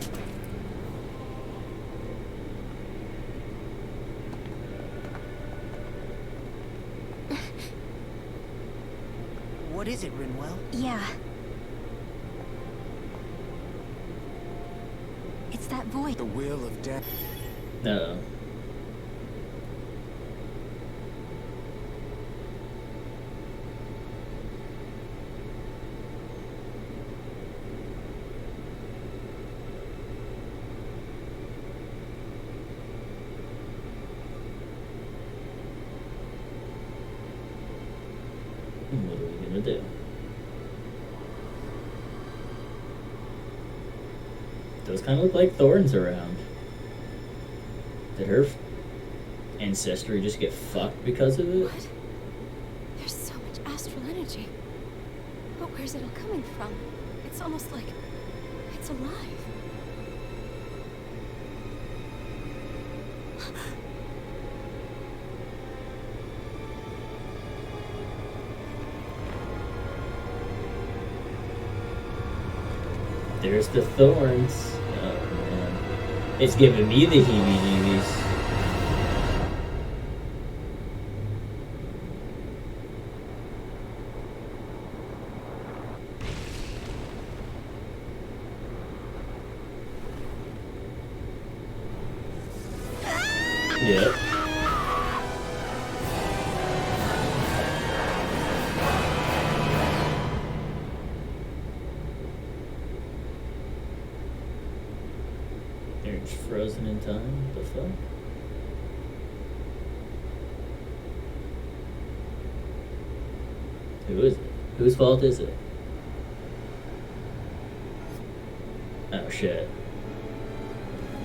What is it, Rinwell?
Yeah. It's that voice.
The will of death.
No. What are we gonna do? Those kind of look like thorns around. Did her ancestry just get fucked because of it?
What? There's so much astral energy. But where's it all coming from? It's almost like it's alive.
There's the thorns. Oh man. It's giving me the heebie-jeebies. Yep. They're just frozen in time. What the fuck? Who is it? Whose fault is it? Oh shit.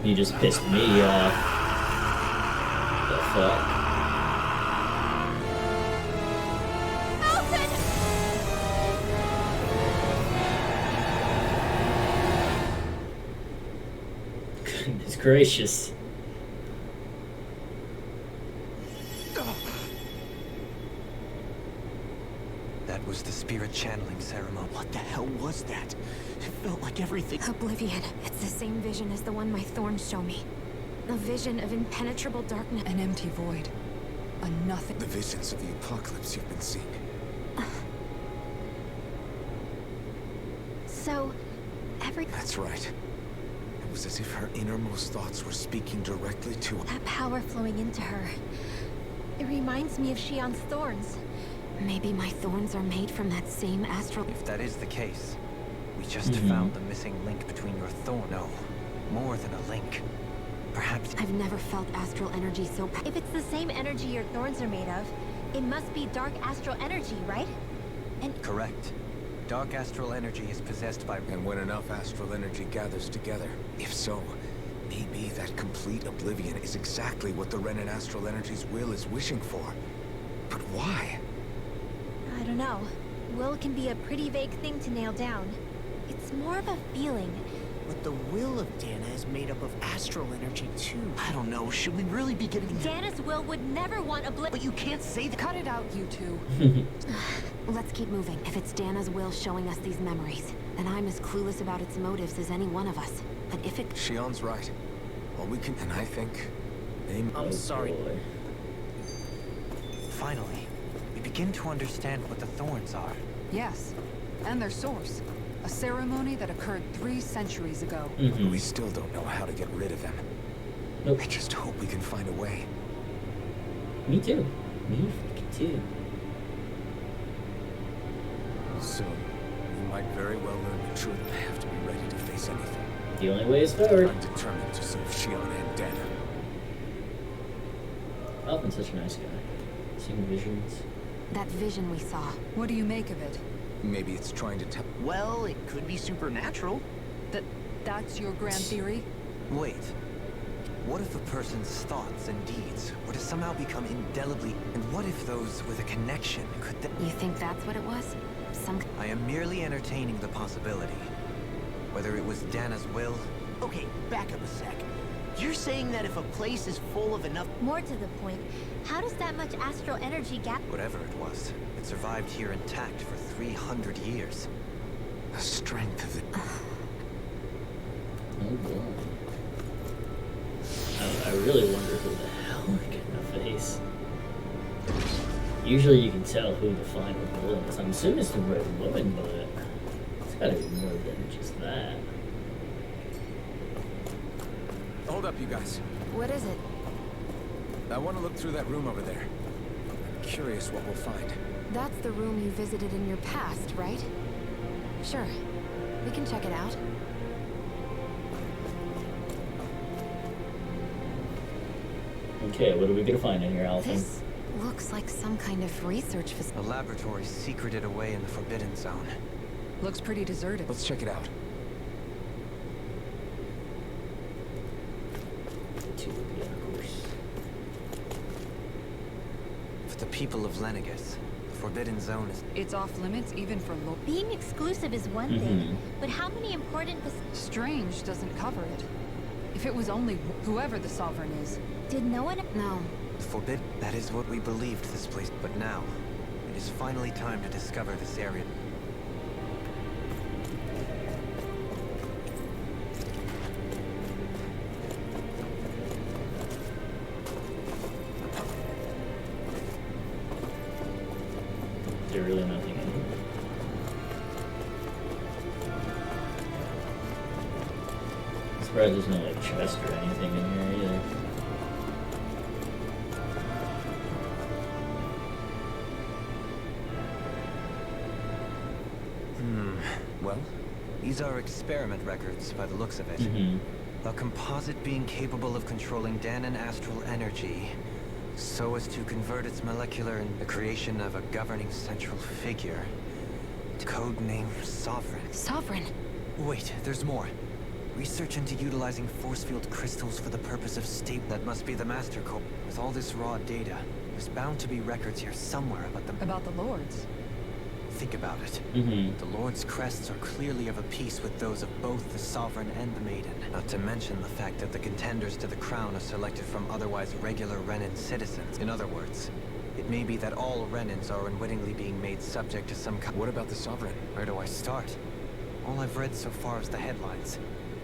You just pissed me off. The fuck? Goodness gracious.
That was the spirit channeling ceremony.
What the hell was that? It felt like everything...
Oblivion. It's the same vision as the one my thorns show me. A vision of impenetrable darkness.
An empty void. A nothing.
The visions of the apocalypse you've been seeing.
So,
That's right. It was as if her innermost thoughts were speaking directly to her.
That power flowing into her. It reminds me of Shion's thorns.
Maybe my thorns are made from that same astral...
If that is the case, we just found the missing link between your thorn. No, more than a link. Perhaps...
I've never felt astral energy so...
If it's the same energy your thorns are made of, it must be dark astral energy, right? And
Correct. Dark astral energy is possessed by...
And when enough astral energy gathers together, if so, maybe that complete oblivion is exactly what the Renan astral energy's will is wishing for. But why?
I don't know. Will can be a pretty vague thing to nail down. It's more of a feeling.
But the will of Dana is made up of astral energy, too. I don't know, should we really be getting...
Dana's will would never want
But you can't say that...
Cut it out, you two.
Let's keep moving. If it's Dana's will showing us these memories, then I'm as clueless about its motives as any one of us. But if it...
Shion's right. All we can... And I think...
I'm sorry.
Boy.
Finally, we begin to understand what the thorns are.
Yes. And their source. A ceremony that occurred 3 centuries ago.
But we still don't know how to get rid of them.
Nope.
I just hope we can find a way.
Me too. Me fucking too.
Soon, we might very well learn the truth. I have to be ready to face anything.
The only way is forward.
I'm determined to save Shion and Dana.
Alvin's such a nice guy. Seeing visions.
That vision we saw.
What do you make of it?
Maybe it's trying to tell...
Well, it could be supernatural.
That's your grand theory?
Wait. What if a person's thoughts and deeds were to somehow become indelibly... And what if those with a connection could...
You think that's what it was?
I am merely entertaining the possibility. Whether it was Dana's will...
Okay, back up a sec. You're saying that if a place is full of enough...
More to the point, how does that much astral energy gap...
Whatever it was, it survived here intact for 300 years.
The strength of the...
Oh boy. I really wonder who the hell would get in the face. Usually you can tell who the final villain is. I'm assuming it's the Red Woman, but it's gotta be more than just that.
Hold up, you guys.
What is it?
I want to look through that room over there. I'm curious what we'll find.
That's the room you visited in your past, right? Sure. We can check it out.
Okay, what are we gonna find in here, Alpha?
This looks like some kind of research facility.
A laboratory secreted away in the Forbidden Zone.
Looks pretty deserted.
Let's check it out.
For the people of Lenegis, the Forbidden Zone is...
It's off limits even for
Being exclusive is one thing, but how many important...
Strange doesn't cover it. If it was only whoever the Sovereign is.
Did no one...
No.
Forbidden? That is what we believed this place. But now, it is finally time to discover this area.
Is there really nothing in here? I'm surprised there's no like chest or anything in here either.
Well, these are experiment records by the looks of it. A composite being capable of controlling Dahnan astral energy so as to convert its molecular and the creation of a governing central figure. Codename Sovereign.
Sovereign?
Wait, there's more. Research into utilizing force field crystals for the purpose of state. That must be the Master Code. With all this raw data, there's bound to be records here somewhere about them.
About the Lords?
Think about it. The Lord's crests are clearly of a piece with those of both the Sovereign and the Maiden. Not to mention the fact that the contenders to the crown are selected from otherwise regular Renan citizens. In other words, it may be that all Renans are unwittingly being made subject to some kind.
What about the Sovereign?
Where do I start? All I've read so far is the headlines.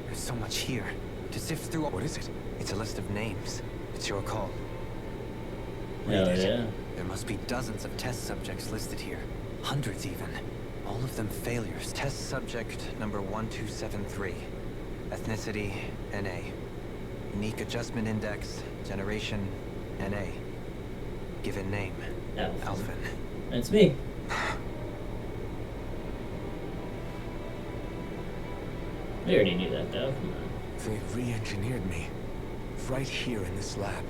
There's so much here. To sift through all...
What is it?
It's a list of names. It's your call.
Hell yeah.
There must be dozens of test subjects listed here. Hundreds even. All of them failures. Test subject number 1273. Ethnicity, NA. Unique adjustment index, generation, NA. Given name, Alphen.
That's me. We already knew that though. Come on.
They re-engineered me. Right here in this lab.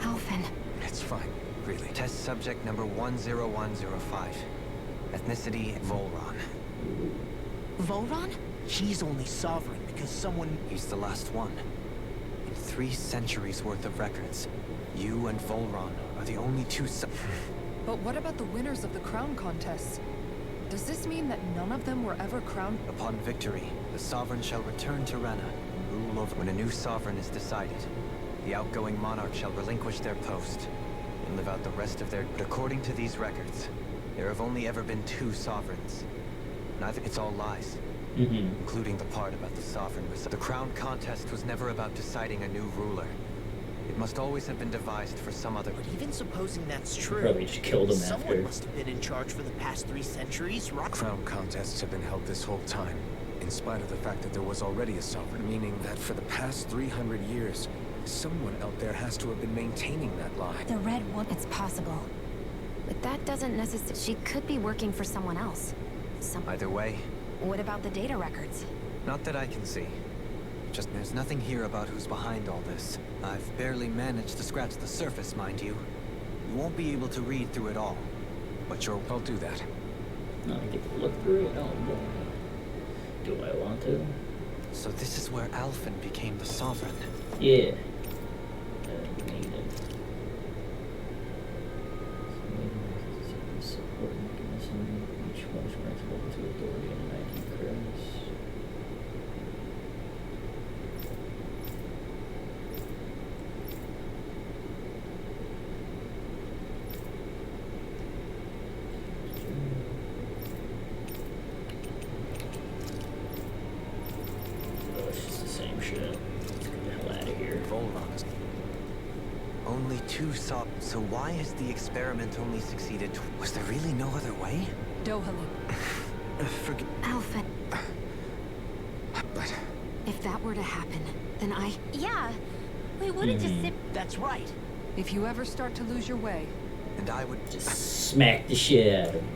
Alphen.
It's fine. Really.
Test subject number 10105. Ethnicity, Volron.
Volron? She's only sovereign because someone...
He's the last one. In 3 centuries worth of records, you and Volron are the only two
But what about the winners of the crown contests? Does this mean that none of them were ever crowned?
Upon victory, the Sovereign shall return to Rena and rule over. When a new Sovereign is decided, the outgoing monarch shall relinquish their post and live out the rest of their... But according to these records, there have only ever been 2 sovereigns. Neither... It's all lies. Including the part about the Sovereign. The crown contest was never about deciding a new ruler. It must always have been devised for some other...
But even supposing that's true,
Probably just killed him
someone
after.
must have been in charge for the past 3 centuries, right?
Crown contests have been held this whole time, in spite of the fact that there was already a Sovereign, meaning that for the past 300 years, someone out there has to have been maintaining that lie.
The Red Woman.
It's possible. But that doesn't necessarily... She could be working for someone else.
Either way...
What about the data records?
Not that I can see. Just there's nothing here about who's behind all this. I've barely managed to scratch the surface, mind you. You won't be able to read through it all. But I'll do that.
No, I get to look through it. Oh, boy. Do I want to?
So this is where Alphen became the Sovereign.
Yeah. Support mechanism. Each one is principal to authority and an ID credits. Oh, it's just the same shit. Let's get the hell out of here.
Only 2 saw. So why has the experiment only succeeded? Was there really no other way?
Dohalim.
Forget.
Alphen.
But
If that were to happen, then
Yeah. We wouldn't just sit.
That's right.
If you ever start to lose your way,
And I would
Just smack the shit out of him.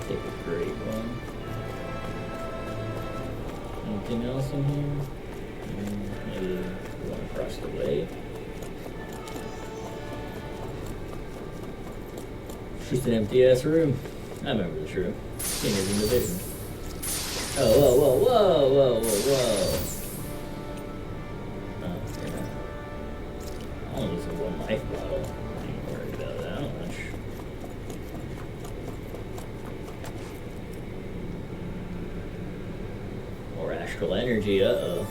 Take a great one. Anything else in here? Maybe one across the way. Just an empty ass room. I remember this room. Seen it in the vision. Oh, whoa, whoa, whoa, whoa, whoa, whoa. Oh, yeah. I only use a 1 life bottle. I ain't worried about that much. More astral energy, uh-oh.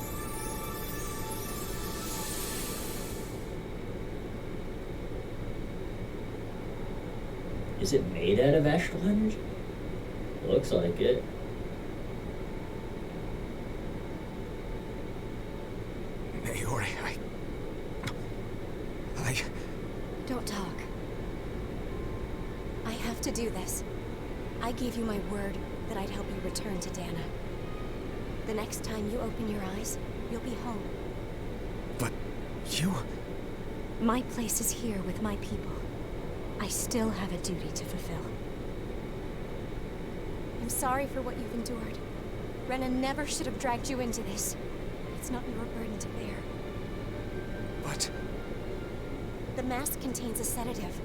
Is it made out of astral energy? Looks like it.
Naori, I...
Don't talk. I have to do this. I gave you my word that I'd help you return to Dana. The next time you open your eyes, you'll be home.
But you...
My place is here with my people. I still have a duty to fulfill. I'm sorry for what you've endured. Rena never should have dragged you into this. It's not your burden to bear.
But...
The mask contains a sedative.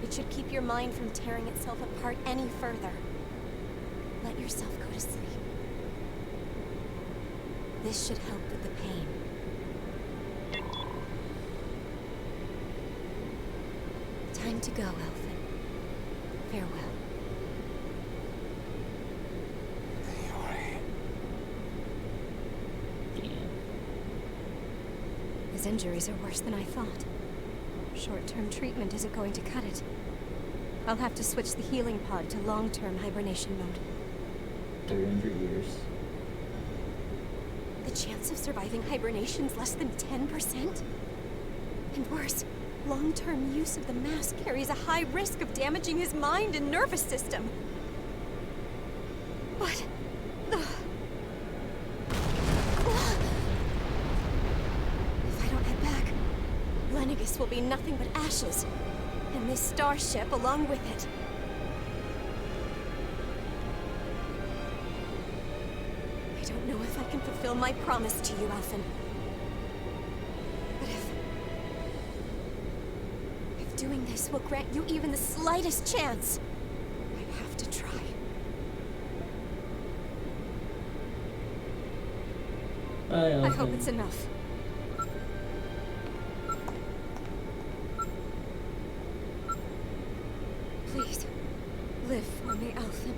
It should keep your mind from tearing itself apart any further. Let yourself go to sleep. This should help with the pain. Time to go, Elfin. Farewell. His injuries are worse than I thought. Short-term treatment isn't going to cut it. I'll have to switch the healing pod to long-term hibernation mode.
300 years.
The chance of surviving hibernation's less than 10%? And worse, long-term use of the mask carries a high risk of damaging his mind and nervous system. But... If I don't head back, Lenegis will be nothing but ashes. And this starship along with it. I don't know if I can fulfill my promise to you, Alphen. But if doing this will grant you even the slightest chance, I have to try. I hope it's enough. Please, live for me, Alphen.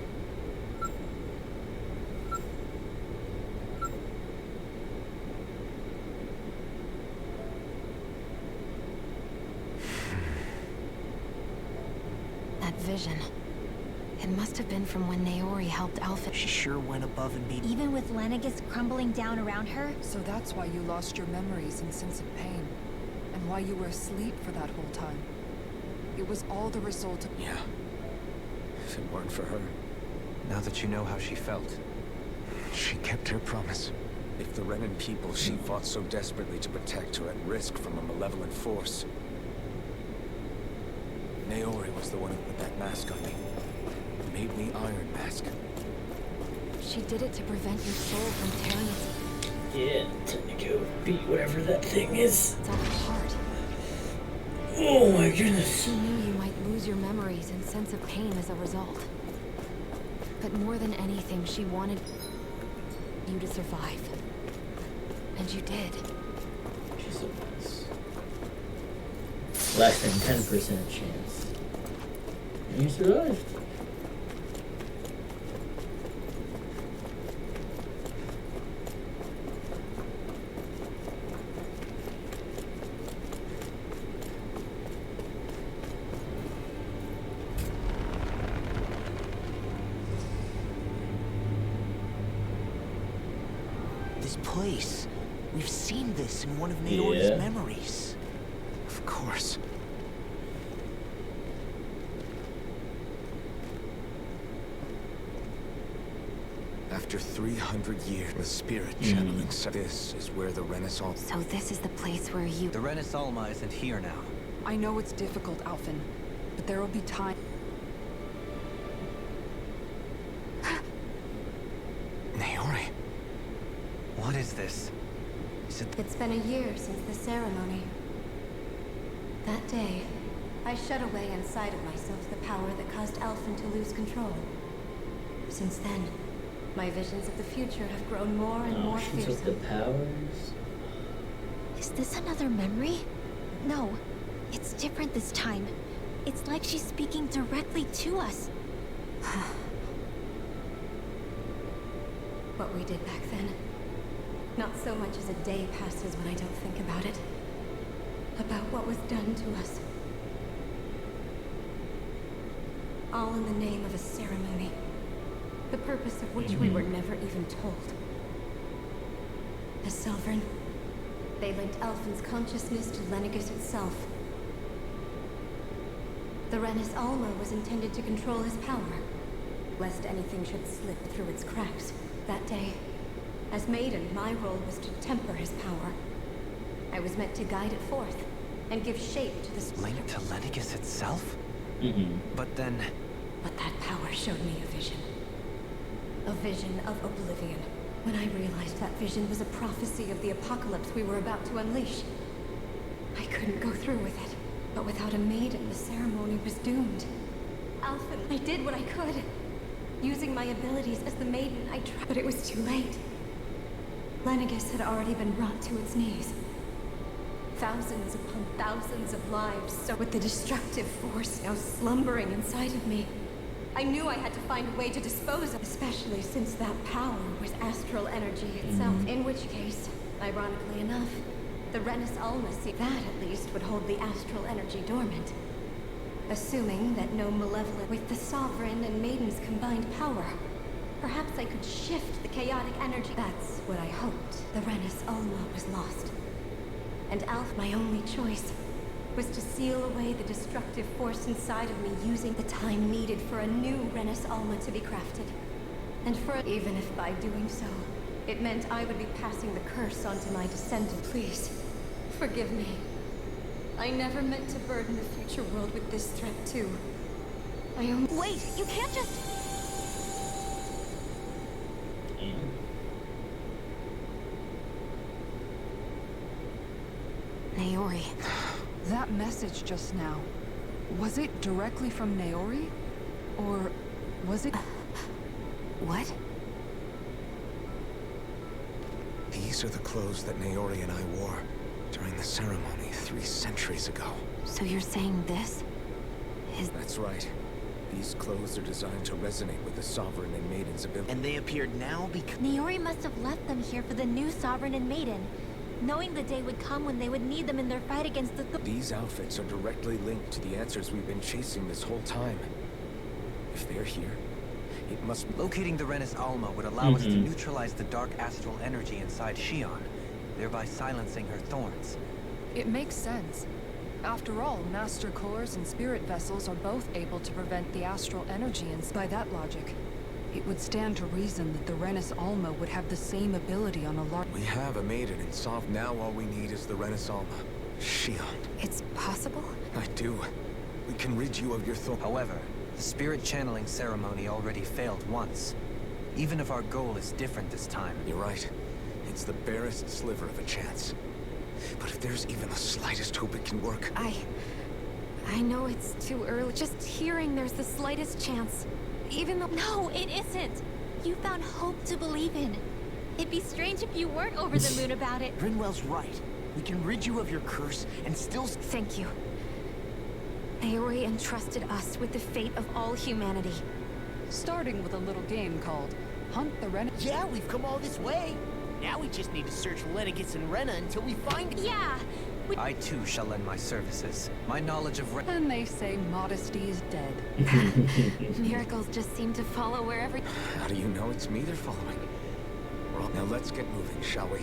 That vision. It must have been from when Naori helped Alphen.
She sure went above and beyond.
Even with Lenegis crumbling down around her?
So that's why you lost your memories and sense of pain. And why you were asleep for that whole time. It was all the result of...
Yeah. If it weren't for her...
Now that you know how she felt.
She kept her promise. If the Renan people she fought so desperately to protect are at risk from a malevolent force... Naori was the one who put that mask on me. Made me Iron Mask.
She did it to prevent your soul from tearing its...
Yeah, time to go beat whatever that thing is.
It's all apart.
Oh my goodness.
She knew you might lose your memories and sense of pain as a result. But more than anything, she wanted you to survive. And you did.
She's so nice. Less than 10% chance. And you survived.
place. We've seen this in one of Naori's memories.
Of course. After 300 years, the spirit channeling. This is where the Renaissance.
So this is the place where you...
The Renis Alma isn't here now.
I know it's difficult, Alphen, but there will be time.
Naori.
What is this? Is it...
It's been a year since the ceremony. That day, I shut away inside of myself the power that caused Alphen to lose control. Since then, my visions of the future have grown more and more
She
fearsome.
took the powers.
Is this another memory? No, it's different this time. It's like she's speaking directly to us.
What we did back then. Not so much as a day passes when I don't think about it. About what was done to us. All in the name of a ceremony. The purpose of which we were never even told. As Sovereign, they linked Alphen's consciousness to Lenegis itself. The Renis Alma was intended to control his power, lest anything should slip through its cracks. That day, as Maiden, my role was to temper his power. I was meant to guide it forth, and give shape to this...
Linked to Lenegis itself? But then...
But that power showed me a vision. A vision of oblivion. When I realized that vision was a prophecy of the apocalypse we were about to unleash, I couldn't go through with it. But without a maiden, the ceremony was doomed. Alphen, I did what I could. Using my abilities as the maiden, I tried, but it was too late. Lenegis had already been brought to its knees. Thousands upon thousands of lives, so with the destructive force now slumbering inside of me, I knew I had to find a way to dispose of, especially since that power was astral energy itself. In which case, ironically enough, the Renis Alma, that at least would hold the astral energy dormant. Assuming that no malevolent with the Sovereign and Maiden's combined power, perhaps I could shift the chaotic energy. That's what I hoped. The Renis Alma was lost. And Alf, my only choice, was to seal away the destructive force inside of me using the time needed for a new Renis Alma to be crafted. And even if by doing so, it meant I would be passing the curse onto my descendant. Please, forgive me. I never meant to burden the future world with this threat too. I only—
Wait, you can't just...
Naori.
That message just now, was it directly from Naori? Or was it...
What?
These are the clothes that Naori and I wore during the ceremony 3 centuries ago.
So you're saying this is...
That's right. These clothes are designed to resonate with the Sovereign and Maiden's ability.
And they appeared now because...
Naori must have left them here for the new Sovereign and Maiden, knowing the day would come when they would need them in their fight against the...
These outfits are directly linked to the answers we've been chasing this whole time. If they're here, it must be...
Locating the Renis Alma would allow us to neutralize the dark astral energy inside Shion, thereby silencing her thorns.
It makes sense. After all, Master Cores and Spirit Vessels are both able to prevent the astral energy, and by that logic, it would stand to reason that the Renis Alma would have the same ability on a large...
We have a Maiden in Sov. Now all we need is the Renis Alma. Shion.
It's possible?
I do. We can rid you of your thorn.
However, the spirit channeling ceremony already failed once. Even if our goal is different this time.
You're right. It's the barest sliver of a chance. But if there's even the slightest hope it can work...
I know it's too early. Just hearing there's the slightest chance. Even though...
No, it isn't! You found hope to believe in. It'd be strange if you weren't over the moon about it.
Rinwell's right. We can rid you of your curse and still...
Thank you. Naori entrusted us with the fate of all humanity.
Starting with a little game called Hunt the Renis...
Yeah, we've come all this way. Now we just need to search Lenegis and Rena until we find it.
Yeah!
I too shall lend my services. My knowledge of...
And they say modesty is dead.
Miracles just seem to follow wherever...
How do you know it's me they're following? Well, now let's get moving, shall we?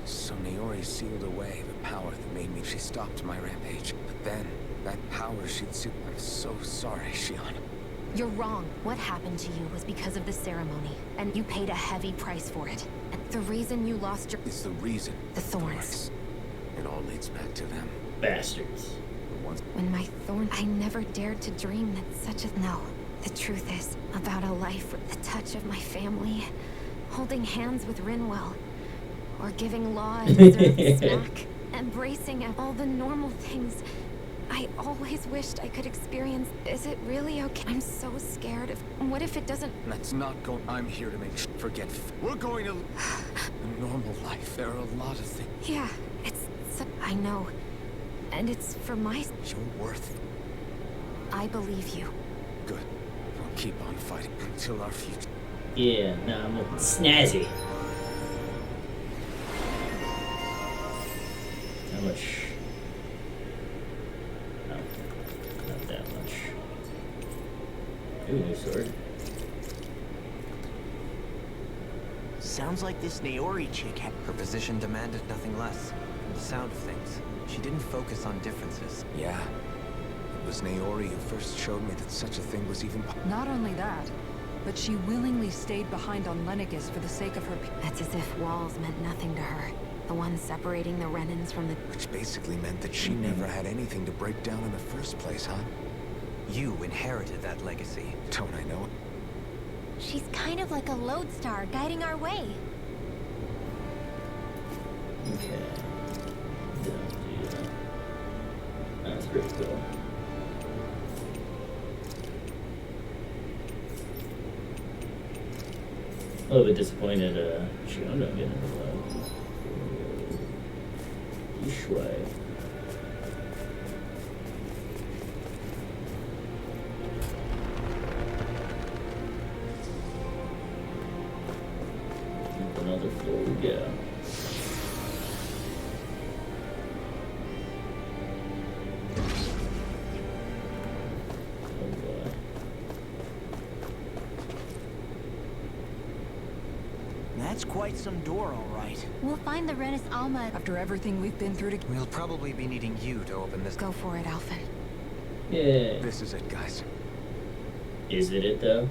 So Naori sealed away the power that made me. She stopped my rampage. But then, that power she'd sealed. I'm so sorry, Shion.
You're wrong. What happened to you was because of the ceremony, and you paid a heavy price for it. And the reason you lost your...
It's the reason.
The thorns.
It all leads back to them.
Bastards.
When my thorn... I never dared to dream that such a... No. The truth is, about a life with the touch of my family, holding hands with Rinwell, or giving Law a deserved smack, embracing all the normal things I always wished I could experience. Is it really okay? I'm so scared of... What if it doesn't...
Let's not go... I'm here to make forget... We're going to... a normal life. There are a lot of things...
Yeah, I know. And it's for my...
You're worth...
I believe you.
Good. We'll keep on fighting until our future...
Yeah, nah, I'm looking snazzy. How much? No, not that much. Ooh, new sword.
Sounds like this Naori chick had...
Her position demanded nothing less. From the sound of things, she didn't focus on differences.
Yeah. It was Naori who first showed me that such a thing was even...
Not only that, but she willingly stayed behind on Lenegis for the sake of her...
It's as if walls meant nothing to her. The one separating the Renans from the...
Which basically meant that she never had anything to break down in the first place, huh?
You inherited that legacy.
Don't I know it?
She's kind of like a lodestar guiding our way.
Okay. Don't do that. That's pretty cool. A little bit disappointed, Shion don't get into love. Yishui. Another floor we go.
That's quite some door, all right.
We'll find the Renis Alma.
After everything we've been through to...
We'll probably be needing you to open this.
Go for it, Alphen.
Yeah.
This is it, guys.
Is it though?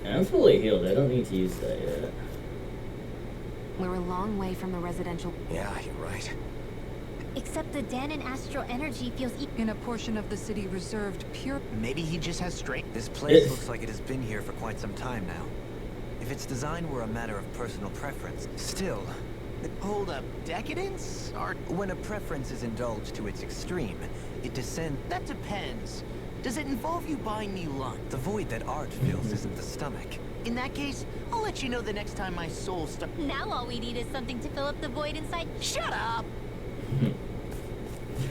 I'm fully healed. I don't need to use that yet.
We're a long way from the residential...
Yeah, you're right.
Except the Danon astral energy feels...
In a portion of the city reserved pure...
Maybe he just has strength.
This place looks like it has been here for quite some time now. If its design were a matter of personal preference, still...
Hold up, decadence? Or...
When a preference is indulged to its extreme, it descends...
That depends. Does it involve you buying me lunch?
The void that art fills isn't the stomach.
In that case, I'll let you know the next time my soul starts...
Now all we need is something to fill up the void inside...
Shut up!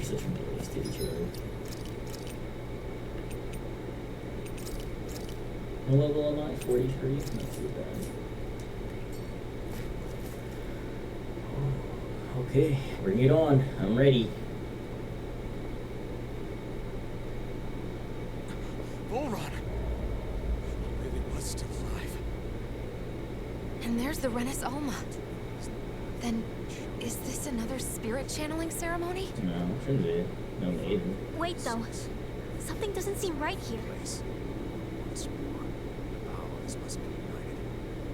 Such abilities to each other. What level am I? 43? Not too bad. Okay, bring it on. I'm ready.
Bullrun! Really was still alive.
And there's the Renis Alma. Then, is this another spirit channeling ceremony?
No, shouldn't be. No maiden.
Wait though. Something doesn't seem right here.
Once more, the powers must be united.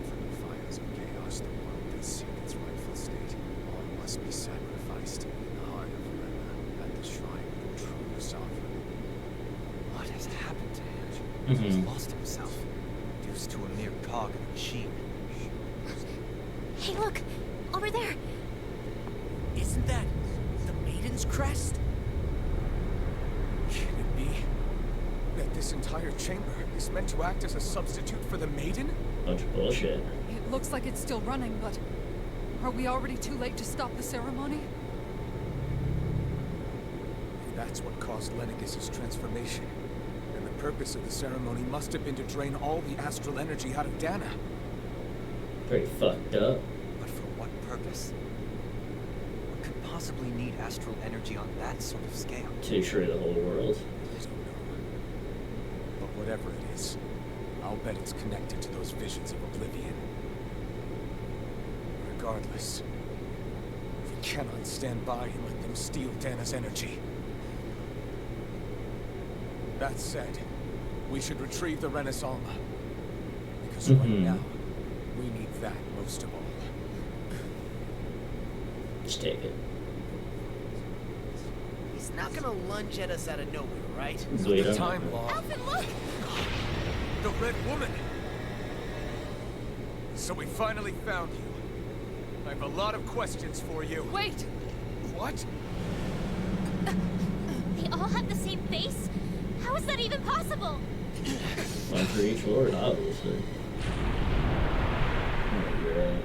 From the fires of chaos, the world can seek its rightful state. All must be sacrificed in the heart of Rena at the shrine of the true sovereign.
What has happened to him? He's lost himself, reduced to a mere cog in the machine.
Hey, look! Over there!
Isn't that the Maiden's crest?
Can it be that this entire chamber is meant to act as a substitute for the Maiden?
Bunch of bullshit.
It looks like it's still running, but... Are we already too late to stop the ceremony?
If that's what caused Lenegis' transformation, then the purpose of the ceremony must have been to drain all the astral energy out of Dana.
Pretty fucked up.
But for what purpose? What could possibly need astral energy on that sort of scale?
To destroy the whole world.
But whatever it is, I'll bet it's connected to those visions of oblivion. Regardless, we cannot stand by and let them steal Dana's energy. That said, we should retrieve the Renaissance. Because right now, we need that most of all.
Just take it.
He's not gonna lunge at us out of nowhere, right?
Wait,
The time law.
Alvin, look!
The Red Woman! So we finally found you. I have a lot of questions for you.
Wait!
What?
They all have the same face? How is that even possible?
One for each lord, obviously. Oh, you're right.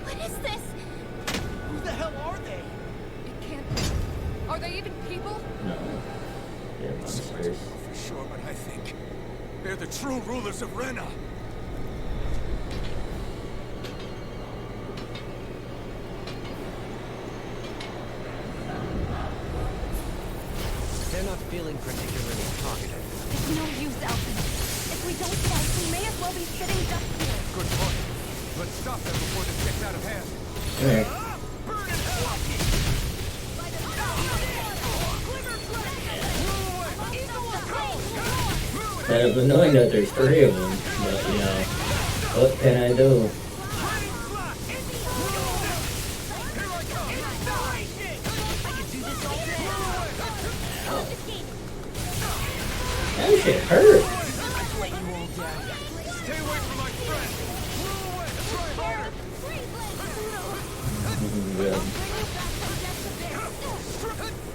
What is this?
Who the hell are they?
It can't be. Are they even people?
No. They're
It's hard to
monsters.
know for sure, but I think they're the true rulers of Rena.
They're not feeling particularly talkative.
It's no use, Alvin. If we don't fight, we may as well be sitting just here.
Good point. Let's stop them before this gets out of hand.
Come here. Kind of annoying that there's three of them, but you know, what can I do? That shit hurt.
Stay away from my friend.
Good.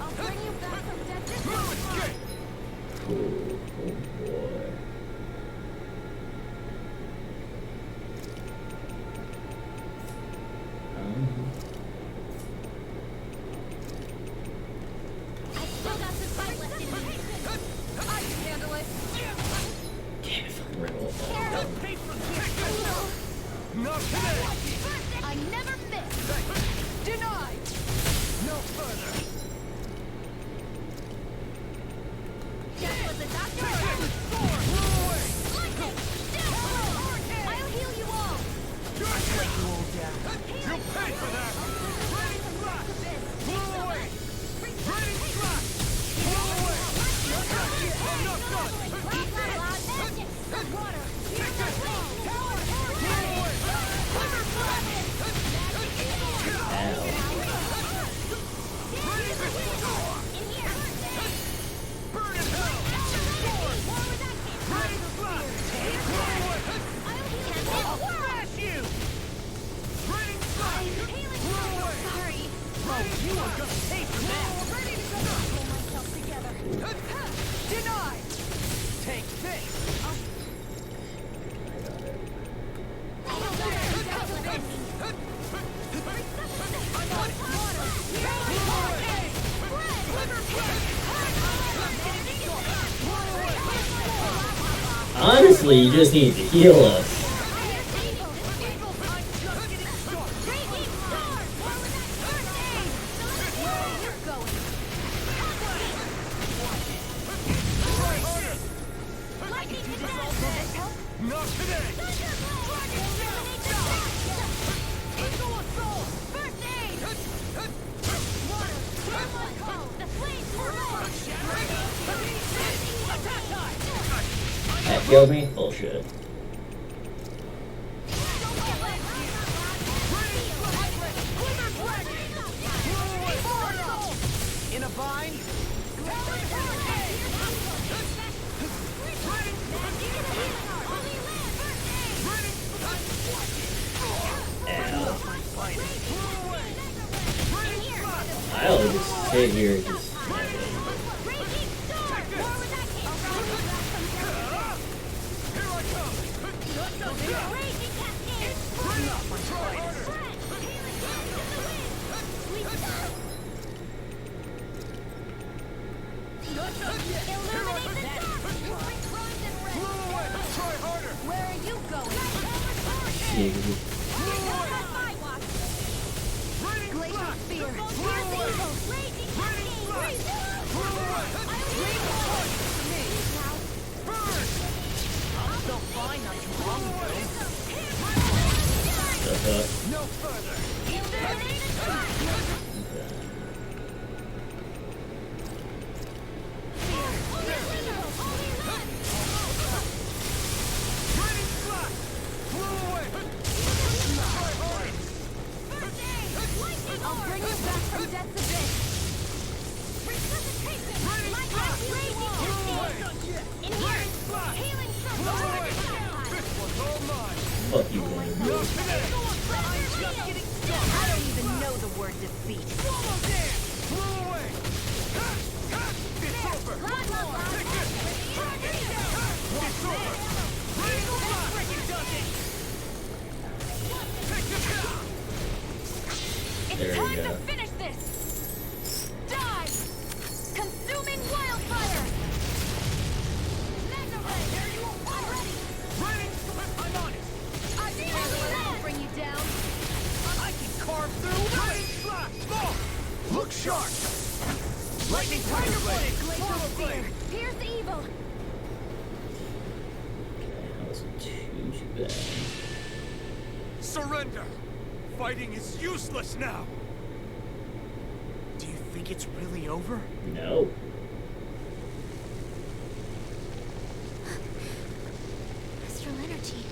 I'll bring you back from death.
Oh boy.
I still got some fight left in me.
I can handle it.
Damn it, fucking red wolf.
Not today.
I never miss.
Denied!
No further.
That was a doctor. Lightning! I'll heal you all.
You'll pay for that. Blow away. Raining strike. Blow away. I'm not done.
Water.
Take this. Blow away. Burn in hell. Raining strike. Blow away. Crash you. Raining strike. Blow away.
Sorry.
You are gonna pay for that.
Ready to go! Pull myself together. Denied!
Take this.
Honestly, you just need to heal us.
Not today.
That killed me? Bullshit.
In a bind?
I'll just sit here and just... Giggity.
Glacial Spear.
Felt fine not too long ago.
Stuff up.
No further.
I'll bring you back from death's abyss.
Fuck you, man.
I don't even know the word defeat.
There we go.
Finish this! Die! Consuming wildfire! Magna Ray! There you are! Ready!
I'm on it.
I will bring you down!
I can carve through. Look sharp. Lightning Tiger Blade.
Glacial Spear! Here's the evil!
Okay, that wasn't too bad.
Surrender! Fighting is useless now!
Do you think it's really over?
No.
Astral energy.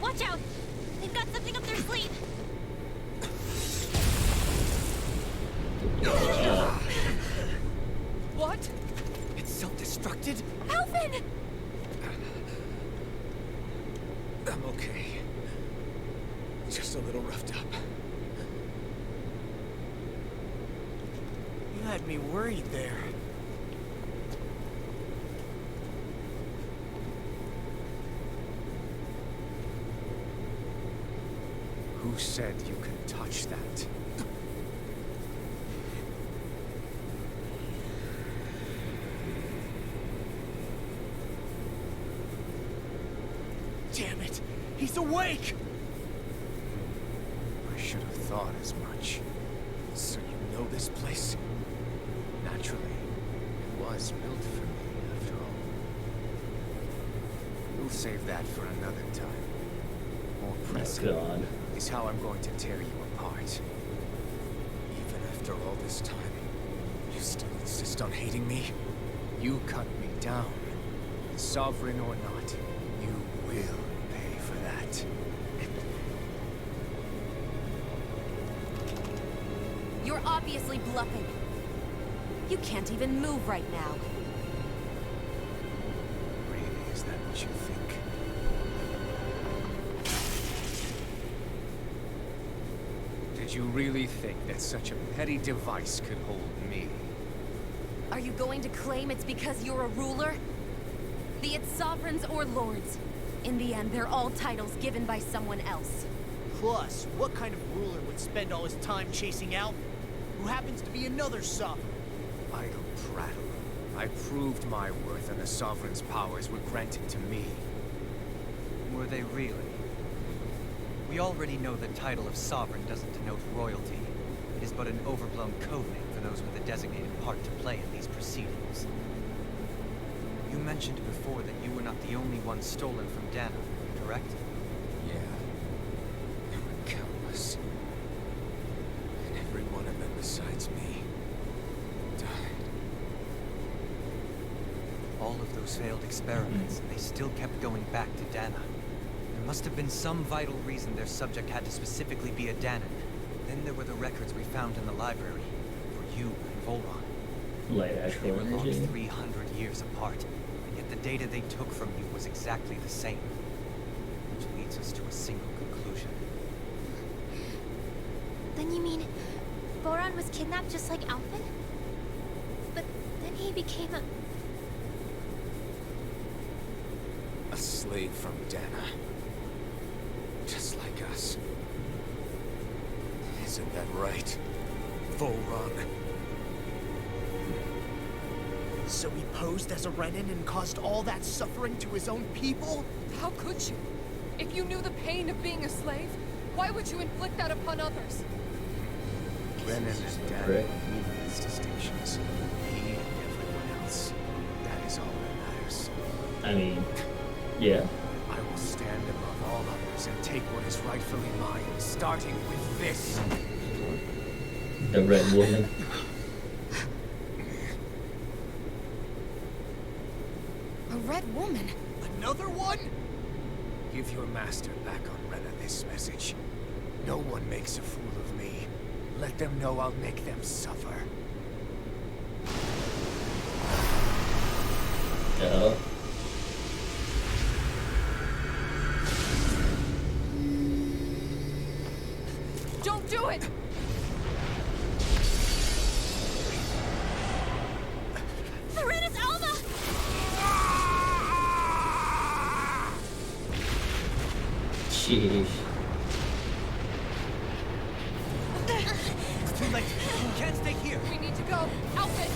Watch out! They've got something up their sleeve.
What? It's self-destructed?
Alvin!
I'm okay. Just a little roughed up.
You had me worried there.
Who said you could touch that?
Damn it! He's awake!
I should have thought as much. So you know this place? Naturally, it was built for me, after all. We'll save that for another time. More pressing
God.
is how I'm going to tear you apart. Even after all this time, you still insist on hating me? You cut me down. Sovereign or not, you will pay for that.
You're obviously bluffing. You can't even move right now.
Really, is that what you think? Did you really think that such a petty device could hold me?
Are you going to claim it's because you're a ruler? Be it sovereigns or lords. In the end, they're all titles given by someone else.
Plus, what kind of ruler would spend all his time chasing out who happens to be another sovereign?
Idle prattle. I proved my worth and the Sovereign's powers were granted to me.
Were they really? We already know the title of Sovereign doesn't denote royalty. It is but an overblown codename for those with a designated part to play in these proceedings. You mentioned before that you were not the only one stolen from Dana, correct?
Yeah. There were countless. And every one of them besides me died.
All of those failed experiments, and they still kept going back to Dana. There must have been some vital reason their subject had to specifically be a Danan. Then there were the records we found in the library, for you and Volron.
Light
They
astral
were locked
energy.
300 years apart, and yet the data they took from you was exactly the same. Which leads us to a single conclusion.
Then you mean Voron was kidnapped just like Alvin? But then he became
A slave from Dana. Just like us. Isn't that right? Volron.
So he posed as a Renan and caused all that suffering to his own people?
How could you? If you knew the pain of being a slave, why would you inflict that upon others?
Renan and Dad need these distinctions. He and everyone else. That is all that matters.
I mean, yeah.
I will stand above all others and take what is rightfully mine, starting with this.
The Red Woman.
A red woman?
Another one? Give your master back on Rena this message. No one makes a fool of me. Let them know I'll make them suffer.
Uh-oh.
Don't do it!
Serenus Alma!
Sheesh.
It's too late. You can't stay here.
We need to go. Alfred!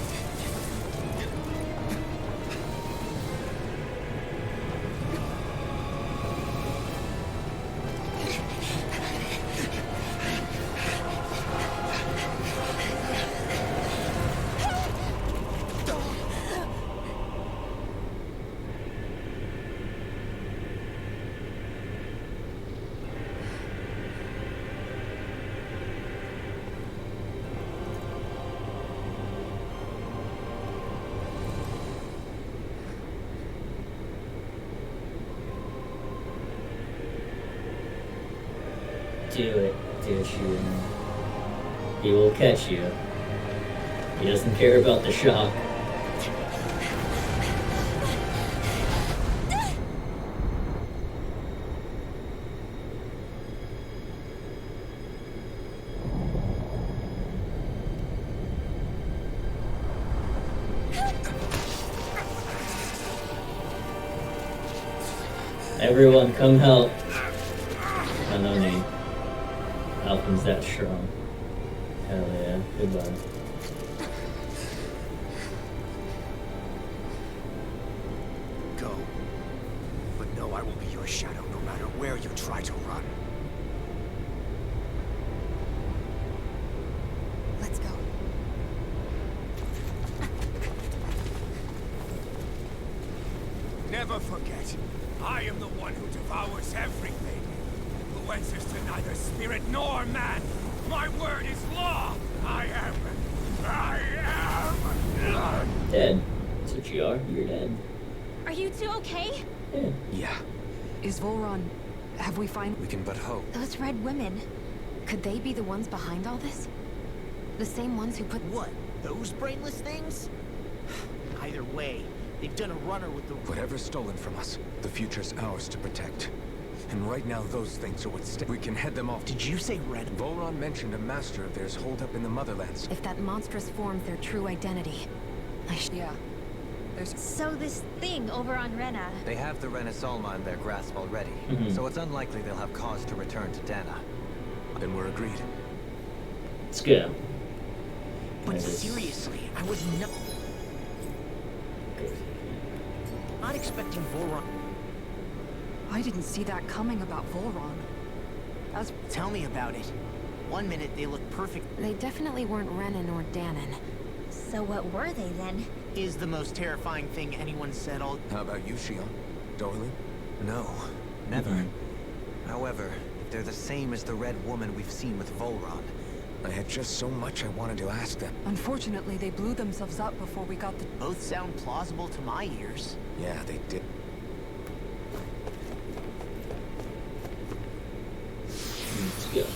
Do it, Shion. He will catch you. He doesn't care about the shock. Everyone, come help. I no need. Alpin's that strong. Hell yeah. Goodbye.
Go. But know I will be your shadow no matter where you try to run.
Let's go.
Never forget, I am the one who devours everything. Who answers to neither spirit nor man. My word is law. I am.
Dead. That's what you are. You're dead.
Are you two okay?
Yeah.
Is Volron... Have we found...
We can but hope.
Those red women.
Could they be the ones behind all this? The same ones who put...
What? Those brainless things? Either way, they've done a runner with the...
Whatever's stolen from us, the future's ours to protect. And right now, those things are what we can head them off.
Did you say Red?
Volron mentioned a master of theirs holed up in the Motherlands.
If that monstrous form's their true identity,
Yeah. There's...
So this thing over on Rena.
They have the Renis Alma in their grasp already, so it's unlikely they'll have cause to return to Dana.
Then we're agreed.
Let's go.
But seriously, I was not expecting Volron.
I didn't see that coming about Volron.
Tell me about it. One minute they look perfect.
they definitely weren't Renan or Danon.
So what were they then?
Is the most terrifying thing anyone said all...
How about you, Shion? Doily?
No, never. However, if they're the same as the Red Woman we've seen with Volron,
I had just so much I wanted to ask them.
Unfortunately, they blew themselves up before we got the...
Both sound plausible to my ears.
Yeah, they did.
Let's go.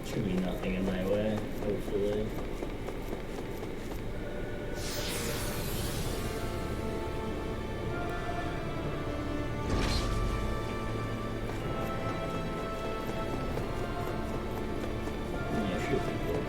Should be nothing in my way, hopefully. Yeah, should be good.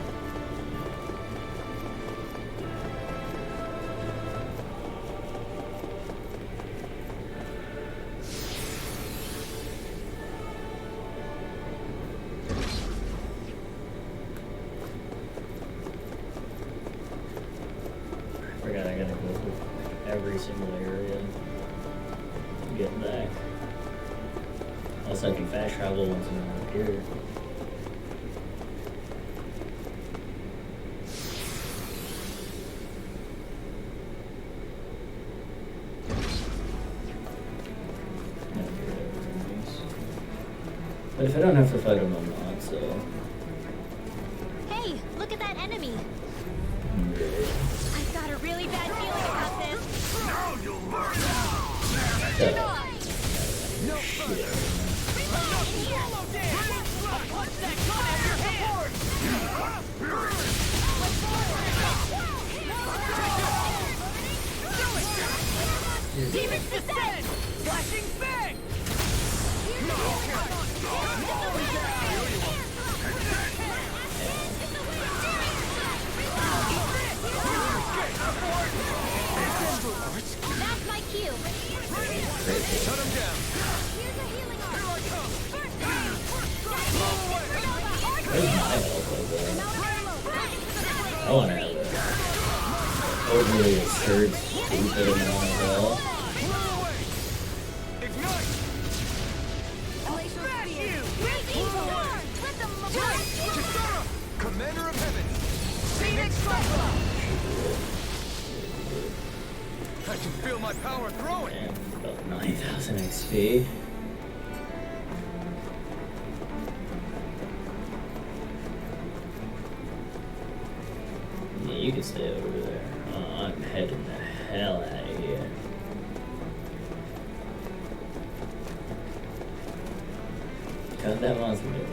every single area to get back. Unless I can fast travel once I'm over here. But if I don't have to fight him, I'm not, so...
Hey, look at that enemy! I've got a really bad feeling about this.
Now you'll burn!
No shit.
Demon descent! Flashing bang! That's my cue.
Shut him down.
Where's my health like that? I wanna have that. Overly absurd, stupid amount of health.
Commander of Heaven!
Phoenix Tripla!
I can feel my power growing!
And about 9,000 XP. Yeah, you can stay over there. I'm heading the hell out of here. Cut that monster down.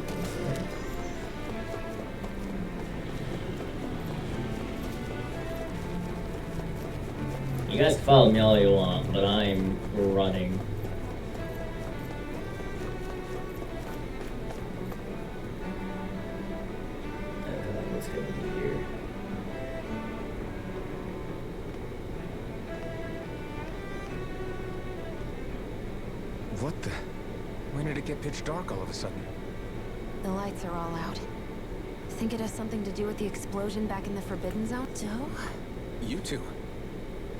You guys can follow me all you want, but I'm running. What's gonna be here?
What the? When did it get pitch dark all of a sudden?
The lights are all out. Think it has something to do with the explosion back in the Forbidden Zone?
Joe?
You two.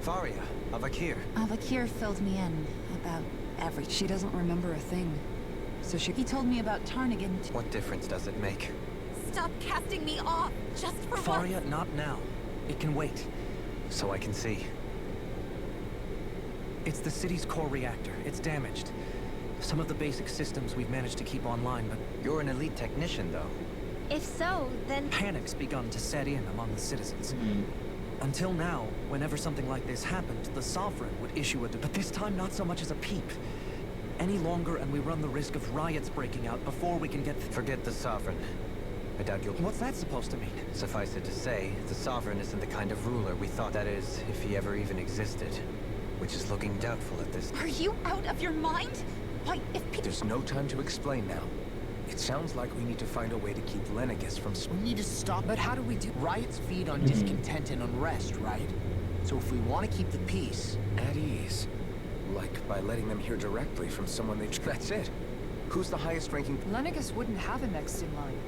Faria, Avakir.
Avakir filled me in about everything.
She doesn't remember a thing. So
He told me about Tarnigan.
What difference does it make?
Stop casting me off, just for
Faria, not now. It can wait. So I can see. It's the city's core reactor. It's damaged. Some of the basic systems we've managed to keep online, but... You're an elite technician, though.
If so, then...
Panic's begun to set in among the citizens. Until now, whenever something like this happened, the Sovereign would issue a... But this time, not so much as a peep. Any longer, and we run the risk of riots breaking out before we can get...
Forget the Sovereign. I doubt you'll...
What's that supposed to mean?
Suffice it to say, the Sovereign isn't the kind of ruler we thought. That is, if he ever even existed. Which is looking doubtful at this...
Are you out of your mind? Why, if
There's no time to explain now. It sounds like we need to find a way to keep Lenegis from...
We need to stop. But how do we do... Riots feed on discontent and unrest, right? So if we want to keep the peace...
At ease. Like by letting them hear directly from someone they... That's it. Who's the highest ranking...
Lenegis wouldn't have a next in line.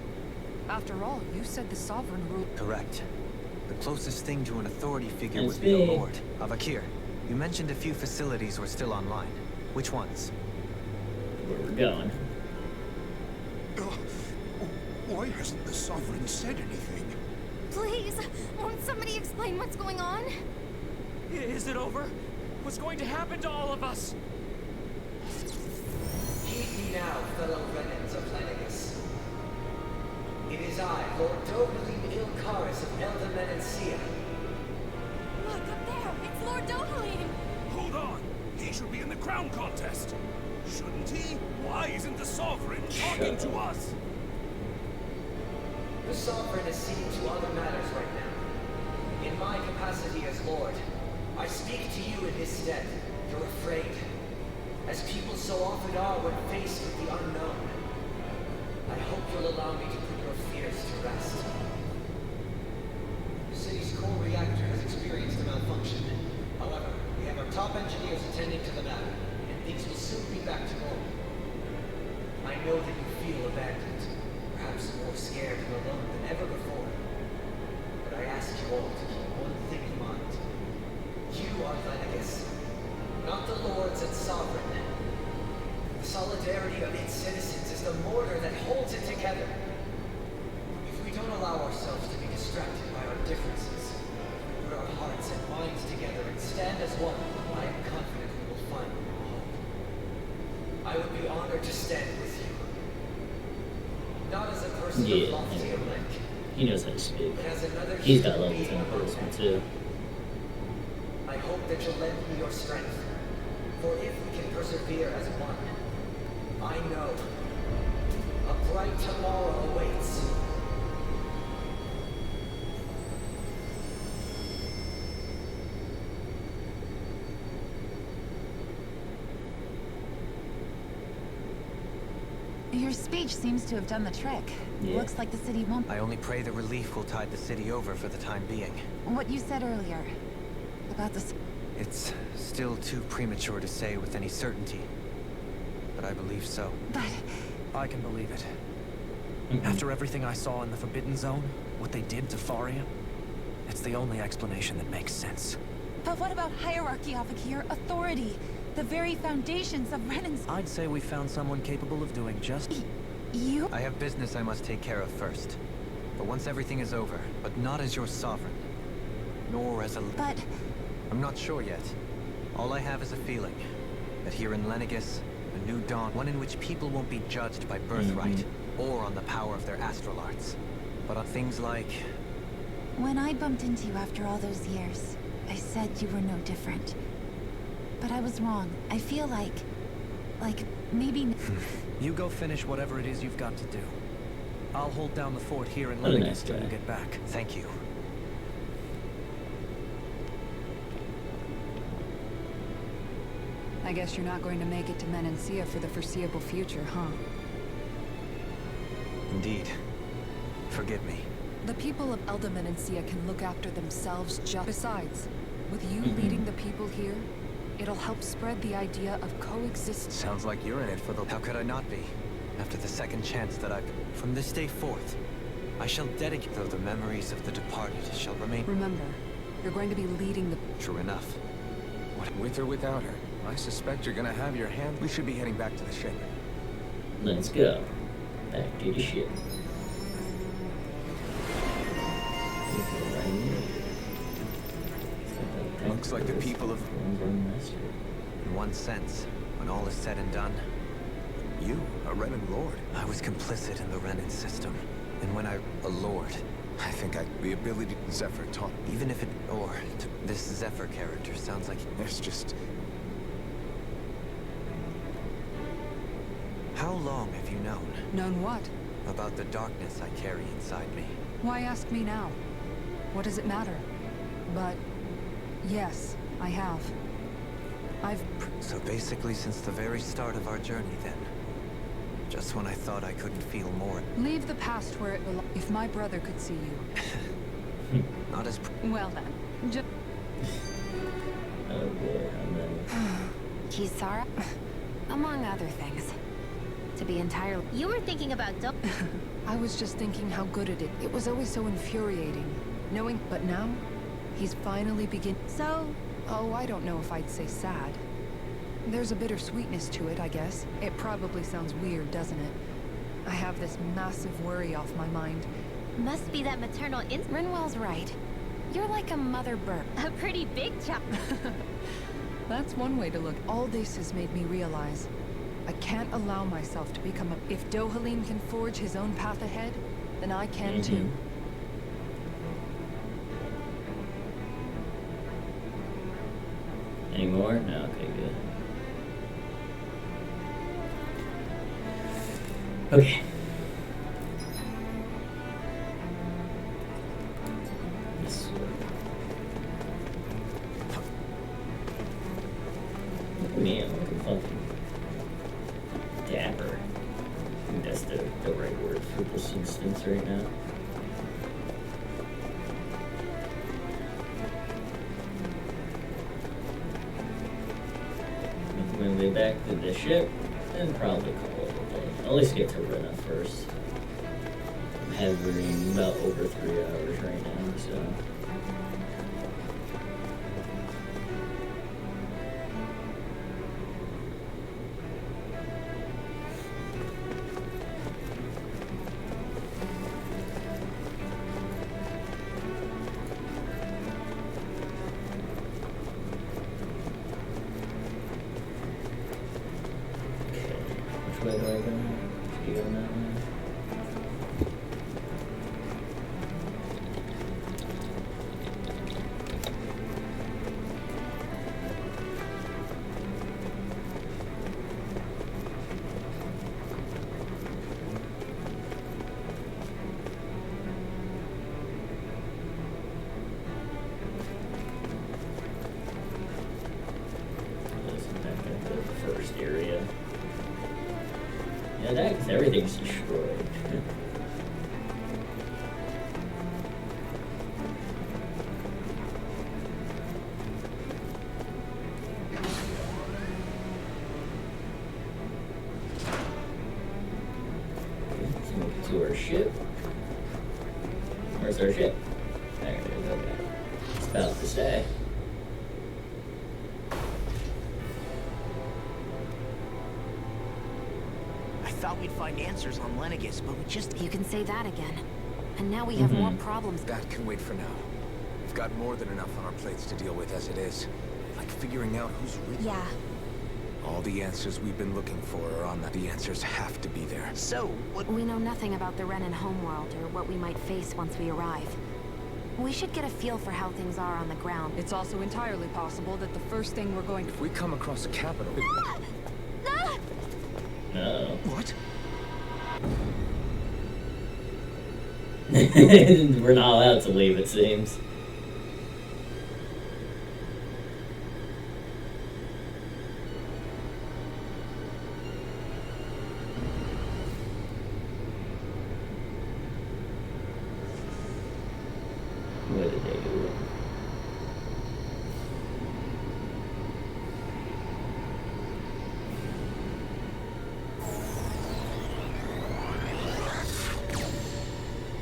After all, you said the Sovereign ruled...
Correct. The closest thing to an authority figure
It's
would be the
me.
Lord. Avakir, you mentioned a few facilities were still online. Which ones?
Where we're going.
Why hasn't the Sovereign said anything?
Please, won't somebody explain what's going on?
Is it over? What's going to happen to all of us?
Heed me now, fellow remnants of Lenegis. It is I, Lord Dohalim Ilkaris of Elder Menancia.
Look, up there! It's Lord Dohalim!
Hold on! He should be in the crown contest! Shouldn't he? Why isn't the Sovereign talking to us?
The Sovereign is seeing to other matters right now. In my capacity as Lord, I speak to you in his stead. You're afraid, as people so often are when faced with the unknown. I hope you'll allow me to put your fears to rest. The city's core reactor has experienced a malfunction. However, we have our top engineers attending to the matter, and things will soon be back to normal. I know that you feel abandoned, perhaps more scared and alone than ever before. But I ask you all to keep one thing in mind. You you are Lenegis, not the lords and sovereign. The solidarity of its citizens is the mortar that holds it together. If we don't allow ourselves to be distracted by our differences, put our hearts and minds together and stand as one, I am confident we will find a new home. I would be honored to stand with you. Not as a person of lofty rank.
He knows how to speak. He's got level 10 charisma too.
I hope that you'll lend me your strength. For if we can persevere as one, I know a bright tomorrow awaits.
Your speech seems to have done the trick.
Yeah.
Looks like the city won't.
I only pray the relief will tide the city over for the time being.
What you said earlier about this.
It's still too premature to say with any certainty, but I believe so.
But
I can believe it. After everything I saw in the Forbidden Zone, what they did to Faria, it's the only explanation that makes sense.
But what about hierarchy, Avakir? Authority? The very foundations of Renan's.
I'd say we found someone capable of doing just...
You?
I have business I must take care of first. But once everything is over, but not as your sovereign. Nor as a...
But...
I'm not sure yet. All I have is a feeling that here in Lenegis, a new dawn, one in which people won't be judged by birthright, or on the power of their astral arts, but on things like...
When I bumped into you after all those years, I said you were no different. But I was wrong. I feel like maybe...
You go finish whatever it is you've got to do. I'll hold down the fort here in Lenegis till you get back.
Thank you.
I guess you're not going to make it to Menancia for the foreseeable future, huh?
Indeed. Forgive me.
The people of Elda Menancia can look after themselves just... Besides, with you leading the people here, it'll help spread the idea of coexistence.
Sounds like you're in it for the... How could I not be? After the second chance that I've... From this day forth, I shall dedicate... Though the memories of the departed shall remain...
Remember, you're going to be leading the...
True enough.
What, with or without her? I suspect you're gonna have your hand. We should be heading back to the ship.
Let's go. Back to the ship.
Looks like the people of...
In one sense, when all is said and done...
You, a Renan Lord?
I was complicit in the Renan system. And when I... a Lord...
I think the ability Zephyr taught.
Even if it... or... this Zephyr character sounds like...
There's just...
How long have you known?
Known what?
About the darkness I carry inside me.
Why ask me now? What does it matter? But... yes, I have.
So basically since the very start of our journey, then. Just when I thought I couldn't feel more.
Leave the past where it belongs. If my brother could see you.
Not as...
Well then, just...
Oh boy, and then...
Kisara? Among other things. To be entirely...
You were thinking about
I was just thinking how good it is. It was always so infuriating. Knowing... But now, he's finally
So...
Oh, I don't know if I'd say sad. There's a bittersweetness to it, I guess. It probably sounds weird, doesn't it? I have this massive worry off my mind.
Must be that maternal
Rinwell's right. You're like a mother bird.
A pretty big child.
That's one way to look. All this has made me realize I can't allow myself to become a... If Dohalim can forge his own path ahead, then I can too.
Any more? No, okay, good. Okay. This man, looking fucking dapper. I think that's the right word for this instance right now. Make my way back to the ship and probably call it a day. I'll at least get to Rena first. I'm hovering about over 3 hours right now, so. way do I go? Should you go that way? First area. Yeah, that because everything's destroyed. Let's move to our ship. Where's our ship? There it is. Okay. It's about to say.
Thought we'd find answers on Lenegis, but we just...
You can say that again. And now we have more problems.
That can wait for now. We've got more than enough on our plates to deal with as it is. Like figuring out who's really...
Yeah.
All the answers we've been looking for are on that. The answers have to be there.
So, what...
We know nothing about the Renan homeworld or what we might face once we arrive. We should get a feel for how things are on the ground.
It's also entirely possible that the first thing we're going to...
If we come across a capital...
Uh-oh.
What?
We're not allowed to leave, it seems. What did they do?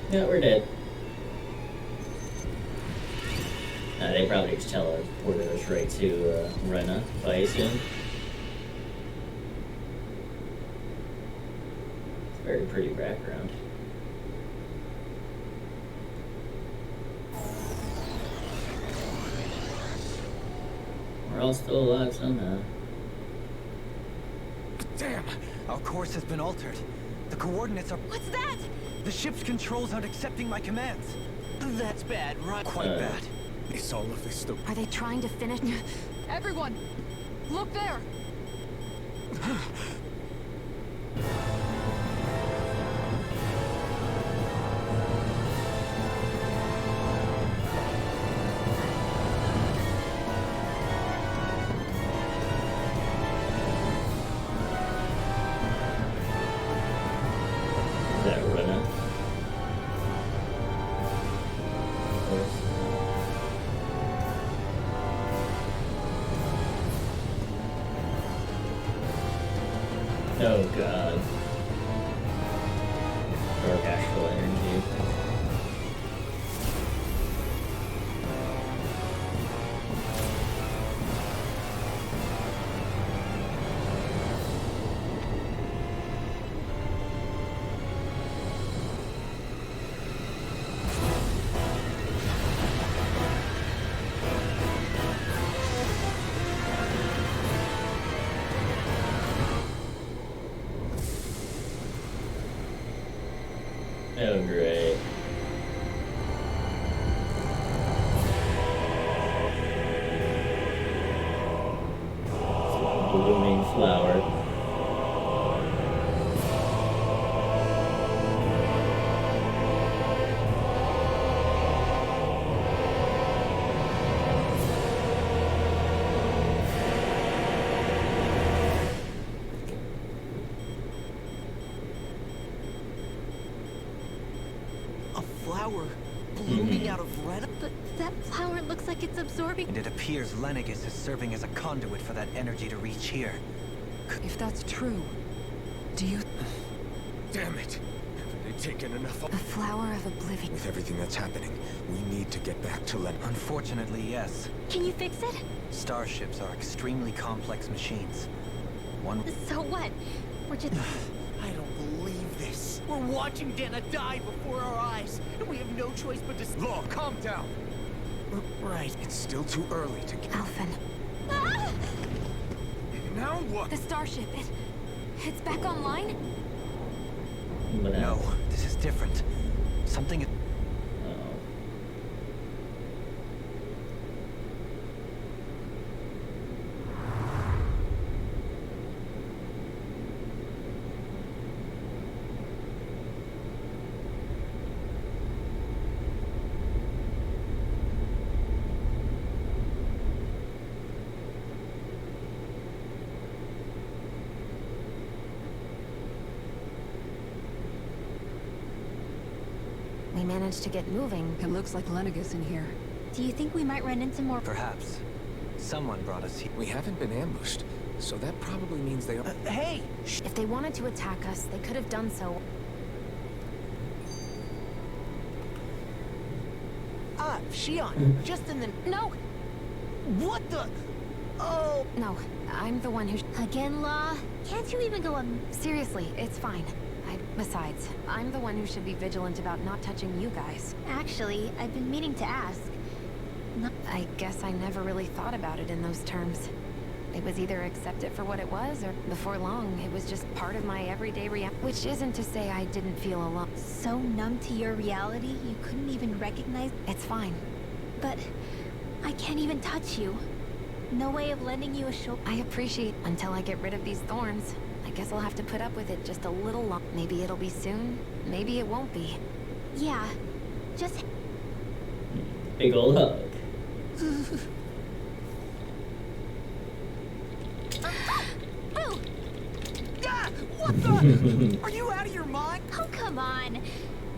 Yeah, we're dead. They probably just teleported us right to Rena, I assume. It's a very pretty background. We're all still alive somehow.
Damn! Our course has been altered. The coordinates are...
What's that?
The ship's controls aren't accepting my commands.
That's bad, right?
Quite bad.
Is all of this the...
Are they trying to finish?
Everyone! Look there!
Oh god. Dark astral energy. Oh, great. It's a blooming flower.
Blooming out of Rena?
But that flower looks like it's absorbing...
And it appears Lenegis is serving as a conduit for that energy to reach here.
If that's true, do you...
Damn it! Haven't they taken enough of...
The flower of oblivion.
With everything that's happening, we need to get back to Len...
Unfortunately, yes.
Can you fix it?
Starships are extremely complex machines.
So what? We're just...
I don't believe this. We're watching Dana die before our eyes, and we have no choice but to...
Look, calm down!
Right.
It's still too early to get...
Alphen.
Now what?
The starship, It's back online?
No, this is different. Something...
We managed to get moving.
It looks like Lenegis in here.
Do you think we might run into more?
Perhaps. Someone brought us here.
We haven't been ambushed, so that probably means they are...
Hey!
If they wanted to attack us, they could have done so.
Shion, just in the...
No!
What the... Oh...
No, I'm the one who...
Again, Law? Can't you even go
Seriously, it's fine. Besides, I'm the one who should be vigilant about not touching you guys.
Actually, I've been meaning to ask.
I guess I never really thought about it in those terms. It was either accept it for what it was, or before long, it was just part of my everyday reality. Which isn't to say I didn't feel alone.
So numb to your reality, you couldn't even recognize...
It's fine.
But I can't even touch you. No way of lending you a shoulder.
I appreciate until I get rid of these thorns. I guess I'll have to put up with it just a little long. Maybe it'll be soon, maybe it won't be.
Yeah, just...
Big ol' hug.
Oh! Ah! What the? Are you out of your mind?
Oh, come on.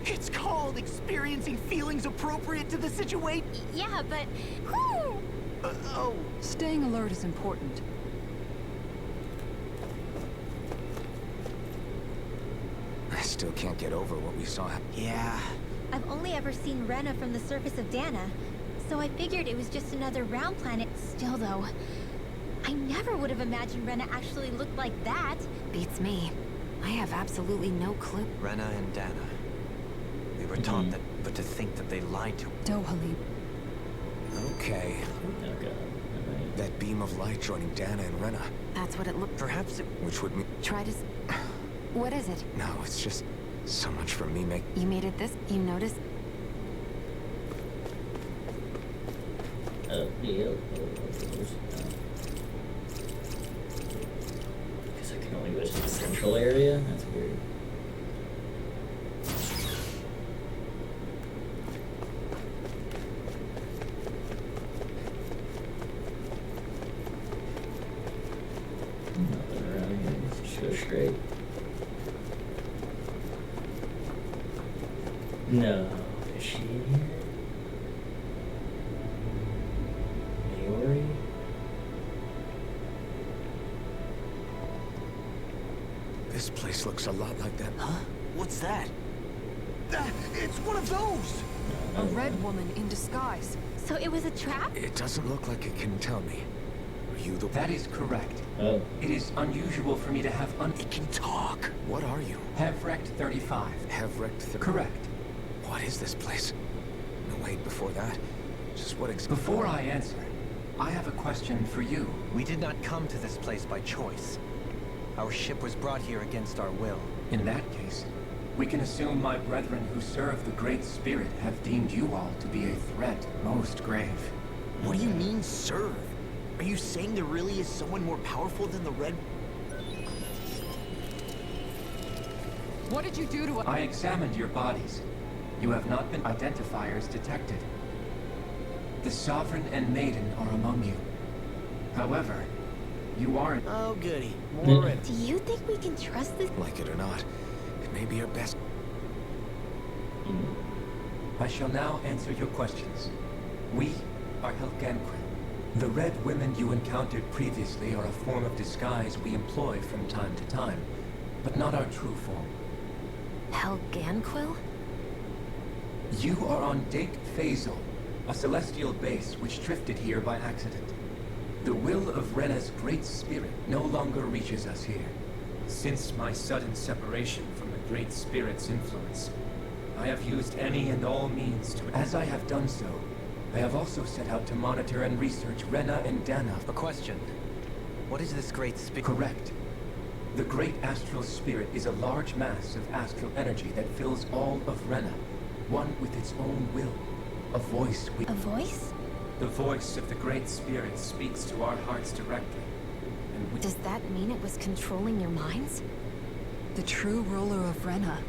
It's called experiencing feelings appropriate to the situation.
Yeah, but...
Oh.
Staying alert is important.
I still can't get over what we saw.
Yeah.
I've only ever seen Rena from the surface of Dana, so I figured it was just another round planet. Still, though, I never would have imagined Rena actually looked like that.
Beats me. I have absolutely no clue.
Rena and Dana. We were taught that, but to think that they lied to...
Dohalim.
Okay.
Oh god.
That beam of light joining Dana and Rena.
That's what it looked...
Perhaps it...
Which would mean...
Try to... What is it?
No, it's just so much for me make...
You made it this? You noticed?
Yeah. Guess I can only go to the central area? That's weird. Nothing around here. Let's just go straight. No. Is she in here? Maori?
This place looks a lot like that.
Huh? What's that? It's one of those!
A red woman in disguise.
So it was a trap?
It doesn't look like it can tell me. Are you the...
That is correct.
Oh.
It is unusual for me to have
It can talk! What are you?
Hevrect 35.
Hevrect
Correct.
What is this place? No, wait, before that. Just what
Before I answer, I have a question for you.
We did not come to this place by choice. Our ship was brought here against our will.
In that case, we can assume my brethren who serve the Great Spirit have deemed you all to be a threat most grave.
What do you mean, serve? Are you saying there really is someone more powerful than the Red...
What did you do to us?
I examined your bodies. You have not been identifiers detected. The Sovereign and Maiden are among you. However, you aren't...
Oh, goody. More Red.
Do you think we can trust this?
Like it or not, it may be our best...
I shall now answer your questions. We are Helganquin. The red women you encountered previously are a form of disguise we employ from time to time, but not our true form.
Helganquil?
You are on Dake Phasal, a celestial base which drifted here by accident. The will of Rena's Great Spirit no longer reaches us here. Since my sudden separation from the Great Spirit's influence, I have used any and all means to... As I have done so, I have also set out to monitor and research Rena and Dana.
A question. What is this Great Spirit?
Correct. The great astral spirit is a large mass of astral energy that fills all of Rena, one with its own will. A voice we...
A voice?
The voice of the great spirit speaks to our hearts directly. And we...
Does that mean it was controlling your minds?
The true ruler of Rena.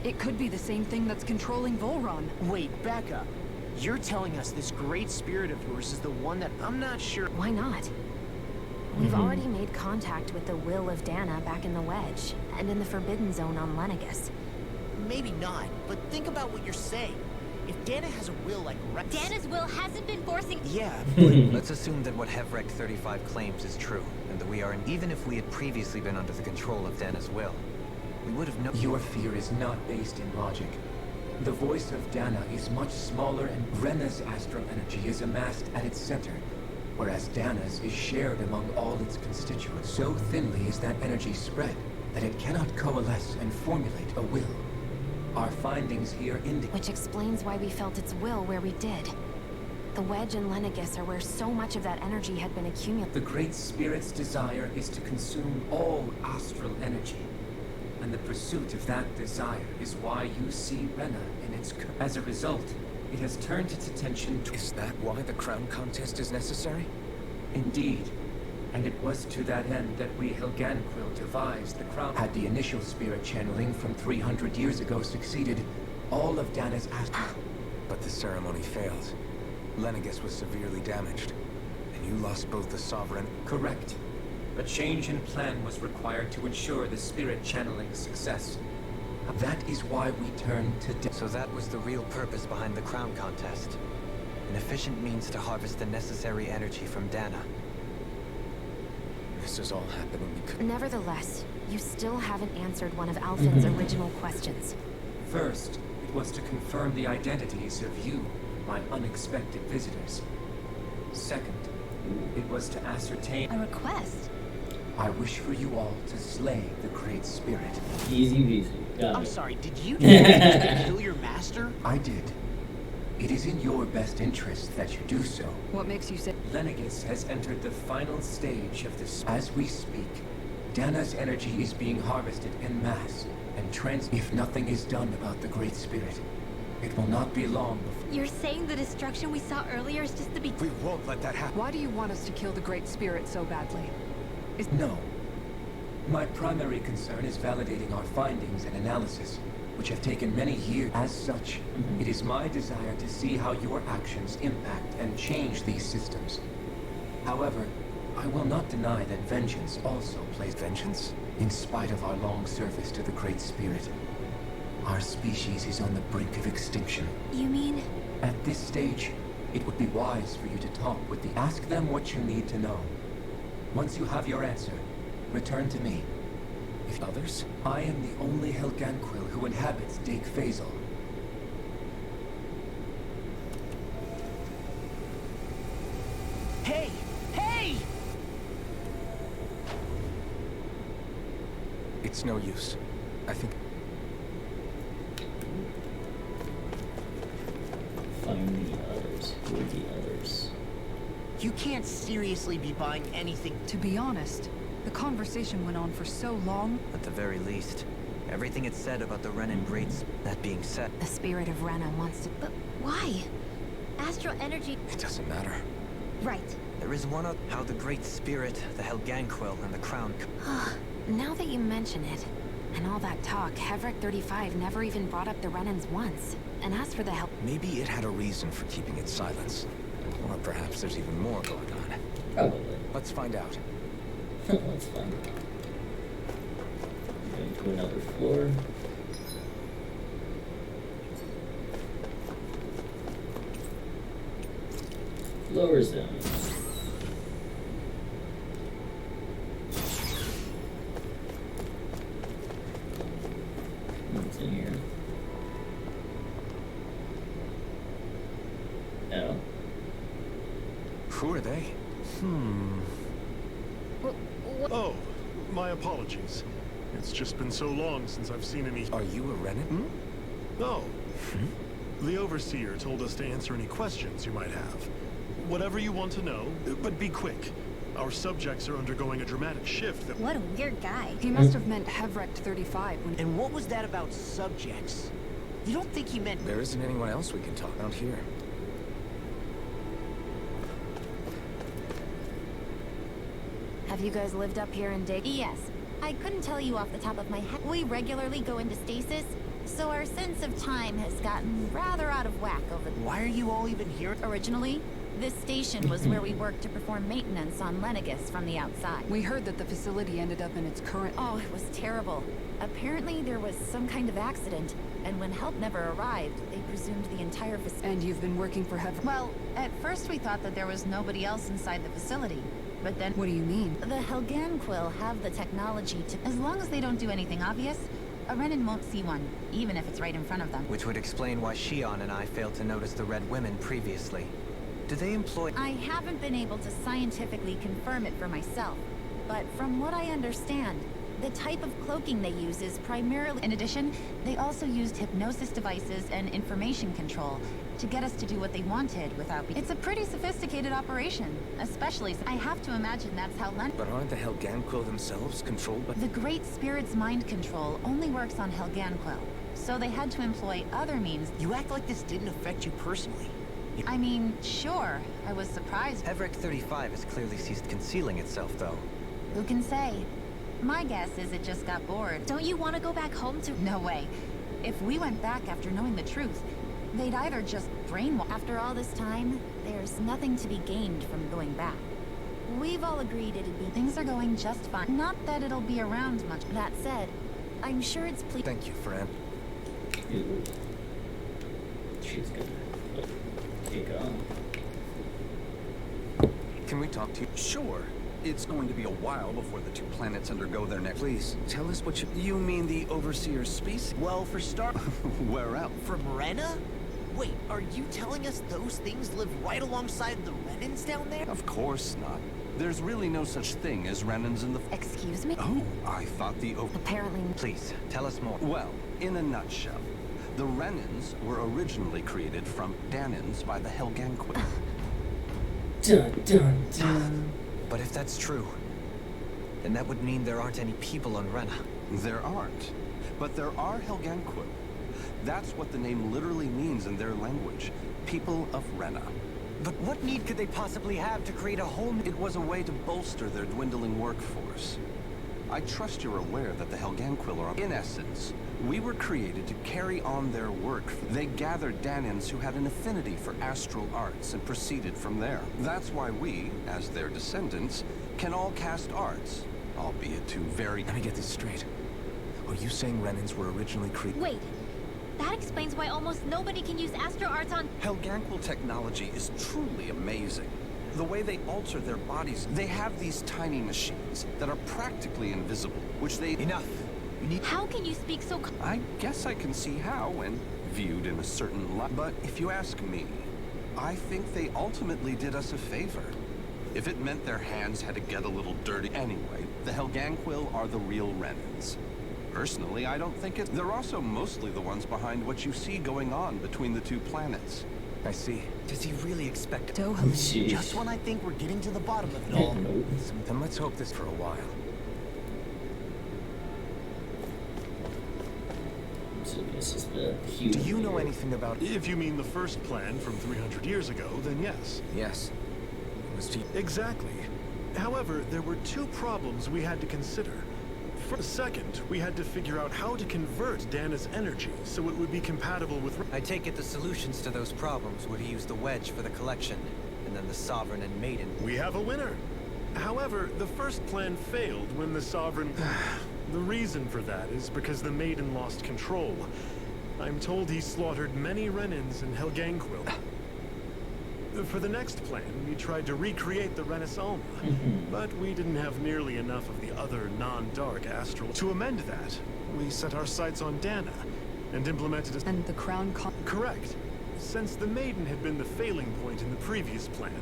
It could be the same thing that's controlling Volron.
Wait, back up. You're telling us this great spirit of yours is the one that I'm not sure...
Why not? We've already made contact with the will of Dana back in the Wedge, and in the Forbidden Zone on Lenegus.
Maybe not, but think about what you're saying. If Dana has a will like Rex...
Dana's will hasn't been forcing...
Yeah, but let's assume that what Hevrek 35 claims is true, and that we are... Even if we had previously been under the control of Dana's will, we would have known...
Your fear is not based in logic. The voice of Dana is much smaller, and Rena's astral energy is amassed at its center, whereas Dana's is shared among all its constituents. So thinly is that energy spread that it cannot coalesce and formulate a will. Our findings here indicate...
Which explains why we felt its will where we did. The Wedge and Lenegus are where so much of that energy had been accumulated.
The Great Spirit's desire is to consume all astral energy. And the pursuit of that desire is why you see Rena in its... As a result, it has turned its attention to...
Is that why the crown contest is necessary?
Indeed. And it was to that end that we Helganquil devised the crown. Had the initial spirit channeling from 300 years ago succeeded, all of Dana's astral...
But the ceremony failed. Lenegus was severely damaged. And you lost both the Sovereign...
Correct. A change in plan was required to ensure the spirit channeling's success. That is why we turned to...
So that was the real purpose behind the crown contest. An efficient means to harvest the necessary energy from Dana.
This is all happening because...
Nevertheless, you still haven't answered one of Alphen's original questions.
First, it was to confirm the identities of you, my unexpected visitors. Second, it was to ascertain...
A request?
I wish for you all to slay the Great Spirit.
Easy peasy. Got
I'm
it.
sorry, did you just kill your master?
I did. It is in your best interest that you do so.
What makes you say...
Lenegus has entered the final stage of this. As we speak, Dana's energy is being harvested en masse and if nothing is done about the Great Spirit, it will not be long before...
You're saying the destruction we saw earlier is just the beginning?
We won't let that happen.
Why do you want us to kill the Great Spirit so badly?
No. My primary concern is validating our findings and analysis, which have taken many years. As such, it is my desire to see how your actions impact and change these systems. However, I will not deny that vengeance also plays...
Vengeance?
In spite of our long service to the Great Spirit, our species is on the brink of extinction.
You mean?
At this stage, it would be wise for you to talk with the... Ask them what you need to know. Once you have your answer, return to me. If others, I am the only Helganquil who inhabits Dake Faisal.
Hey! Hey!
It's no use. I think...
Find the others. Who are the others?
You can't seriously be buying anything.
To be honest, the conversation went on for so long.
At the very least, everything it said about the Renan Greats. That being said...
The spirit of Rena wants to...
But why? Astral energy...
It doesn't matter.
Right.
There is one of how the Great Spirit, the Helganquil, and the Crown...
Now that you mention it, and all that talk, Hevrek 35 never even brought up the Renans once. And as for the help...
Maybe it had a reason for keeping its silence. Or perhaps there's even more going on.
Probably.
Let's find out.
That's fun. Going to another floor. Lower zone. What's in here? Oh.
Who are they?
Oh, my apologies. It's just been so long since I've seen any...
Are you a Renan?
No. The Overseer told us to answer any questions you might have. Whatever you want to know, but be quick.
Our subjects are undergoing a dramatic shift that—
What a weird guy.
He must have meant Hevrect 35 when—
And what was that about subjects? You don't think he meant—
There isn't anyone else we can talk out here.
Have you guys lived up here in Dig? Yes. I couldn't tell you off the top of my head. We regularly go into stasis, so our sense of time has gotten rather out of whack over the—
Why are you all even here?
Originally, this station was where we worked to perform maintenance on Lenegus from the outside.
We heard that the facility ended up in its current—
Oh, it was terrible. Apparently there was some kind of accident, and when help never arrived, they presumed the entire facility—
And you've been working for Hevrect—
Well, at first we thought that there was nobody else inside the facility. But then—
What do you mean?
The Helganquil have the technology to—
As long as they don't do anything obvious, a Renan won't see one, even if it's right in front of them.
Which would explain why Shion and I failed to notice the Red Women previously. Do they employ—
I haven't been able to scientifically confirm it for myself, but from what I understand, the type of cloaking they use is primarily—
In addition, they also used hypnosis devices and information control to get us to do what they wanted without— It's a pretty sophisticated operation, especially— I have to imagine that's how
But aren't the Helganquil themselves controlled by—
The Great Spirit's mind control only works on Helganquil, so they had to employ other means.
You act like this didn't affect you personally.
I mean, sure, I was surprised.
Hevrect 35 has clearly ceased concealing itself, though.
Who can say? My guess is it just got bored.
Don't you want to go back home to—
No way. If we went back after knowing the truth, they'd either just brainwash—
After all this time, there's nothing to be gained from going back. We've all agreed it'd be—
Things are going just fine. Not that it'll be around much.
That said, I'm sure it's ple—
Thank you, Fran.
Ooh. She's gonna take on.
Can we talk to you?
Sure. It's going to be a while before the two planets undergo their next—
Please, tell us what you—
You mean the Overseer's species?
Well, for start—
Where else?
From Rena? Wait, are you telling us those things live right alongside the Renans down there?
Of course not. There's really no such thing as Renans in the—
Excuse me?
Oh, I thought the
Apparently—
Please, tell us more.
Well, in a nutshell, the Renans were originally created from Danans by the Helganquil.
Dun dun dun.
But if that's true, then that would mean there aren't any people on Rena.
There aren't. But there are Helganquil. That's what the name literally means in their language. People of Rena.
But what need could they possibly have to create a whole—
It was a way to bolster their dwindling workforce. I trust you're aware that the Helganquil are— In essence, we were created to carry on their work. They gathered Danans who had an affinity for astral arts and proceeded from there. That's why we, as their descendants, can all cast arts, albeit to very—
Let me get this straight. Are you saying Renans were originally created—
Wait. That explains why almost nobody can use Astro Arts on—
Helganquil technology is truly amazing. The way they alter their bodies, they have these tiny machines that are practically invisible, which they—
Enough!
How can you speak so—
I guess I can see how when viewed in a certain light. But if you ask me, I think they ultimately did us a favor. If it meant their hands had to get a little dirty anyway, the Helganquil are the real Renans. Personally, I don't think they're also mostly the ones behind what you see going on between the two planets.
I see.
Does he really expect—
Jeez.
Just when I think we're getting to the bottom of it all.
Then let's hope this for a while.
So this is the huge—
Do you know anything about—
If you mean the first plan from 300 years ago, then yes.
Yes. It was
Exactly. However, there were two problems we had to consider. For the second, we had to figure out how to convert Dana's energy so it would be compatible with—
I take it the solutions to those problems were to use the wedge for the collection, and then the Sovereign and Maiden.
We have a winner. However, the first plan failed when the Sovereign— The reason for that is because the Maiden lost control. I'm told he slaughtered many Renans in Helganquil. For the next plan, we tried to recreate the Renaissance, but we didn't have nearly enough of the other non-dark astral. To amend that, we set our sights on Dana and implemented a—
And the Crown
Correct. Since the Maiden had been the failing point in the previous plan,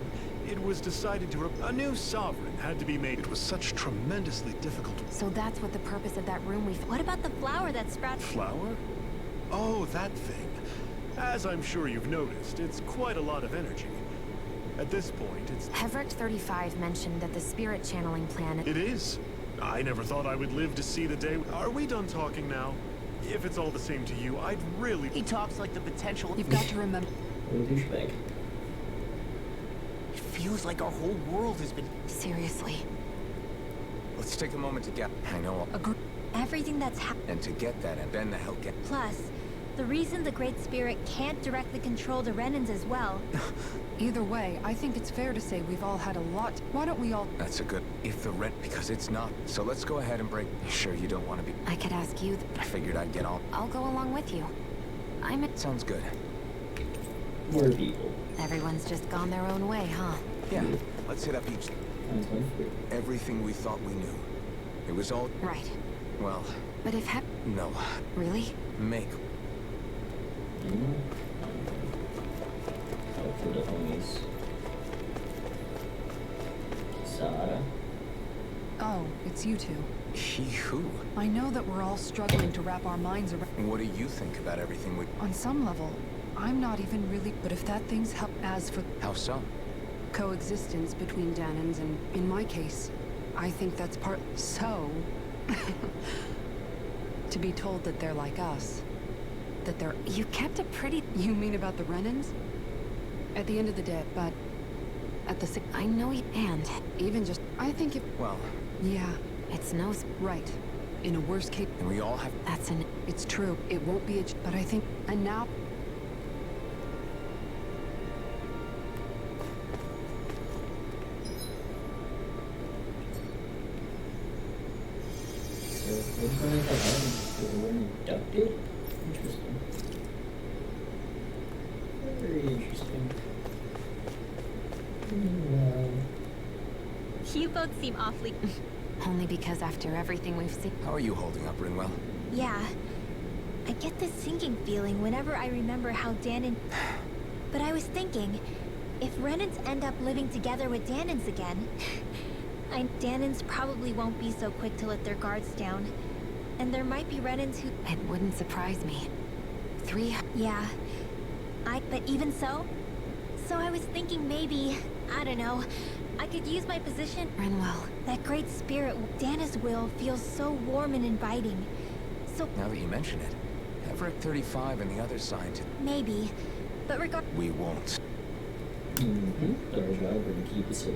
it was decided to— A new Sovereign had to be made. It was such tremendously difficult.
So that's what the purpose of that room we— What about the flower that sprouts—
Flower? Oh, that thing. As I'm sure you've noticed, it's quite a lot of energy. At this point, it's...
Heverick 35 mentioned that the spirit channeling plan...
It is. I never thought I would live to see the day... Are we done talking now? If it's all the same to you, I'd really...
He talks like the potential...
You've got to remember...
douchebag.
It feels like our whole world has been...
Seriously.
Let's take a moment to get... I know...
Everything that's happened.
And to get that, and then the hell get...
Plus, the reason the Great Spirit can't directly control the Renans as well.
Either way, I think it's fair to say we've all had a lot. Why don't we all...
That's a good... If the rent... Because it's not. So let's go ahead and break... Sure you don't want to be...
I could ask you...
I figured I'd get on.
I'll go along with you.
Sounds good.
More people.
Everyone's just gone their own way, huh?
Yeah. Let's hit up each... Everything we thought we knew. It was all...
Right.
Well...
But if
No.
Really?
Make...
Help for the homies. Kisara.
Oh, it's you two.
He who?
I know that we're all struggling to wrap our minds around...
What do you think about everything we...
On some level, I'm not even really... But if that thing's help... As for...
How so?
Coexistence between Danans and, in my case, I think that's part...
So... to be told that they're like us. That they're...
You kept a pretty...
You mean about the Renans? At the end of the day, but... At the...
I know you... And...
Even just... I think if...
Well...
Yeah.
It's no...
Right. In a worst case...
And we all have...
That's an...
It's true. It won't be a... But I think... And now...
So, what's going on with the were inducted? Interesting. Very interesting.
You both seem awfully...
Only because after everything we've seen...
How are you holding up, Rinwell?
Yeah. I get this sinking feeling whenever I remember how Danon... But I was thinking, if Renans end up living together with Danons again... Danons probably won't be so quick to let their guards down. And there might be Renans who...
It wouldn't surprise me. 3...
Yeah. But even so? So I was thinking maybe... I don't know... I could use my position...
Rinwell.
That Great Spirit, Dana's will, feels so warm and inviting. So...
Now that you mention it, Heverick 35 and the other scientists...
Maybe. But
We won't.
Mm-hmm. Our job is to keep it safe.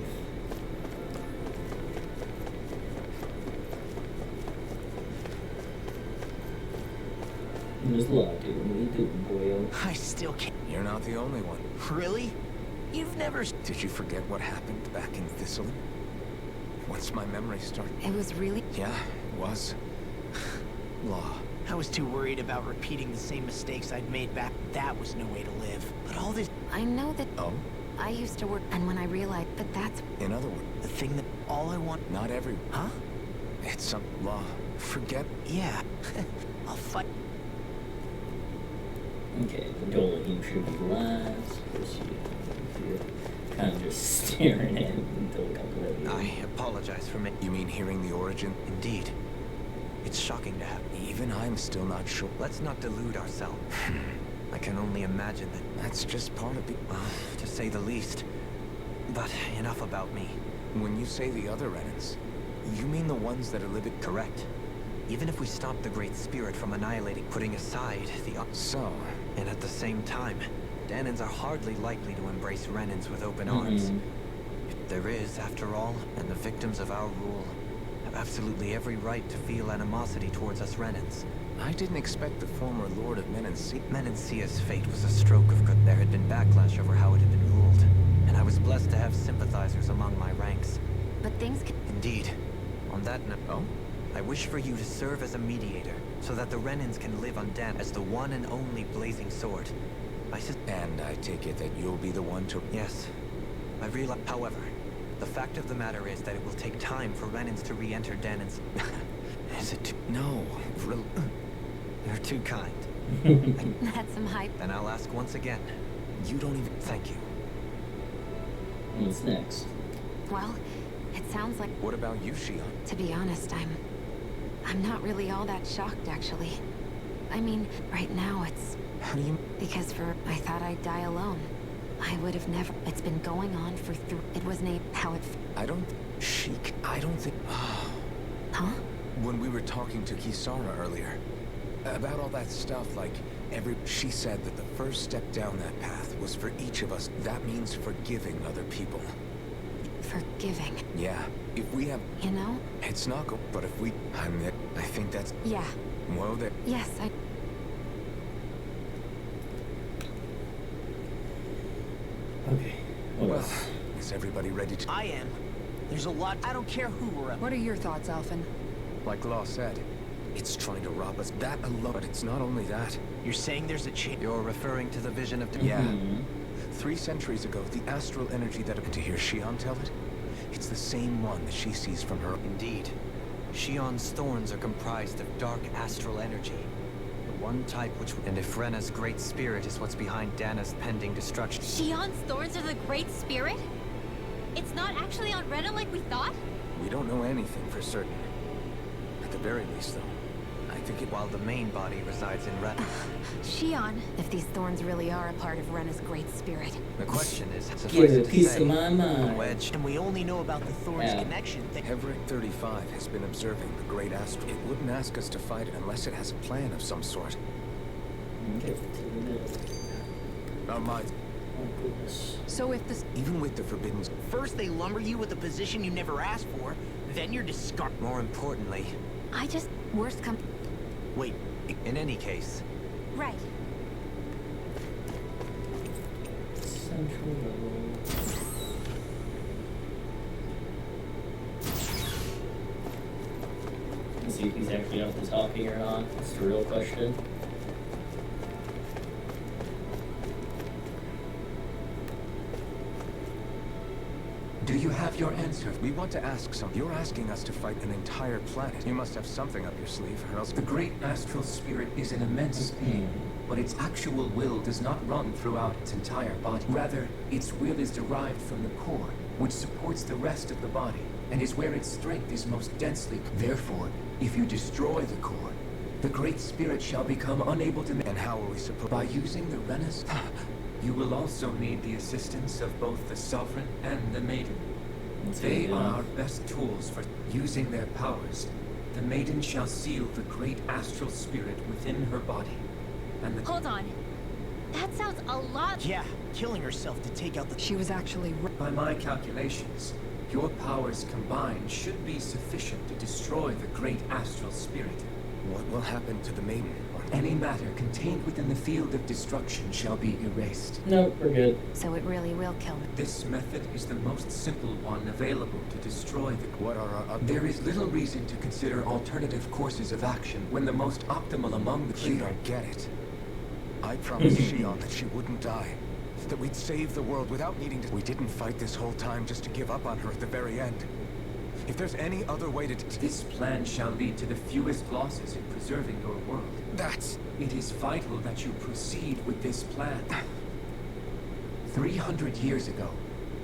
There's a lot to it. What are you doing, boyo?
I still can't...
You're not the only one.
Really? You've never...
Did you forget what happened back in Thistleton? Once my memory started...
It was really...
Yeah, it was. Law.
I was too worried about repeating the same mistakes I'd made back. That was no way to live. But all this...
I know that...
Oh?
I used to work... And when I realized... But that's...
In other words...
The thing that... All I want...
Not everyone.
Huh?
It's some... Law. Forget...
Yeah. I'll fight...
Okay, the goal you should be last. Of course, you're kind of just staring at him until a couple of you.
I apologize for me.
You mean hearing the origin?
Indeed. It's shocking to have.
Even I'm still not sure.
Let's not delude ourselves. I can only imagine that.
That's just part of it.
Well, to say the least. But enough about me.
When you say the other Renans, you mean the ones that are living...
Correct. Even if we stop the Great Spirit from annihilating, putting aside the...
So...
And at the same time, Danons are hardly likely to embrace Renans with open arms. There is, after all, and the victims of our rule have absolutely every right to feel animosity towards us Renans.
I didn't expect the former Lord of Menancia...
Menancia's fate was a stroke of good. There had been backlash over how it had been ruled, and I was blessed to have sympathizers among my ranks.
But things can...
Indeed. On that note...
Oh?
I wish for you to serve as a mediator, so that the Renans can live on Dan as the one and only blazing sword.
And I take it that you'll be the one to...
Yes. I realize... However, the fact of the matter is that it will take time for Renans to re-enter Danon's... Is it too...
No.
You're too kind.
That's some hype.
Then I'll ask once again.
You don't even...
Thank you.
What's next?
Well, it sounds like...
What about you, Shion?
To be honest, I'm not really all that shocked, actually. I mean, right now it's...
How do you...
Because I thought I'd die alone. I would have never... It's been going on for It was named how it...
I don't think...
Huh?
When we were talking to Kisara earlier, about all that stuff, like, she said that the first step down that path was for each of us. That means forgiving other people.
Forgiving?
Yeah. If we have...
You know?
It's not good, but if we... I think that's...
Yeah.
Well, that...
Yes, I...
Okay.
Well, is everybody ready to...
I am. There's a lot... I don't care who we're up.
What are your thoughts, Alphen?
Like Law said, it's trying to rob us. That alone, but it's not only that.
You're saying there's a chance...
You're referring to the vision of...
Yeah. 3 centuries ago, the astral energy that... To hear Shion tell it? It's the same one that she sees from her...
Indeed. Shion's thorns are comprised of dark astral energy. The one type which... And if Rena's great spirit is what's behind Dana's pending destruction...
Shion's thorns are the great spirit? It's not actually on Rena like we thought?
We don't know anything for certain. At the very least, though, I think it...
While the main body resides in Rena.
Shion.
If these thorns really are a part of Rena's great spirit.
The question is...
Give a piece of my mind.
Wedge.
And we only know about the thorns connection.
Heverick 35 has been observing the great astral. It wouldn't ask us to fight it unless it has a plan of some sort. Our minds...
Oh, goodness.
So if this...
Even with the forbidden...
First they lumber you with a position you never asked for, then you're discarded.
More importantly...
I just... Worst come...
Wait, in any case...
Right.
Central level. Let's see if he's actually up to talking or not. That's the real question.
Do you have your answer?
We want to ask something. You're asking us to fight an entire planet. You must have something up your sleeve, or else...
The great astral spirit is an immense being, but its actual will does not run throughout its entire body. Rather, its will is derived from the core, which supports the rest of the body, and is where its strength is most densely. Therefore, if you destroy the core, the great spirit shall become unable to...
And how are we supposed...
By using the Renas... You will also need the assistance of both the Sovereign and the Maiden. They are our best tools for using their powers. The Maiden shall seal the great astral spirit within her body. And the...
Hold on. That sounds a lot...
Yeah, killing herself to take out the...
She was actually...
By my calculations, your powers combined should be sufficient to destroy the great astral spirit.
What will happen to the Maiden?
Any matter contained within the field of destruction shall be erased.
Nope, we're good.
So it really will kill me.
This method is the most simple one available to destroy the...
What are our...
There is little reason to consider alternative courses of action when the most optimal among the...
You don't get it. I promised Shion that she wouldn't die. That we'd save the world without needing to... We didn't fight this whole time just to give up on her at the very end. If there's any other way to...
This plan shall lead to the fewest losses in preserving your world.
That's...
It is vital that you proceed with this plan. 300 years ago,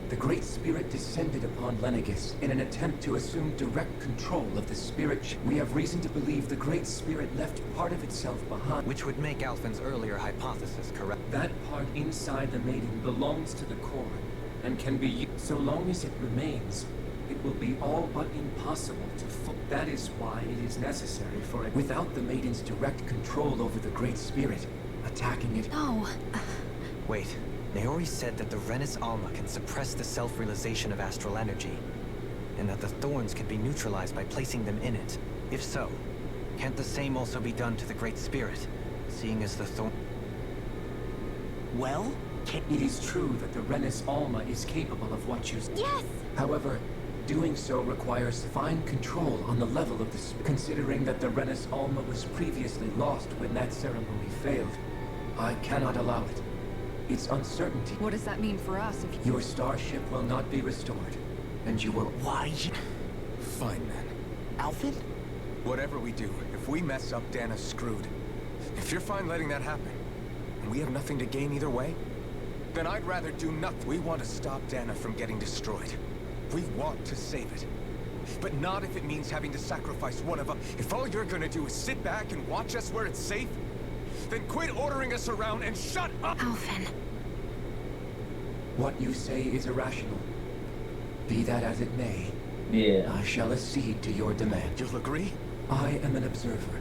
the Great Spirit descended upon Lenegis in an attempt to assume direct control of the spirit. We have reason to believe the Great Spirit left part of itself behind.
Which would make Alphen's earlier hypothesis correct.
That part inside the Maiden belongs to the core, and can be used so long as it remains. It will be all but impossible to That is why it is necessary for it. Without the Maiden's direct control over the Great Spirit, attacking it...
No.
Wait. Naori said that the Renis Alma can suppress the self-realization of astral energy, and that the thorns can be neutralized by placing them in it. If so, can't the same also be done to the Great Spirit, seeing as the thorn...
Well?
It is true that the Renis Alma is capable of what you...
Yes!
However, doing so requires fine control on the level of the spirit. Considering that the Renis Alma was previously lost when that ceremony failed, I cannot allow it. Its uncertainty...
What does that mean for us if...
Your starship will not be restored, and you will...
Why?
Fine, then.
Alphen?
Whatever we do, if we mess up, Dana's screwed. If you're fine letting that happen, and we have nothing to gain either way, then I'd rather do nothing. We want to stop Dana from getting destroyed. We want to save it. But not if it means having to sacrifice one of us. If all you're gonna do is sit back and watch us where it's safe, then quit ordering us around and shut up!
Alphen.
What you say is irrational. Be that as it may, I shall accede to your demand.
You'll agree?
I am an observer.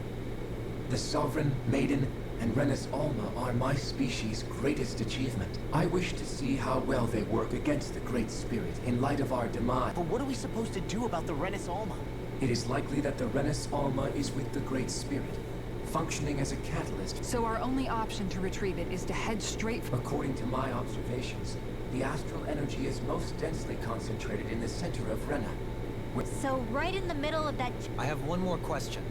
The Sovereign, Maiden, and Renis Alma are my species' greatest achievement. I wish to see how well they work against the Great Spirit in light of our demise.
But what are we supposed to do about the Renis Alma?
It is likely that the Renis Alma is with the Great Spirit, functioning as a catalyst.
So our only option to retrieve it is to head straight for...
According to my observations, the astral energy is most densely concentrated in the center of Rena.
So right in the middle of that...
I have one more question.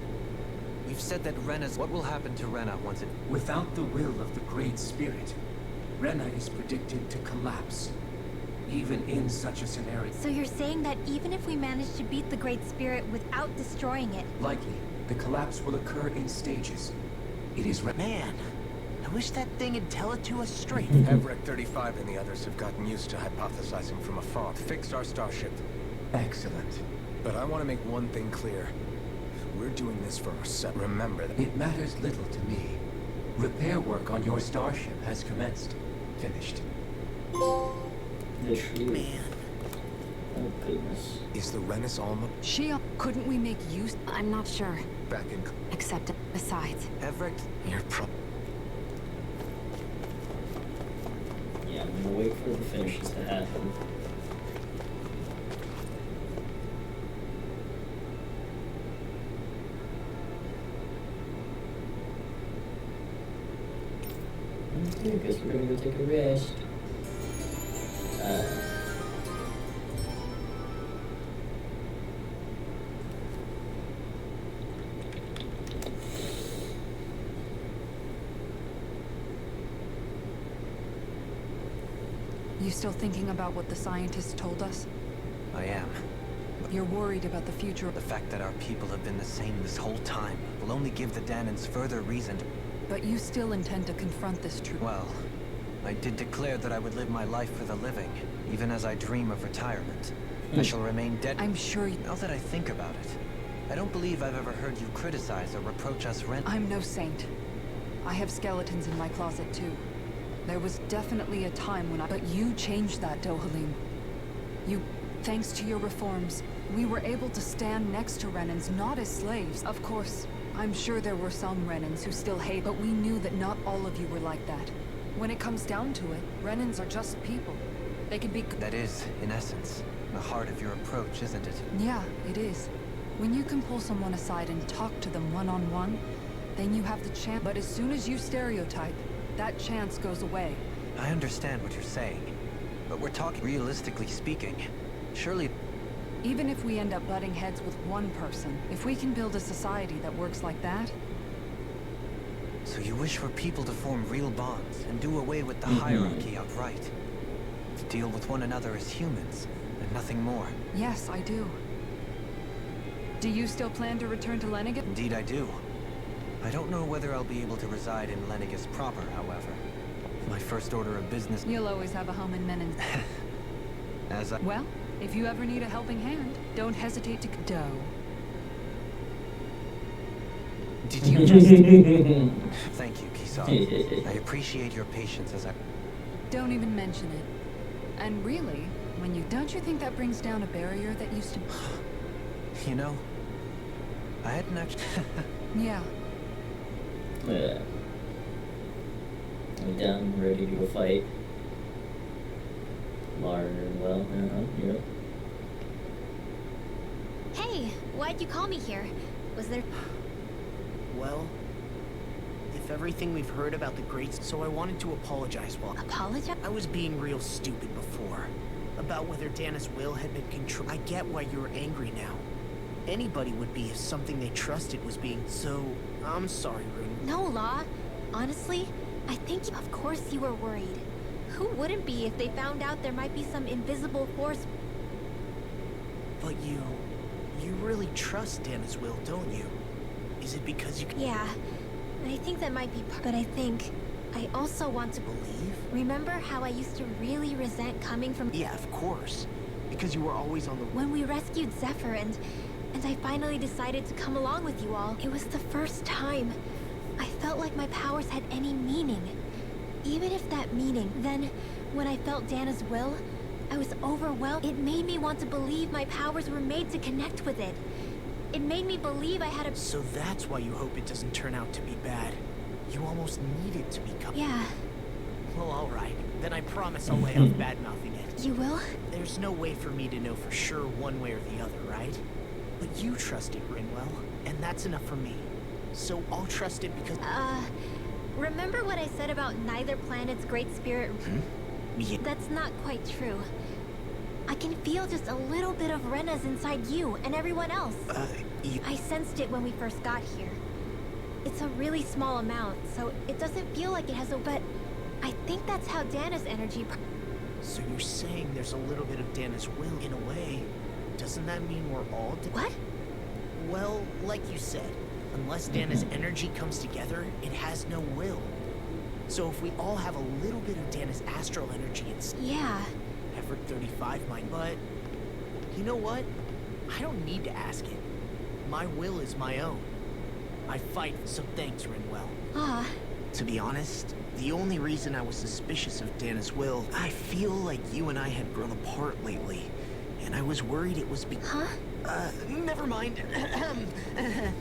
You've said that Rena's... What will happen to Rena once it...
Without the will of the Great Spirit, Rena is predicted to collapse. Even in such a scenario.
So you're saying that even if we manage to beat the Great Spirit without destroying it...
Likely, the collapse will occur in stages. It is...
Man, I wish that thing would tell it to us straight.
Everett 35 and the others have gotten used to hypothesizing from afar. Fixed our starship.
Excellent.
But I want to make one thing clear. We're doing this for ourselves. Remember that.
It matters little to me. Repair work on your starship has commenced. Finished.
The tree.
Man.
Oh goodness.
Is the Renis Alma
Shion, couldn't we make use...
I'm not sure.
back in...
Except, besides...
Everett?
You're
Yeah, I'm gonna wait for the finishes to happen. Okay, guess we're gonna go take a rest.
You still thinking about what the scientists told us?
I am.
You're worried about the future of...
The fact that our people have been the same this whole time will only give the Danans further reason to...
But you still intend to confront this truth.
Well, I did declare that I would live my life for the living, even as I dream of retirement. I shall remain dead.
I'm sure you...
Now that I think about it, I don't believe I've ever heard you criticize or reproach us
I'm no saint. I have skeletons in my closet too. There was definitely a time when But you changed that, Dohalim. You... Thanks to your reforms, we were able to stand next to Renans, not as slaves. Of course, I'm sure there were some Renans who still hate, but we knew that not all of you were like that. When it comes down to it, Renans are just people. They can be...
That is, in essence, the heart of your approach, isn't it?
Yeah, it is. When you can pull someone aside and talk to them one-on-one, then you have the chance. But as soon as you stereotype, that chance goes away.
I understand what you're saying, but we're talking realistically speaking. Surely...
Even if we end up butting heads with one person, if we can build a society that works like that...
So you wish for people to form real bonds and do away with the hierarchy outright? To deal with one another as humans, and nothing more?
Yes, I do. Do you still plan to return to Lennigus?
Indeed I do. I don't know whether I'll be able to reside in Lennigus proper, however. My first order of business...
You'll always have a home in Menin.
As I...
Well, if you ever need a helping hand, don't hesitate to... Doe.
Did you just... Thank you, Kisar. I appreciate your patience as I...
Don't even mention it. And really, when you... Don't you think that brings down a barrier that used to...
You know, I hadn't actually...
Yeah.
Yeah. I'm down, ready to go fight. Lar, well, yeah.
Hey, why'd you call me here? Was there...
Well, if everything we've heard about the Greats, so I wanted to apologize. Well,
apologize?
I was being real stupid before. About whether Dana's will had been controlled. I get why you're angry now. Anybody would be if something they trusted was being... So, I'm sorry, Rune.
No, Law. Honestly, I think of course you were worried. Who wouldn't be if they found out there might be some invisible force?
But you really trust Dana's will, don't you? Is it because you can...
Yeah, I think that might be part... But I think I also want to believe. Remember how I used to really resent coming from...
Yeah, of course. Because you were always on the...
When we rescued Zephyr and I finally decided to come along with you all, it was the first time I felt like my powers had any meaning. Even if that meaning, then When I felt Dana's will, I was overwhelmed. It made me want to believe my powers were made to connect with it. It made me believe I had a...
So that's why you hope it doesn't turn out to be bad. You almost need it to become...
Yeah.
Well, alright. Then I promise I'll lay off bad-mouthing it.
You will?
There's no way for me to know for sure one way or the other, right? But you trust it, Rinwell, and that's enough for me. So I'll trust it because...
Remember what I said about neither planet's great spirit?
Yeah.
That's not quite true. I can feel just a little bit of Rena's inside you and everyone else. I sensed it when we first got here. It's a really small amount, so it doesn't feel like it has a... But I think that's how Dana's energy...
So you're saying there's a little bit of Dana's will in a way. Doesn't that mean we're all...
What?
Well, like you said, unless Dana's energy comes together, it has no will. So if we all have a little bit of Dana's astral energy, it's...
Yeah.
Everett 35 might, but... You know what? I don't need to ask it. My will is my own. I fight, so thanks, Rinwell. To be honest, the only reason I was suspicious of Dana's will, I feel like you and I had grown apart lately, and I was worried it was never mind.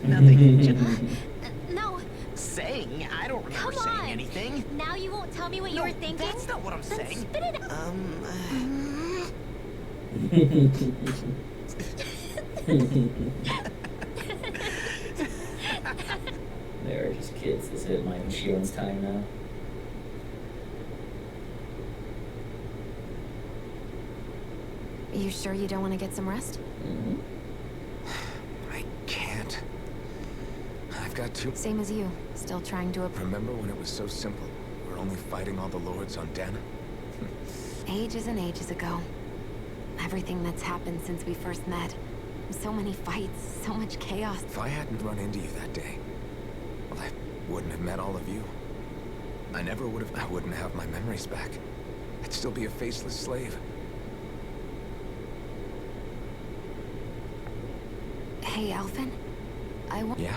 Nothing.
No.
Saying? I don't remember saying anything.
Now you won't tell me what you were thinking?
That's not what I'm saying.
Spit it out.
They're just kids. This is Mike and Shion's time now.
You sure you don't want to get some rest?
I can't. I've got to...
Same as you. Still trying to...
Remember when it was so simple? We're only fighting all the lords on Dana?
Ages and ages ago. Everything that's happened since we first met. So many fights, so much chaos.
If I hadn't run into you that day, well, I wouldn't have met all of you. I wouldn't have my memories back. I'd still be a faceless slave.
Hey, Alphen.
Yeah?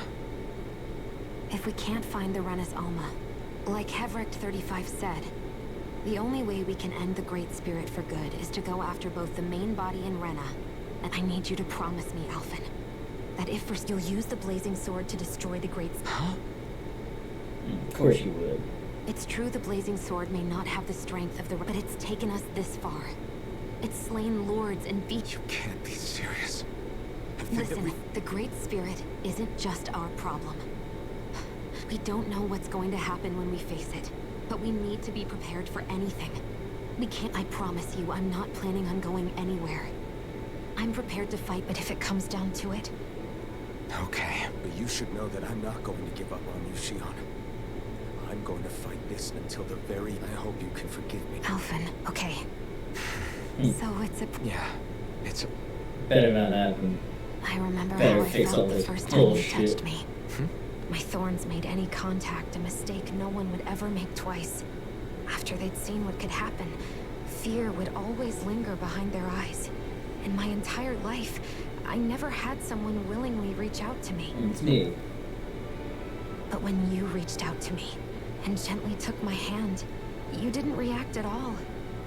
If we can't find the Rena's Alma, like Hevericht 35 said, the only way we can end the Great Spirit for good is to go after both the main body and Rena. And I need you to promise me, Alphen, that if first you'll use the Blazing Sword to destroy the Great Spirit.
Huh?
Of course you would.
It's true the Blazing Sword may not have the strength of the... But it's taken us this far. It's slain lords and beat...
You can't be serious.
Listen, the Great Spirit isn't just our problem. We don't know what's going to happen when we face it, but we need to be prepared for anything. We can't... I promise you, I'm not planning on going anywhere. I'm prepared to fight, but if it comes down to it...
Okay, but you should know that I'm not going to give up on you, Shion. I'm going to fight this until the very... I hope you can forgive me.
Alphen, okay. So it's a...
Yeah, it's a...
Better not happen.
I remember
Better
how I
fix all
felt the
this
first time you
bullshit.
touched me. My thorns made any contact a mistake no one would ever make twice. After they'd seen what could happen, fear would always linger behind their eyes. In my entire life, I never had someone willingly reach out to me.
It's me.
But when you reached out to me and gently took my hand, you didn't react at all.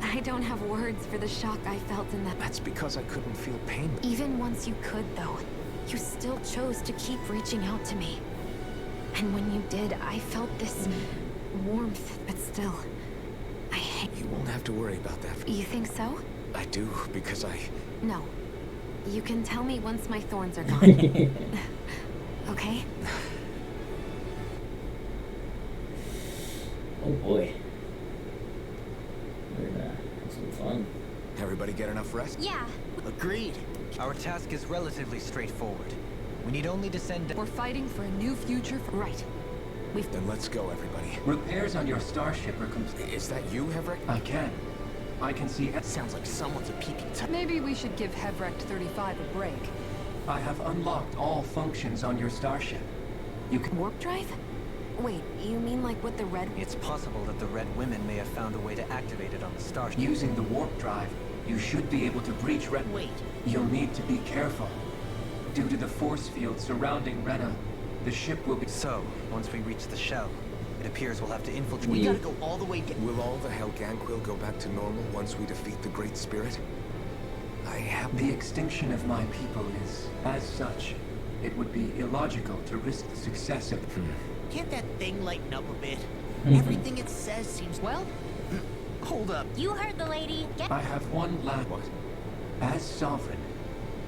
I don't have words for the shock I felt in that.
That's because I couldn't feel pain.
Even once you could, though, you still chose to keep reaching out to me. And when you did, I felt this warmth, but still, I hate...
You won't have to worry about that.
You think so?
I do, because I...
No. You can tell me once my thorns are gone. Okay?
Oh boy. We're gonna have some fun.
Everybody get enough rest?
Yeah.
Agreed.
Our task is relatively straightforward. We need only to send...
We're fighting for a new future for...
Right.
Then let's go, everybody.
Repairs on your starship are complete.
Is that you, Hevericht?
I can see...
Sounds like someone's a peeping Tom.
Maybe we should give Hevericht 35 a break.
I have unlocked all functions on your starship. You can...
Warp drive? Wait, you mean like with the red...
It's possible that the Red Women may have found a way to activate it on the starship.
Using the warp drive, you should be able to breach Red...
Wait.
You'll need to be careful. Due to the force field surrounding Rena, the ship will be...
So, once we reach the shell,
It appears we'll have to infiltrate. We gotta go all the way down.
Will all the Helganquil go back to normal once we defeat the Great Spirit? I have...
The extinction of my people is, as such, it would be illogical to risk the success of...
Can't that thing lighten up a bit? Everything it says seems...
Well?
Hold up.
You heard the lady.
I have one last... As Sovereign,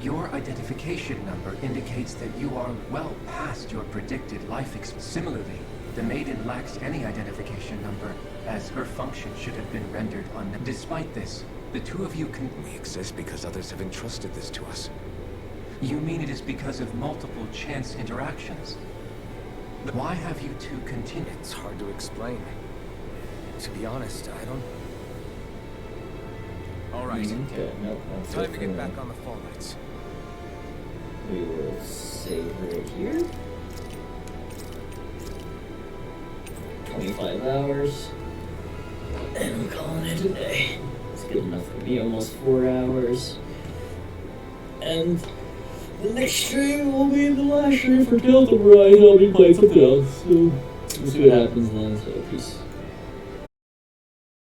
your identification number indicates that you are well past your predicted life expectancy. Similarly, the Maiden lacks any identification number, as her function should have been rendered unknown. Despite this, the two of you can...
We exist because others have entrusted this to us.
You mean it is because of multiple chance interactions? Why have you two continued?
It's hard to explain. To be honest, I don't... Alright.
Okay, no,
time to get back on the fall lights.
We will save right here. 25 hours. And we're calling it a day. It's good enough for me, almost 4 hours. And the next stream will be the last stream for Delta Bright. I'll be playing something else. So we'll see what happens then. So peace.